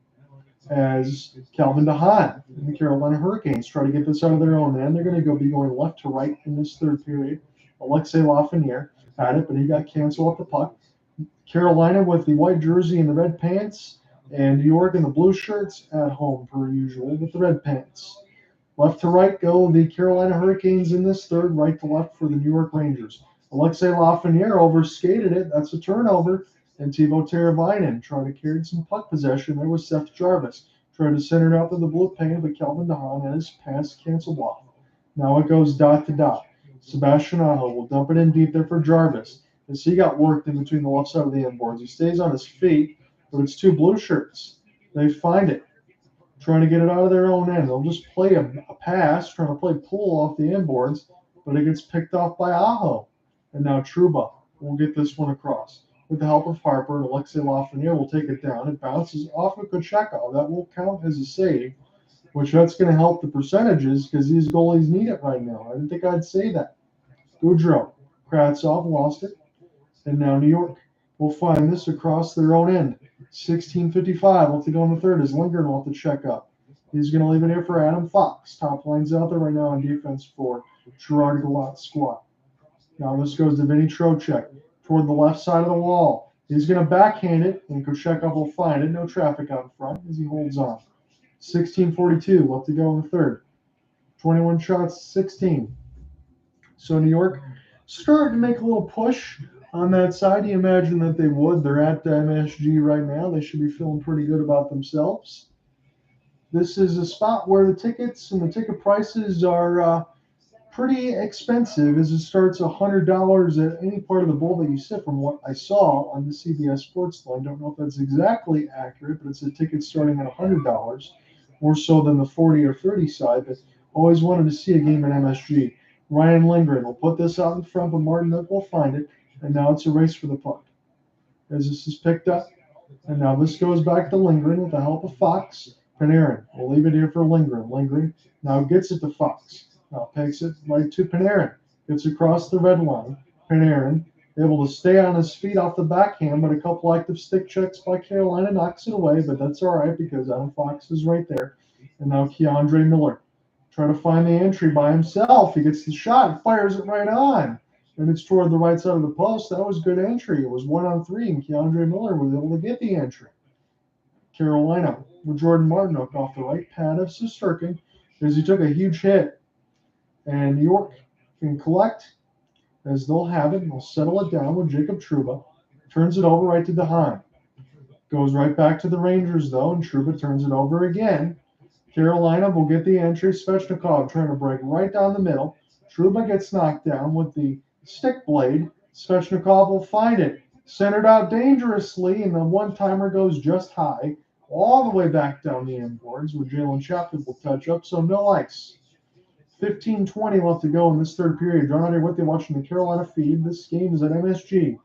as Calvin DeHaan and the Carolina Hurricanes try to get this out of their own end. They're going to be going left to right in this third period. Alexei Lafreniere had it, but he got canceled off the puck. Carolina with the white jersey and the red pants, and New York in the blue shirts at home per usual with the red pants. Left to right go the Carolina Hurricanes in this third, right to left for the New York Rangers. Alexei Lafreniere overskated it. That's a turnover. And Teuvo Teravainen trying to carry some puck possession. There was Seth Jarvis trying to center it out to the blue paint, but Kelvin DeHaan had his pass canceled off. Now it goes dot to dot. Sebastian Aho will dump it in deep there for Jarvis as he got worked in between the left side of the inboards. He stays on his feet, but it's 2 blue shirts. They find it, trying to get it out of their own end. They'll just play a pass, trying to play pull off the inboards, but it gets picked off by Aho. And now Trouba will get this one across. With the help of Harper, Alexei Lafreniere will take it down. It bounces off of Kochetkov. That will count as a save, which that's going to help the percentages because these goalies need it right now. I didn't think I'd say that. Goudreau, Kravtsov lost it. And now New York will find this across their own end. 16:55 left to go in the third as Lindgren will have to check up. He's going to leave it here for Adam Fox. Top line's out there right now on defense for Gerard Gallant's squad. Now this goes to Vinny Trocheck toward the left side of the wall. He's going to backhand it, and Kochetkov will find it. No traffic out in front as he holds on. 16:42 left to go in the third. 21 shots, 16. So New York starting to make a little push on that side. You imagine that they would. They're at MSG right now. They should be feeling pretty good about themselves. This is a spot where the tickets and the ticket prices are pretty expensive, as it starts $100 at any part of the bowl that you sit, from what I saw on the CBS Sports line. Don't know if that's exactly accurate, but it's a ticket starting at $100, more so than the 40 or 30 side. But always wanted to see a game at MSG. Ryan Lindgren will put this out in front, but Martin will find it. And now it's a race for the puck. As this is picked up, and now this goes back to Lindgren with the help of Fox. Panarin will leave it here for Lindgren. Lindgren now gets it to Fox. Now takes it right to Panarin. Gets across the red line. Panarin able to stay on his feet off the backhand, but a couple active stick checks by Carolina knocks it away, but that's all right because Adam Fox is right there. And now Andrei Miller trying to find the entry by himself. He gets the shot, fires it right on. And it's toward the right side of the post. That was good entry. It was 1-on-3, and Andrei Miller was able to get the entry. Carolina with Jordan Martinook off the right pad of Shesterkin as he took a huge hit. And New York can collect as they'll have it, and they'll settle it down with Jacob Trouba. Turns it over right to DeHaan. Goes right back to the Rangers, though, and Trouba turns it over again. Carolina will get the entry. Svechnikov trying to break right down the middle. Trouba gets knocked down with the stick blade. Svechnikov will find it. Centered out dangerously, and the one-timer goes just high, all the way back down the inboards, where Jalen Chapman will touch up, so no ice. 15:20 left to go in this third period. John Hunter with you watching the Carolina feed. This game is at MSG.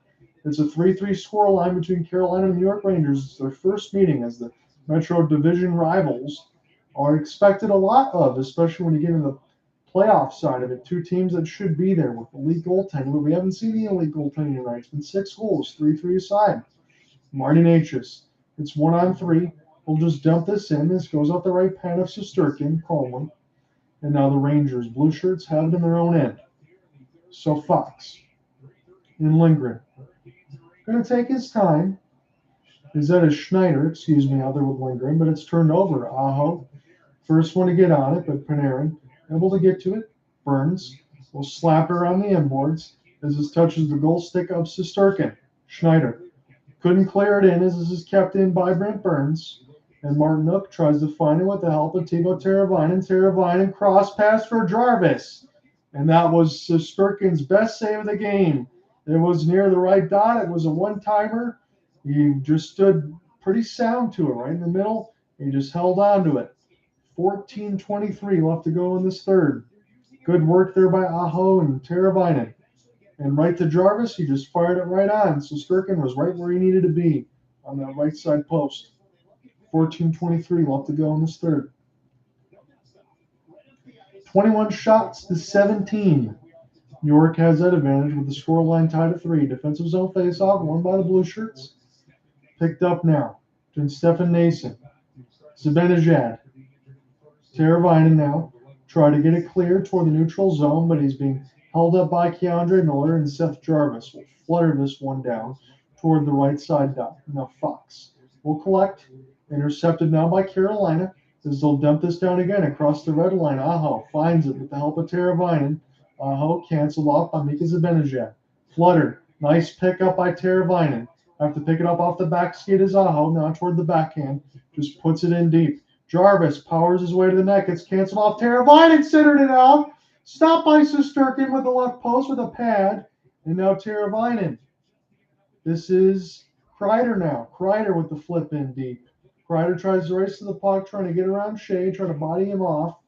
It's a 3-3 scoreline between Carolina and the New York Rangers. It's their first meeting as the Metro Division rivals are expected a lot of, especially when you get into the playoff side of it. Two teams that should be there with elite goaltending, but we haven't seen the elite goaltending tonight. It's been 6 goals, 3-3 aside. Marty Necas. It's 1-on-3. We'll just dump this in. This goes out the right pad of Shesterkin, calmly. And now the Rangers, blue shirts, have it in their own end. So Fox and Lindgren. Going to take his time. Is that a Schneider, out there with Lindgren, but it's turned over. Aho, first one to get on it, but Panarin able to get to it. Burns will slap it around the inboards as this touches the goal stick of Shesterkin. Schneider couldn't clear it in as this is kept in by Brent Burns. And Martinook tries to find it with the help of Teuvo Teravainen. Teravainen cross pass for Jarvis. And that was Shesterkin's best save of the game. It was near the right dot. It was a one-timer. He just stood pretty sound to it right in the middle. He just held on to it. 14:23 left to go in this third. Good work there by Aho and Teravainen. And right to Jarvis, he just fired it right on. So Shesterkin was right where he needed to be on that right side post. 14:23 left to go in this third. 21 shots to 17. New York has that advantage with the scoreline tied at 3. Defensive zone faceoff, won by the Blue Shirts. Picked up now between Stefan Nason, Zibanejad, Teravainen now. Try to get it clear toward the neutral zone, but he's being held up by Andrei Miller, and Seth Jarvis will flutter this one down toward the right side dot. Now Fox will collect. Intercepted now by Carolina as they'll dump this down again across the red line. Aho finds it with the help of Teravainen. Aho canceled off by Mika Zibanejad. Fluttered. Nice pickup by Teravainen. Have to pick it up off the back skate as Aho, now toward the backhand. Just puts it in deep. Jarvis powers his way to the net. Gets canceled off. Teravainen centered it out. Stopped by Shesterkin with the left post with a pad. And now Teravainen. This is Kreider now. Kreider with the flip in deep. Kreider tries to race to the puck, trying to get around Shea, trying to body him off.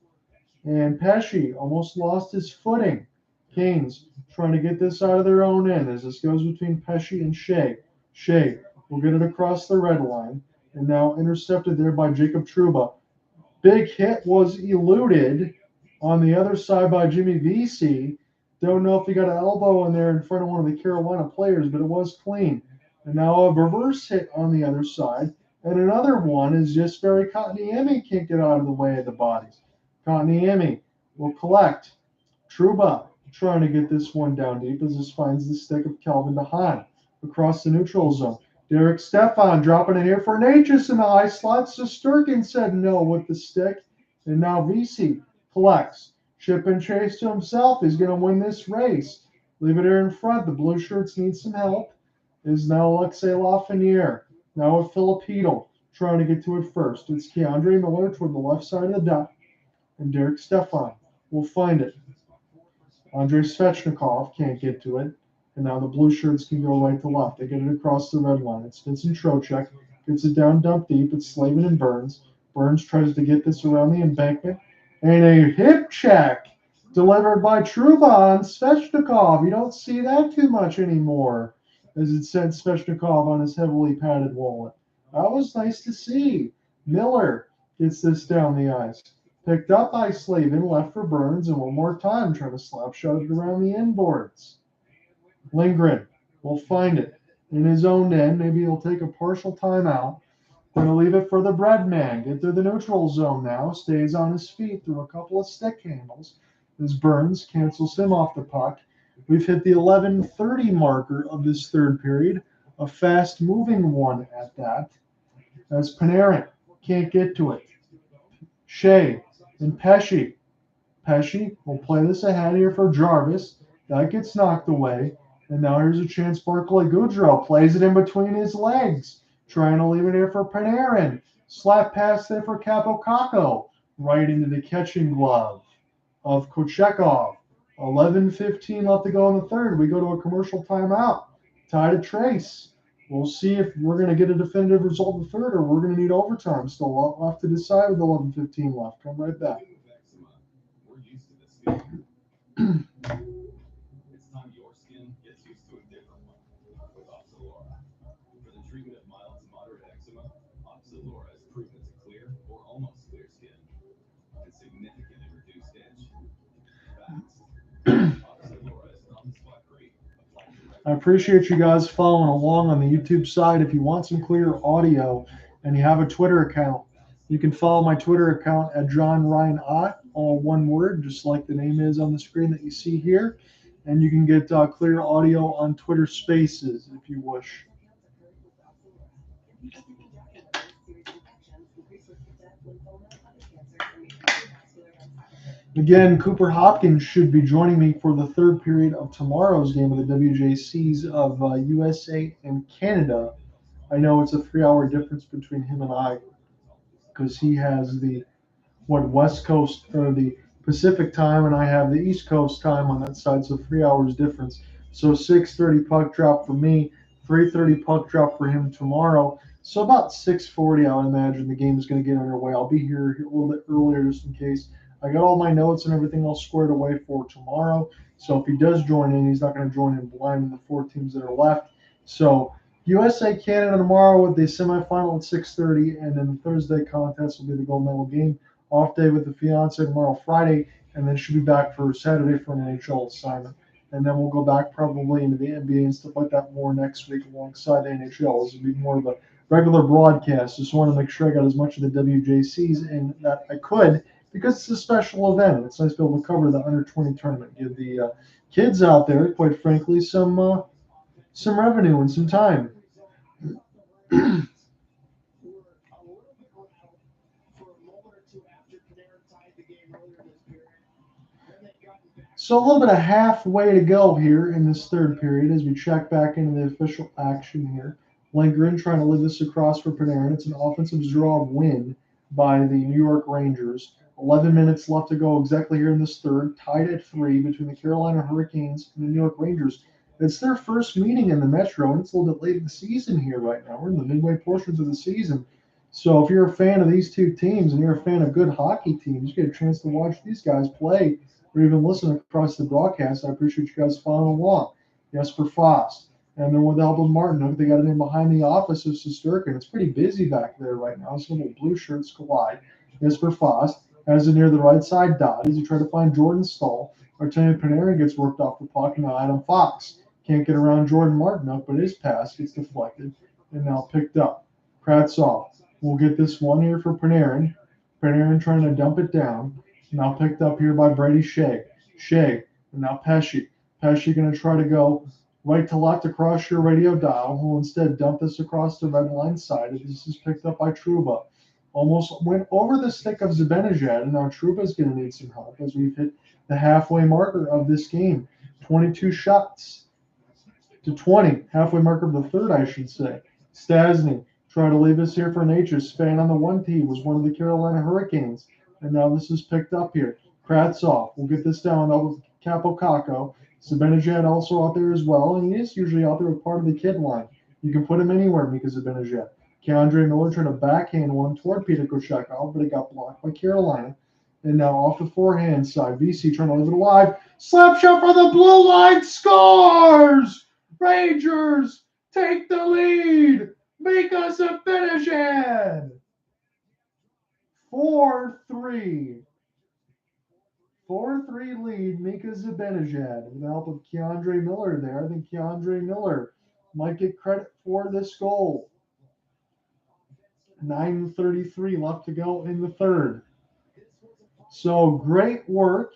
And Pesce almost lost his footing. Canes trying to get this out of their own end as this goes between Pesce and Shea. Shea will get it across the red line. And now intercepted there by Jacob Trouba. Big hit was eluded on the other side by Jimmy Vesey. Don't know if he got an elbow in there in front of one of the Carolina players, but it was clean. And now a reverse hit on the other side. And another one is just very Kotkaniemi can't get out of the way of the bodies. Kotkaniemi will collect. Trouba trying to get this one down deep as this finds the stick of Calvin DeHaan across the neutral zone. Derek Stefan dropping it here for Necas in the high slot. Shesterkin said no with the stick. And now Vesey collects. Chip and chase to himself. He's going to win this race. Leave it here in front. The Blue Shirts need some help. Is now Alexei Lafreniere. Now with Filipino trying to get to it first. It's Andrei Miller toward the left side of the dot. And Derek Stefan will find it. Andrei Svechnikov can't get to it. And now the Blue Shirts can go right to left. They get it across the red line. It's Vincent Trocheck. Gets it down, dump deep. It's Slavin and Burns. Burns tries to get this around the embankment. And a hip check Delivered by Trouba on Svechnikov. You don't see that too much anymore, as it said Svechnikov on his heavily padded wallet. That was nice to see. Miller gets this down the ice. Picked up by Slavin, left for Burns, and one more time trying to slap shot it around the inboards. Lindgren will find it in his own end. Maybe he'll take a partial timeout. Going to leave it for the bread man. Get through the neutral zone now. Stays on his feet through a couple of stick handles as Burns cancels him off the puck. We've hit the 11:30 marker of this third period. A fast-moving one at that. As Panarin can't get to it. Shea and Pesce. Pesce will play this ahead here for Jarvis. That gets knocked away. And now here's a chance Barclay Goodrow plays it in between his legs. Trying to leave it here for Panarin. Slap pass there for Capo, right into the catching glove of Kochetkov. 11:15 left to go in the third. We go to a commercial timeout. Tie to trace. We'll see if we're going to get a definitive result in the third or we're going to need overtime. Still a lot left to decide with 11:15 left. Come right back. We're used to this feeling. It's time your skin gets used to a different one with Opsilora. For the treatment of mild to moderate eczema, Opsilora has proven to clear or almost clear skin and significantly reduced itch. Fast. Opsilora is on-the-spot great. I appreciate you guys following along on the YouTube side. If you want some clear audio and you have a Twitter account, you can follow my Twitter account at John Ryan Ott, all one word, just like the name is on the screen that you see here. And you can get clear audio on Twitter Spaces if you wish. Again, Cooper Hopkins should be joining me for the third period of tomorrow's game of the WJCs of USA and Canada. I know it's a 3-hour difference between him and I because he has the West Coast or the Pacific time and I have the East Coast time on that side, so 3 hours difference. So 6:30 puck drop for me, 3:30 puck drop for him tomorrow. So about 6:40, I would imagine the game is going to get underway. I'll be here a little bit earlier just in case. I got all my notes and everything all squared away for tomorrow. So if he does join in, he's not going to join in blind in the 4 teams that are left. So USA Canada tomorrow with the semifinal at 6:30, and then the Thursday contest will be the gold medal game. Off day with the fiance tomorrow, Friday, and then she'll be back for Saturday for an NHL assignment. And then we'll go back probably into the NBA and stuff like that more next week alongside the NHL. This will be more of a regular broadcast. Just want to make sure I got as much of the WJCs in that I could, because it's a special event. It's nice to be able to cover the under-20 tournament, give the kids out there, quite frankly, some revenue and some time. So a little bit of halfway to go here in this third period as we check back into the official action here. Lindgren trying to lead this across for Panarin. It's an offensive draw win by the New York Rangers. 11 minutes left to go exactly here in this third, tied at 3 between the Carolina Hurricanes and the New York Rangers. It's their first meeting in the Metro, and it's a little bit late in the season here right now. We're in the midway portions of the season. So if you're a fan of these two teams and you're a fan of good hockey teams, you get a chance to watch these guys play or even listen across the broadcast. I appreciate you guys following along. Jesper Fast. And then with Alvin Martin, they got it in behind the office of Shesterkin. It's pretty busy back there right now. Some little blue shirts collide. Jesper Fast has it near the right side dot as he tries to find Jordan Staal. Artemi Panarin gets worked off the puck. Now Adam Fox can't get around Jordan Martin, but his pass gets deflected and now picked up. Kravtsov will get this one here for Panarin. Panarin trying to dump it down. Now picked up here by Brady Shea. Shea, and now Pesce. Pesce going to try to go right to left across your radio dial. Who will instead dump this across the red line side. This is picked up by Trouba. Almost went over the stick of Zibanejad, and now Trouba is going to need some help as we've hit the halfway marker of this game. 22 shots to 20. Halfway marker of the third, I should say. Stastny trying to leave us here for Necas. Span on the 1T was one of the Carolina Hurricanes. And now this is picked up here. Kravtsov will get this down with Capo. Zibanejad also out there as well, and he is usually out there with part of the kid line. You can put him anywhere, Mika Zibanejad. Andrei Miller trying to backhand one toward Pyotr Kochetkov, but it got blocked by Carolina. And now off the forehand side. VC trying to leave it alive. Slap shot for the blue line. Scores! Rangers take the lead. Mika Zibanejad. 4-3. 4-3 lead. Mika Zibanejad with the help of K'Andre Miller there. I think K'Andre Miller might get credit for this goal. 9:33 left to go in the third. So great work,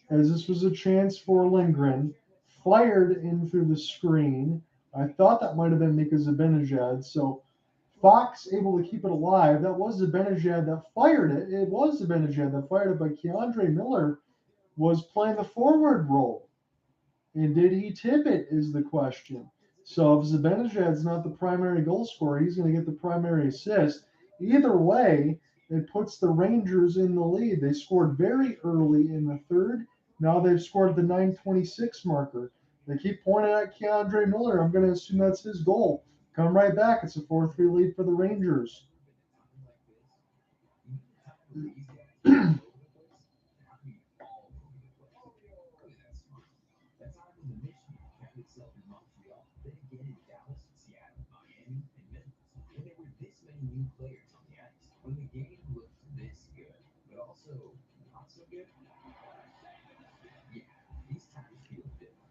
as this was a chance for Lindgren. Fired in through the screen. I thought that might have been Mika Zibanejad. So Fox able to keep it alive. That was Zibanejad that fired it. It was Zibanejad that fired it, but K'Andre Miller was playing the forward role. And did he tip it is the question. So if Zibanejad's not the primary goal scorer, he's going to get the primary assist. Either way, it puts the Rangers in the lead. They scored very early in the third. Now they've scored the 9:26 marker. They keep pointing at K'Andre Miller. I'm going to assume that's his goal. Come right back. It's a 4-3 lead for the Rangers. New players on the ice when the game looked this good, but also not so good. Yeah, these times feel different.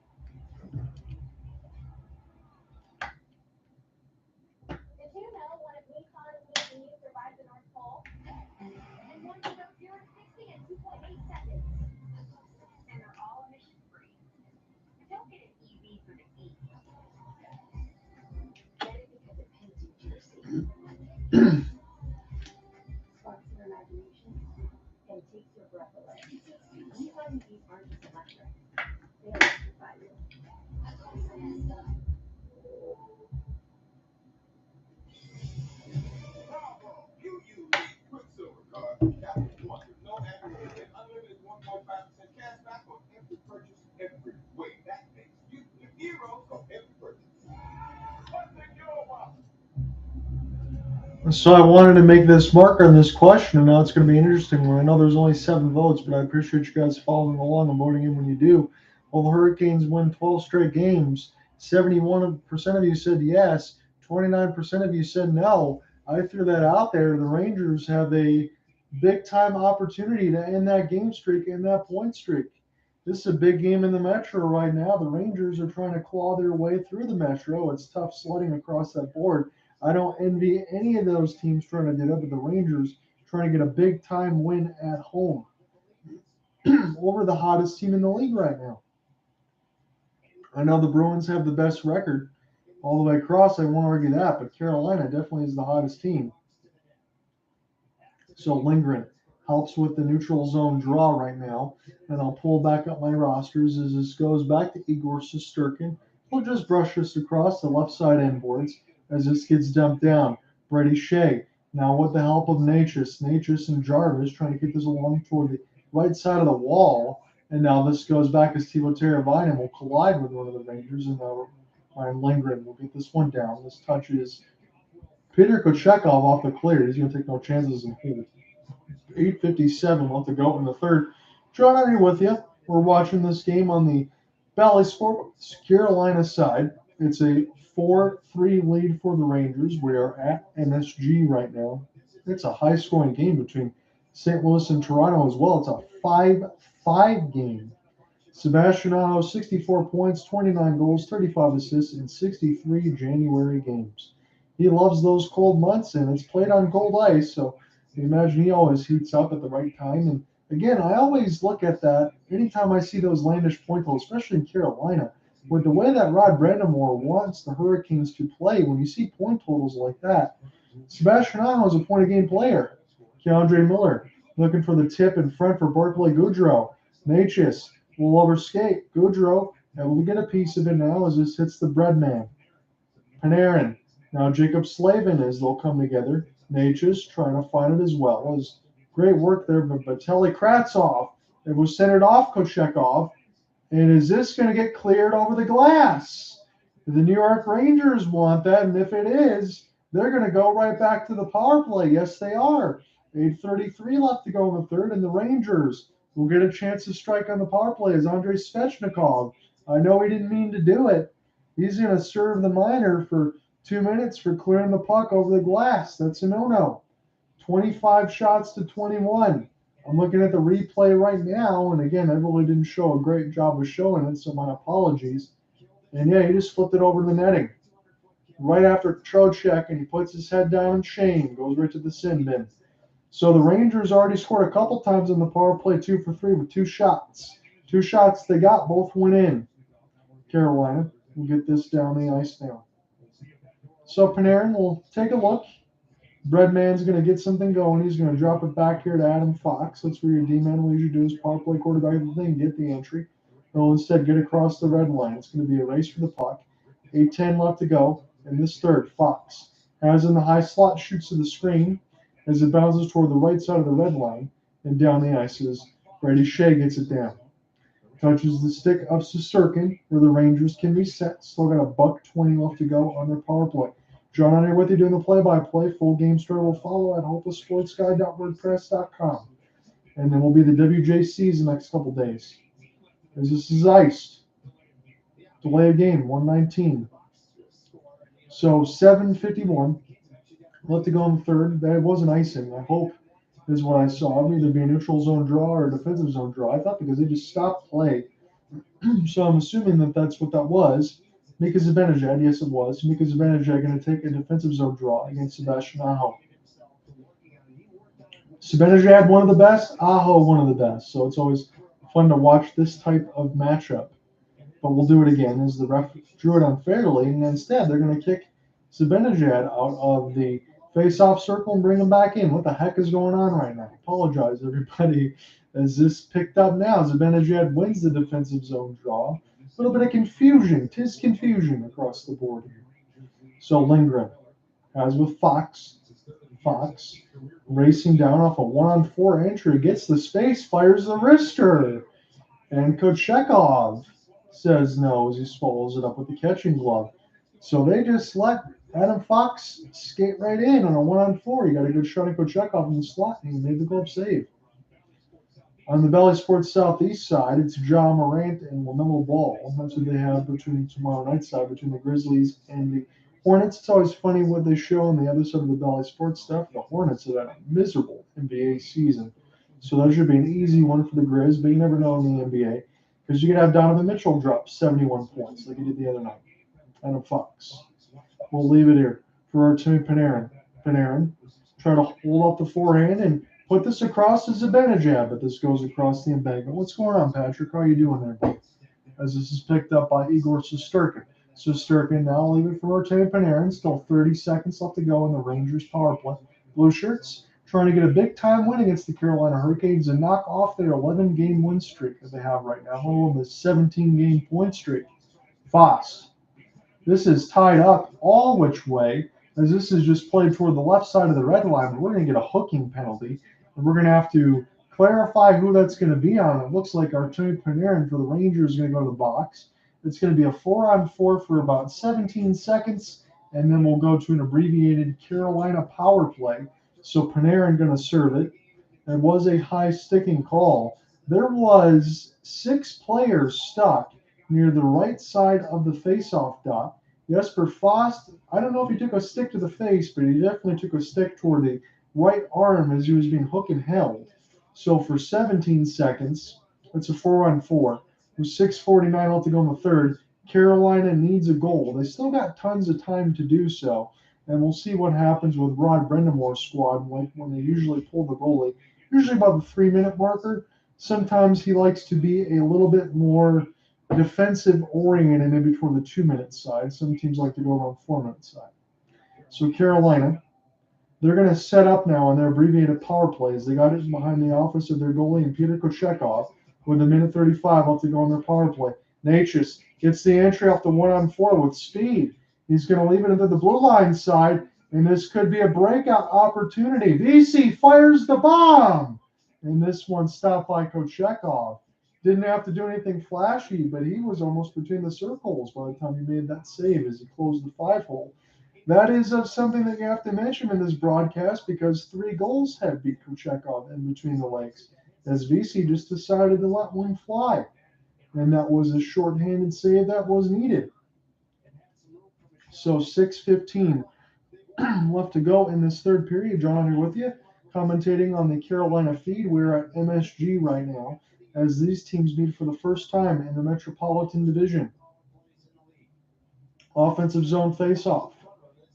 Did you know one of Nikon's leading survived the North Pole? And one to go 0 to 60 in 2.8 seconds. And they're all emission free. Don't get an EV for the E. Get it because it pays you for your seat. Sparks your imagination and takes your breath away. Nikon EVs aren't just electric. They electrify you. You use Quicksilver card. That's one. No annual fee and unlimited 1.5% cash back on every purchase every way. That makes you the hero of every purchase. What's in your wallet? So I wanted to make this mark on this question, and now it's going to be an interesting one. I know there's only 7 votes, but I appreciate you guys following along and voting in when you do. Well, the Hurricanes win 12 straight games. 71% of you said yes. 29% of you said no. I threw that out there. The Rangers have a big-time opportunity to end that game streak and that point streak. This is a big game in the Metro right now. The Rangers are trying to claw their way through the Metro. It's tough sledding across that board. I don't envy any of those teams trying to do that, but the Rangers trying to get a big-time win at home over the hottest team in the league right now. I know the Bruins have the best record all the way across. I won't argue that, but Carolina definitely is the hottest team. So Lindgren helps with the neutral zone draw right now, and I'll pull back up my rosters as this goes back to Igor Shesterkin. We'll just brush this across the left side end boards as this gets dumped down. Brady Shea. Now with the help of Necas and Jarvis trying to get this along toward the right side of the wall. And now this goes back as Teuvo Teravainen will collide with one of the Rangers. And now Ryan Lindgren will get this one down. This touches Pyotr Kochetkov off the clear. He's going to take no chances and hold. 8:57 left to go in the third. John, I'm here with you. We're watching this game on the Valley Sports Carolina side. It's a 4-3 lead for the Rangers. We are at MSG right now. It's a high-scoring game between St. Louis and Toronto as well. It's a 5-5 game. Sebastian Aho, 64 points, 29 goals, 35 assists in 63 January games. He loves those cold months, and it's played on cold ice, so you imagine he always heats up at the right time. And again, I always look at that anytime I see those Landish point totals, especially in Carolina. With the way that Rod Brind'Amour wants the Hurricanes to play, when you see point totals like that, Sebastian Aho is a point-a-game player. K'Andre Miller looking for the tip in front for Barclay Goodrow. Necas will overskate. Goodrow able to get a piece of it now as this hits the bread man. Panarin. Now Jacob Slavin as they'll come together. Necas trying to find it as well. As great work there, but Vitaly Kravtsov. It was centered off Kochetkov. And is this going to get cleared over the glass? The New York Rangers want that, and if it is, they're going to go right back to the power play. Yes, they are. 8:33 left to go in the third, and the Rangers will get a chance to strike on the power play as Andrei Svechnikov. I know he didn't mean to do it. He's going to serve the minor for 2 minutes for clearing the puck over the glass. That's a no-no. 25 shots to 21. I'm looking at the replay right now, and again, I really didn't show a great job of showing it, so my apologies. And yeah, he just flipped it over the netting. Right after Trocheck, and he puts his head down in shame, goes right to the sin bin. So the Rangers already scored a couple times in the power play, 2 for 3 with 2 shots. 2 shots they got, both went in. Carolina will get this down the ice now. So Panarin will take a look. Breadman's going to get something going. He's going to drop it back here to Adam Fox. That's where your D-man will usually do his power play quarterback of the thing, get the entry. He'll instead get across the red line. It's going to be a race for the puck. 8:10 left to go in this third. Fox has in the high slot, shoots to the screen as it bounces toward the right side of the red line, and down the ice is Brady Shea gets it down. Touches the stick of Shesterkin where the Rangers can reset. Still got $1:20 left to go on their power play. John on here with you doing the play-by-play. Full game story will follow at hopelesssportsguy.wordpress.com. And then will be the WJCs the next couple days. As this is iced. Delay of game, 119. So 7:51. Left to go in the third. That wasn't icing, I hope, is what I saw. It'd either be a neutral zone draw or a defensive zone draw. I thought because they just stopped play. So I'm assuming that that's what that was. Mika Zibanejad, yes it was. Mika Zibanejad going to take a defensive zone draw against Sebastian Aho. Zibanejad, one of the best. Aho, one of the best. So it's always fun to watch this type of matchup. But we'll do it again as the ref drew it unfairly, and instead they're going to kick Zibanejad out of the face-off circle and bring him back in. What the heck is going on right now? Apologize, everybody, as this picked up now. Zibanejad wins the defensive zone draw. A little bit of confusion. 'Tis confusion across the board here. So Lindgren, as with Fox. Fox racing down off a 1-on-4 entry, gets the space, fires the wrister. And Kochetkov says no as he follows it up with the catching glove. So they just let Adam Fox skate right in on a 1-on-4. He got a good shot at Kochetkov in the slot, and he made the glove save. On the Bally Sports Southeast side, it's John Morant and LaMelo Ball. That's what they have between tomorrow night side, between the Grizzlies and the Hornets. It's always funny what they show on the other side of the Bally Sports stuff. The Hornets have had a miserable NBA season. So that should be an easy one for the Grizz, but you never know in the NBA. Because you could have Donovan Mitchell drop 71 points like he did the other night. Adam Fox. We'll leave it here for Artemi Panarin. Panarin try to hold up the forehand and put this across as a Zibanejad, but this goes across the embankment. What's going on, Patrick? How are you doing there, buddy? As this is picked up by Igor Shesterkin. Shesterkin now leave it for Artemi Panarin. Still 30 seconds left to go in the Rangers power play. Blue Shirts trying to get a big-time win against the Carolina Hurricanes and knock off their 11-game win streak that they have right now. Hold on, the 17-game point streak. Fox. This is tied up all which way, as this is just played toward the left side of the red line. We're going to get a hooking penalty, and we're going to have to clarify who that's going to be on. It looks like Artemi Panarin for the Rangers is going to go to the box. It's going to be a 4-on-4 for about 17 seconds, and then we'll go to an abbreviated Carolina power play. So Panarin going to serve it. It was a high sticking call. There was 6 players stuck near the right side of the face-off dot. Jesper Fast, I don't know if he took a stick to the face, but he definitely took a stick toward the right arm as he was being hooked and held. So for 17 seconds, it's a 4-on-4. With 6:49 left to go in the third, Carolina needs a goal. They still got tons of time to do so, and we'll see what happens with Brind'Amour's squad when they usually pull the goalie. Usually about the 3-minute marker. Sometimes he likes to be a little bit more defensive oriented, maybe toward the 2-minute side. Some teams like to go around 4-minute side. So Carolina, they're going to set up now on their abbreviated power plays. They got it behind the office of their goalie and Pyotr Kochetkov with 1:35 left to go on their power play. Necas gets the entry off the 1-on-4 with speed. He's going to leave it into the blue line side, and this could be a breakout opportunity. VC fires the bomb, and this one stopped by Kochetkov. Didn't have to do anything flashy, but he was almost between the circles by the time he made that save as he closed the 5-hole. That is something that you have to mention in this broadcast because 3 goals had beat Kochetkov in between the legs, as VC just decided to let one fly. And that was a shorthanded save that was needed. So 6:15 left to go in this third period. John here with you, commentating on the Carolina feed. We're at MSG right now as these teams meet for the first time in the Metropolitan Division. Offensive zone face-off.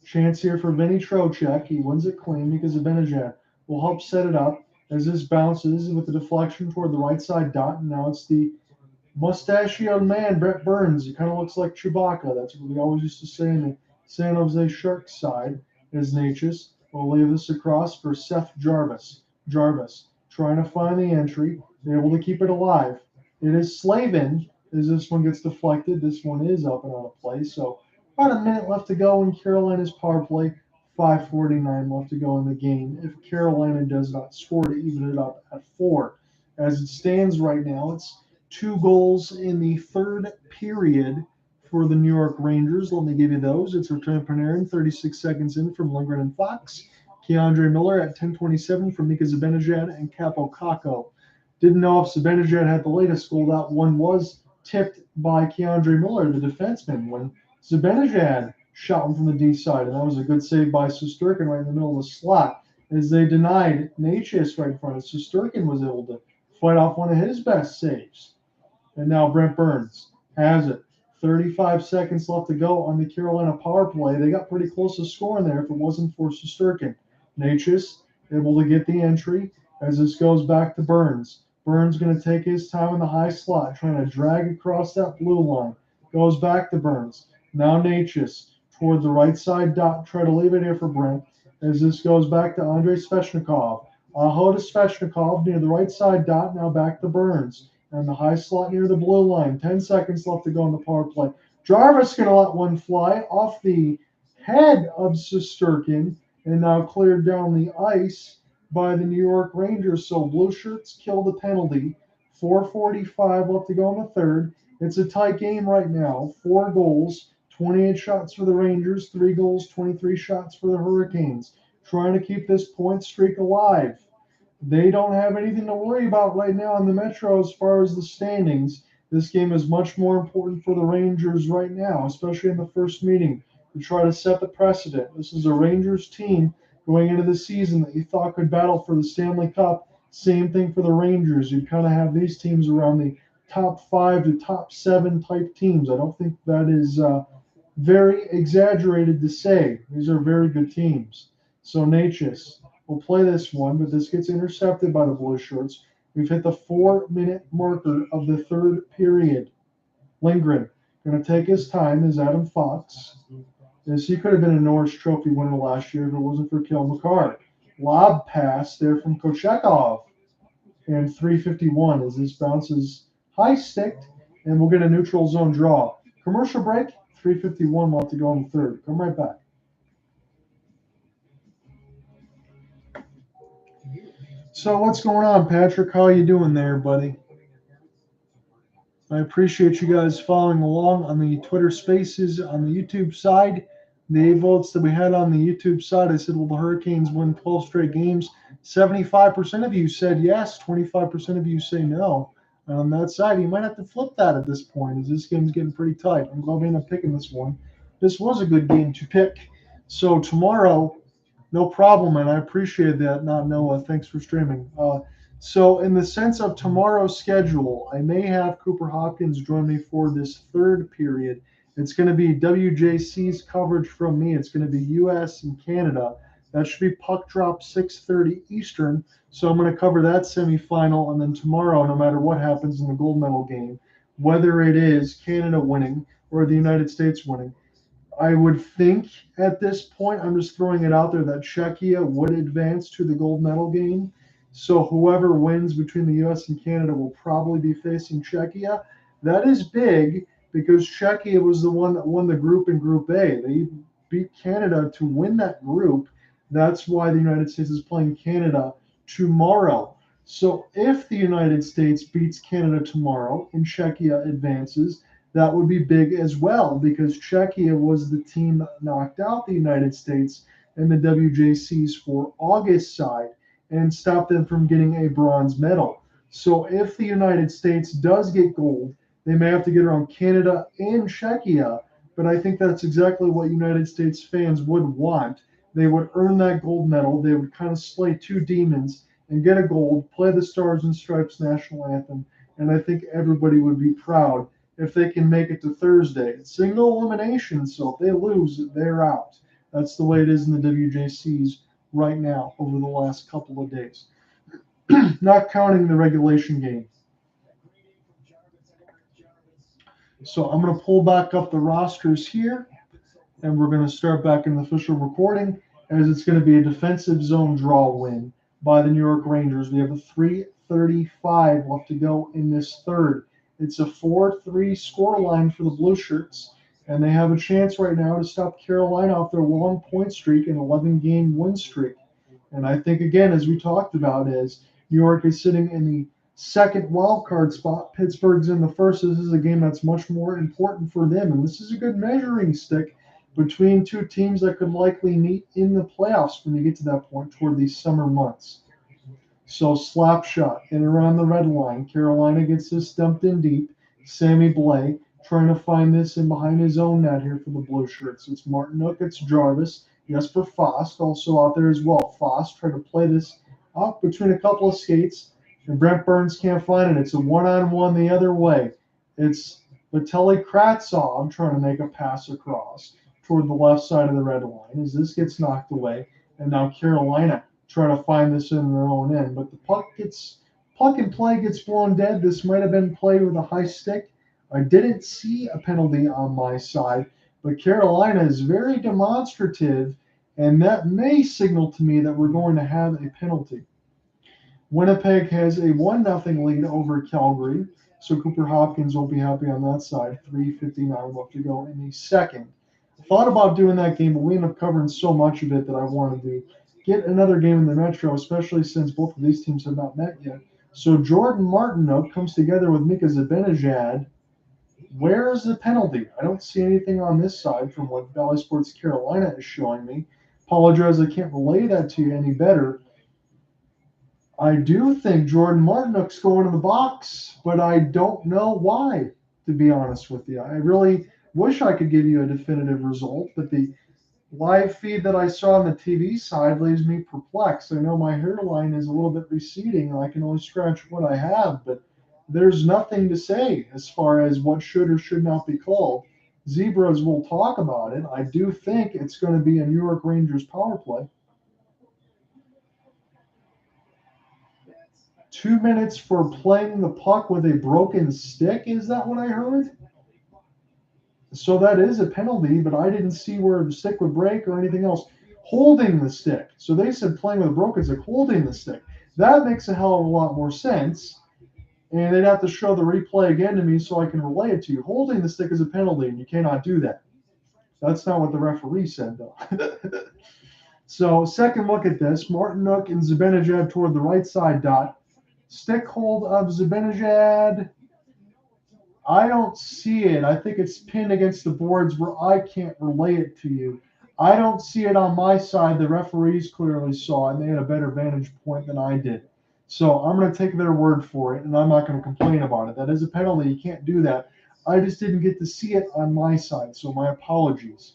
Chance here for Vinny Trocheck. He wins it clean because Zibanejad will help set it up as this bounces with the deflection toward the right side dot. And now it's the mustachioed man, Brent Burns. He kind of looks like Chewbacca. That's what we always used to say in the San Jose Sharks side. As Necas will leave this across for Seth Jarvis. Jarvis trying to find the entry. They're able to keep it alive. It is Slavin as this one gets deflected. This one is up and out of play. So about a minute left to go in Carolina's power play. 5:49 left to go in the game. If Carolina does not score to even it up at 4. As it stands right now, it's 2 goals in the third period for the New York Rangers. Let me give you those. It's return Panarin, 36 seconds in from Lindgren and Fox. Keandre Miller at 10:27 from Mika Zibanejad and Capo Caco. Didn't know if Zibanejad had the latest goal. That one was tipped by Keandre Miller, the defenseman, when Zibanejad shot him from the D side. And that was a good save by Shesterkin right in the middle of the slot as they denied Necas right in front. Shesterkin was able to fight off one of his best saves. And now Brent Burns has it. 35 seconds left to go on the Carolina power play. They got pretty close to scoring there if it wasn't for Shesterkin. Necas able to get the entry as this goes back to Burns. Burns going to take his time in the high slot, trying to drag across that blue line. Goes back to Burns. Now Necas toward the right side dot. Try to leave it here for Brent as this goes back to Andrei Svechnikov. Aho to Svechnikov near the right side dot. Now back to Burns. And the high slot near the blue line. 10 seconds left to go in the power play. Jarvis going to let one fly off the head of Shesterkin and now cleared down the ice by the New York Rangers. So Blue Shirts kill the penalty. 4:45 left to go in the third. It's a tight game right now. 4 goals, 28 shots for the Rangers, 3 goals, 23 shots for the Hurricanes. Trying to keep this point streak alive. They don't have anything to worry about right now in the Metro as far as the standings. This game is much more important for the Rangers right now, especially in the first meeting, to try to set the precedent. This is a Rangers team going into the season that you thought could battle for the Stanley Cup. Same thing for the Rangers. You kind of have these teams around the top 5 to top 7 type teams. I don't think that is very exaggerated to say. These are very good teams. So Necas will play this one, but this gets intercepted by the Blue Shirts. We've hit the 4-minute marker of the third period. Lindgren going to take his time as Adam Fox. As he could have been a Norris Trophy winner last year if it wasn't for Cale Makar. Lob pass there from Kochetkov. And 3:51 as this bounces high sticked, and we'll get a neutral zone draw. Commercial break, 3:51 left to go in the third. Come right back. So what's going on, Patrick? How are you doing there, buddy? I appreciate you guys following along on the Twitter Spaces on the YouTube side. The votes that we had on the YouTube side, I said, will the Hurricanes win 12 straight games? 75% of you said yes. 25% of you say no. And on that side, you might have to flip that at this point, as this game's getting pretty tight. I'm glad we ended up picking this one. This was a good game to pick. So tomorrow, no problem, and I appreciate that. Not Noah, thanks for streaming. So in the sense of tomorrow's schedule, I may have Cooper Hopkins join me for this third period. It's going to be WJC's coverage from me. It's going to be U.S. and Canada. That should be puck drop 6:30 Eastern. So I'm going to cover that semifinal, and then tomorrow, no matter what happens in the gold medal game, whether it is Canada winning or the United States winning, I would think at this point, I'm just throwing it out there, that Czechia would advance to the gold medal game. So whoever wins between the U.S. and Canada will probably be facing Czechia. That is big because Czechia was the one that won the group in Group A. They beat Canada to win that group. That's why the United States is playing Canada tomorrow. So if the United States beats Canada tomorrow and Czechia advances, that would be big as well, because Czechia was the team that knocked out the United States in the WJCs for August side and stopped them from getting a bronze medal. So if the United States does get gold, they may have to get around Canada and Czechia, but I think that's exactly what United States fans would want. They would earn that gold medal. They would kind of slay two demons and get a gold, play the Stars and Stripes national anthem, and I think everybody would be proud if they can make it to Thursday. It's single elimination, so if they lose, they're out. That's the way it is in the WJCs right now over the last couple of days. Not counting the regulation game. So I'm going to pull back up the rosters here, and we're going to start back in the official recording, as it's going to be a defensive zone draw win by the New York Rangers. We have a 3:35 left to go in this third. It's a 4-3 score line for the Blue Shirts, and they have a chance right now to stop Carolina off their long point streak and 11-game win streak. And I think, again, as we talked about, is New York is sitting in the second wild card spot. Pittsburgh's in the first. This is a game that's much more important for them, and this is a good measuring stick between two teams that could likely meet in the playoffs when you get to that point toward these summer months. So slap shot in around the red line. Carolina gets this dumped in deep. Sammy Blais trying to find this in behind his own net here for the Blue Shirts. It's Martinook, it's Jarvis. Jesper Fast also out there as well. Fast trying to play this up between a couple of skates, and Brent Burns can't find it. It's a one-on-one the other way. It's Vitaly Kravtsov trying to make a pass across toward the left side of the red line as this gets knocked away, and now Carolina trying to find this in their own end. But the puck and play gets blown dead. This might have been played with a high stick. I didn't see a penalty on my side, but Carolina is very demonstrative, and that may signal to me that we're going to have a penalty. Winnipeg has a 1-0 lead over Calgary, so Cooper Hopkins won't be happy on that side. 3:59 left to go in the second. I thought about doing that game, but we ended up covering so much of it that I wanted to get another game in the Metro, especially since both of these teams have not met yet. So Jordan Martinook comes together with Mika Zibanejad. Where is the penalty? I don't see anything on this side from what Valley Sports Carolina is showing me. Apologize, I can't relay that to you any better. I do think Jordan Martinook's going in the box, but I don't know why, to be honest with you. I really wish I could give you a definitive result, but the live feed that I saw on the TV side leaves me perplexed. I know my hairline is a little bit receding, and I can only scratch what I have, but there's nothing to say as far as what should or should not be called. Zebras will talk about it. I do think it's going to be a New York Rangers power play. 2 minutes for playing the puck with a broken stick. Is that what I heard? So that is a penalty, but I didn't see where the stick would break or anything else. Holding the stick. So they said playing with a broken stick, holding the stick. That makes a hell of a lot more sense. And they'd have to show the replay again to me so I can relay it to you. Holding the stick is a penalty, and you cannot do that. That's not what the referee said, though. So second look at this. Martinook and Zibanejad toward the right side dot. Stick hold of Zibanejad. I don't see it. I think it's pinned against the boards where I can't relay it to you. I don't see it on my side. The referees clearly saw it, and they had a better vantage point than I did. So I'm going to take their word for it, and I'm not going to complain about it. That is a penalty. You can't do that. I just didn't get to see it on my side, so my apologies.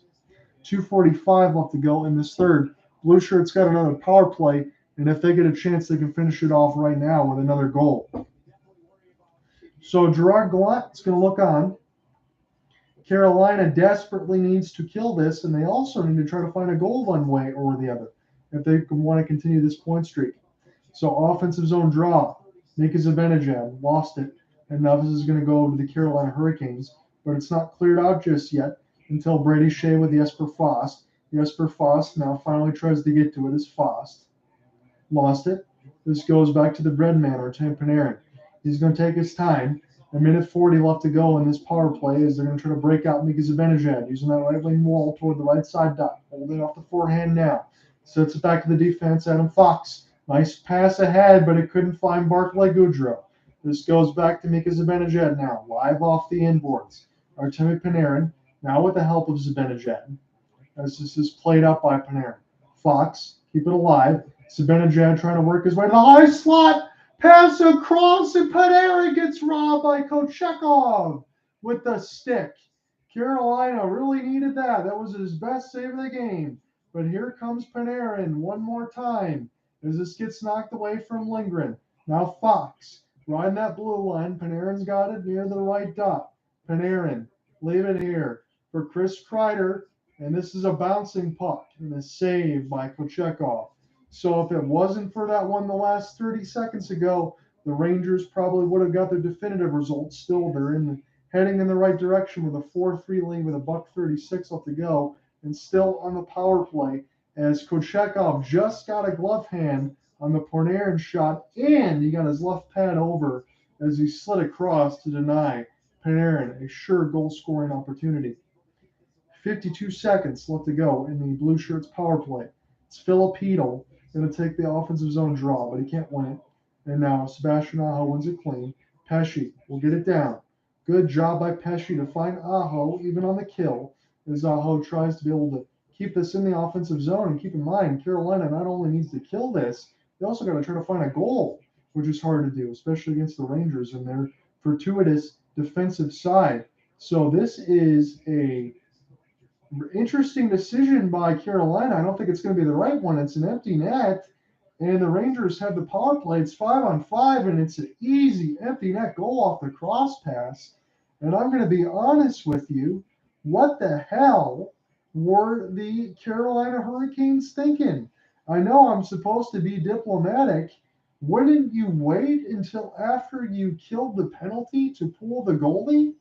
2:45 left to go in this third. Blue Shirts got another power play, and if they get a chance, they can finish it off right now with another goal. So Gerard Gallant is going to look on. Carolina desperately needs to kill this, and they also need to try to find a goal one way or the other if they want to continue this point streak. So offensive zone draw. Mika Zibanejad lost it, and now this is going to go over to the Carolina Hurricanes, but it's not cleared out just yet until Brady Shea with Jesper Fast. Jesper Fast now finally tries to get to it as Fast. Lost it. This goes back to the bread man, Artemi Panarin. He's going to take his time. A minute 40 left to go in this power play as they're going to try to break out Mika Zibanejad using that right wing wall toward the right side dot. Holding off the forehand now. Sets it back to the defense. Adam Fox. Nice pass ahead, but it couldn't find Barclay Goodrow. This goes back to Mika Zibanejad now. Live off the inboards. Artemi Panarin, now with the help of Zibanejad, as this is played up by Panarin. Fox, keep it alive. Zibanejad trying to work his way to the high slot. Pass across, and Panarin gets robbed by Kochetkov with the stick. Carolina really needed that. That was his best save of the game. But here comes Panarin one more time as this gets knocked away from Lindgren. Now Fox riding that blue line. Panarin's got it near the right dot. Panarin, leave it here for Chris Kreider. And this is a bouncing puck and a save by Kochetkov. So if it wasn't for that one the last 30 seconds ago, the Rangers probably would have got their definitive result. Still, they're heading in the right direction with a 4-3 lead with $1:36 left to go, and still on the power play as Kochetkov just got a glove hand on the Panarin shot, and he got his left pad over as he slid across to deny Panarin a sure goal-scoring opportunity. 52 seconds left to go in the Blue Shirts power play. It's Filipino going to take the offensive zone draw, but he can't win it. And now Sebastian Aho wins it clean. Pesce will get it down. Good job by Pesce to find Aho even on the kill, as Aho tries to be able to keep this in the offensive zone. And keep in mind, Carolina not only needs to kill this, they also got to try to find a goal, which is hard to do, especially against the Rangers and their fortuitous defensive side. So this is a interesting decision by Carolina. I don't think it's going to be the right one. It's an empty net, and the Rangers have the power play. It's 5-on-5, and it's an easy empty net goal off the cross pass. And I'm going to be honest with you, what the hell were the Carolina Hurricanes thinking? I know I'm supposed to be diplomatic. Wouldn't you wait until after you killed the penalty to pull the goalie?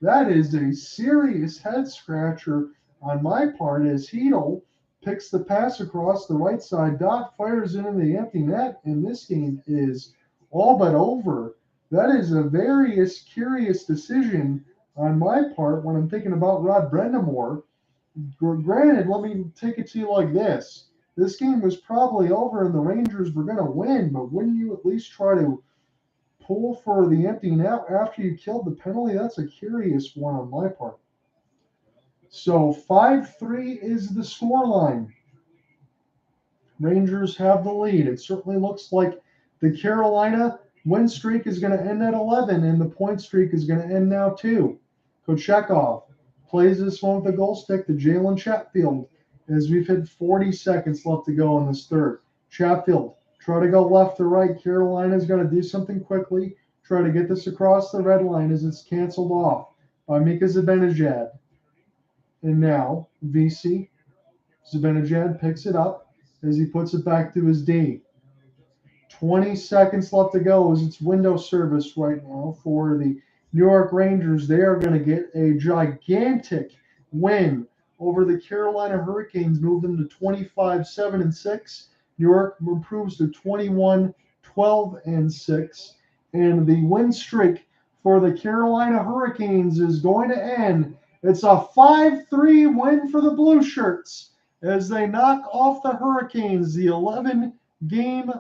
That is a serious head scratcher on my part as Hedl picks the pass across the right side dot, fires it into the empty net, and this game is all but over. That is a very curious decision on my part when I'm thinking about Rod Brind'Amour. Granted, let me take it to you like this. This game was probably over and the Rangers were going to win, but wouldn't you at least try to pull for the empty net after you killed the penalty? That's a curious one on my part. So 5-3 is the scoreline. Rangers have the lead. It certainly looks like the Carolina win streak is going to end at 11, and the point streak is going to end now too. Kochetkov plays this one with the goal stick to Jalen Chatfield as we've hit 40 seconds left to go in this third. Chatfield, try to go left to right. Carolina's got to do something quickly. Try to get this across the red line as it's canceled off by Mika Zibanejad. And now VC Zibanejad picks it up as he puts it back to his D. 20 seconds left to go as it's window service right now for the New York Rangers. They are going to get a gigantic win over the Carolina Hurricanes, move them to 25-7-6. New York improves to 21-12-6. And the win streak for the Carolina Hurricanes is going to end. It's a 5-3 win for the Blue Shirts as they knock off the Hurricanes. The 11-game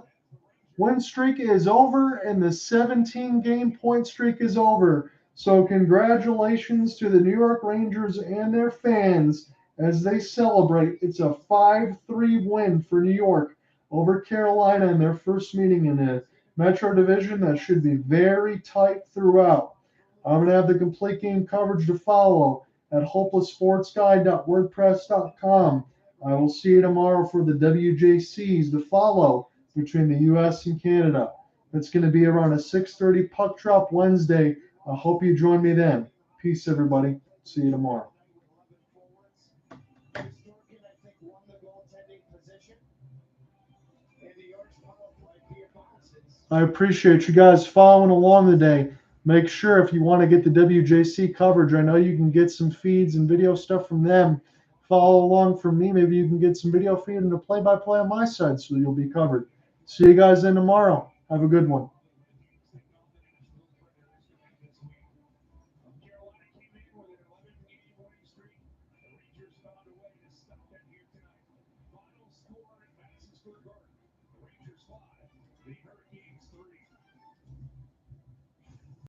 win streak is over and the 17-game point streak is over. So congratulations to the New York Rangers and their fans as they celebrate. It's a 5-3 win for New York over Carolina in their first meeting in the Metro Division. That should be very tight throughout. I'm going to have the complete game coverage to follow at hopelesssportsguy.wordpress.com. I will see you tomorrow for the WJCs to follow between the U.S. and Canada. It's going to be around a 6:30 puck drop Wednesday. I hope you join me then. Peace, everybody. See you tomorrow. I appreciate you guys following along today. Make sure if you want to get the WJC coverage, I know you can get some feeds and video stuff from them. Follow along from me. Maybe you can get some video feed and a play-by-play on my side so you'll be covered. See you guys then tomorrow. Have a good one.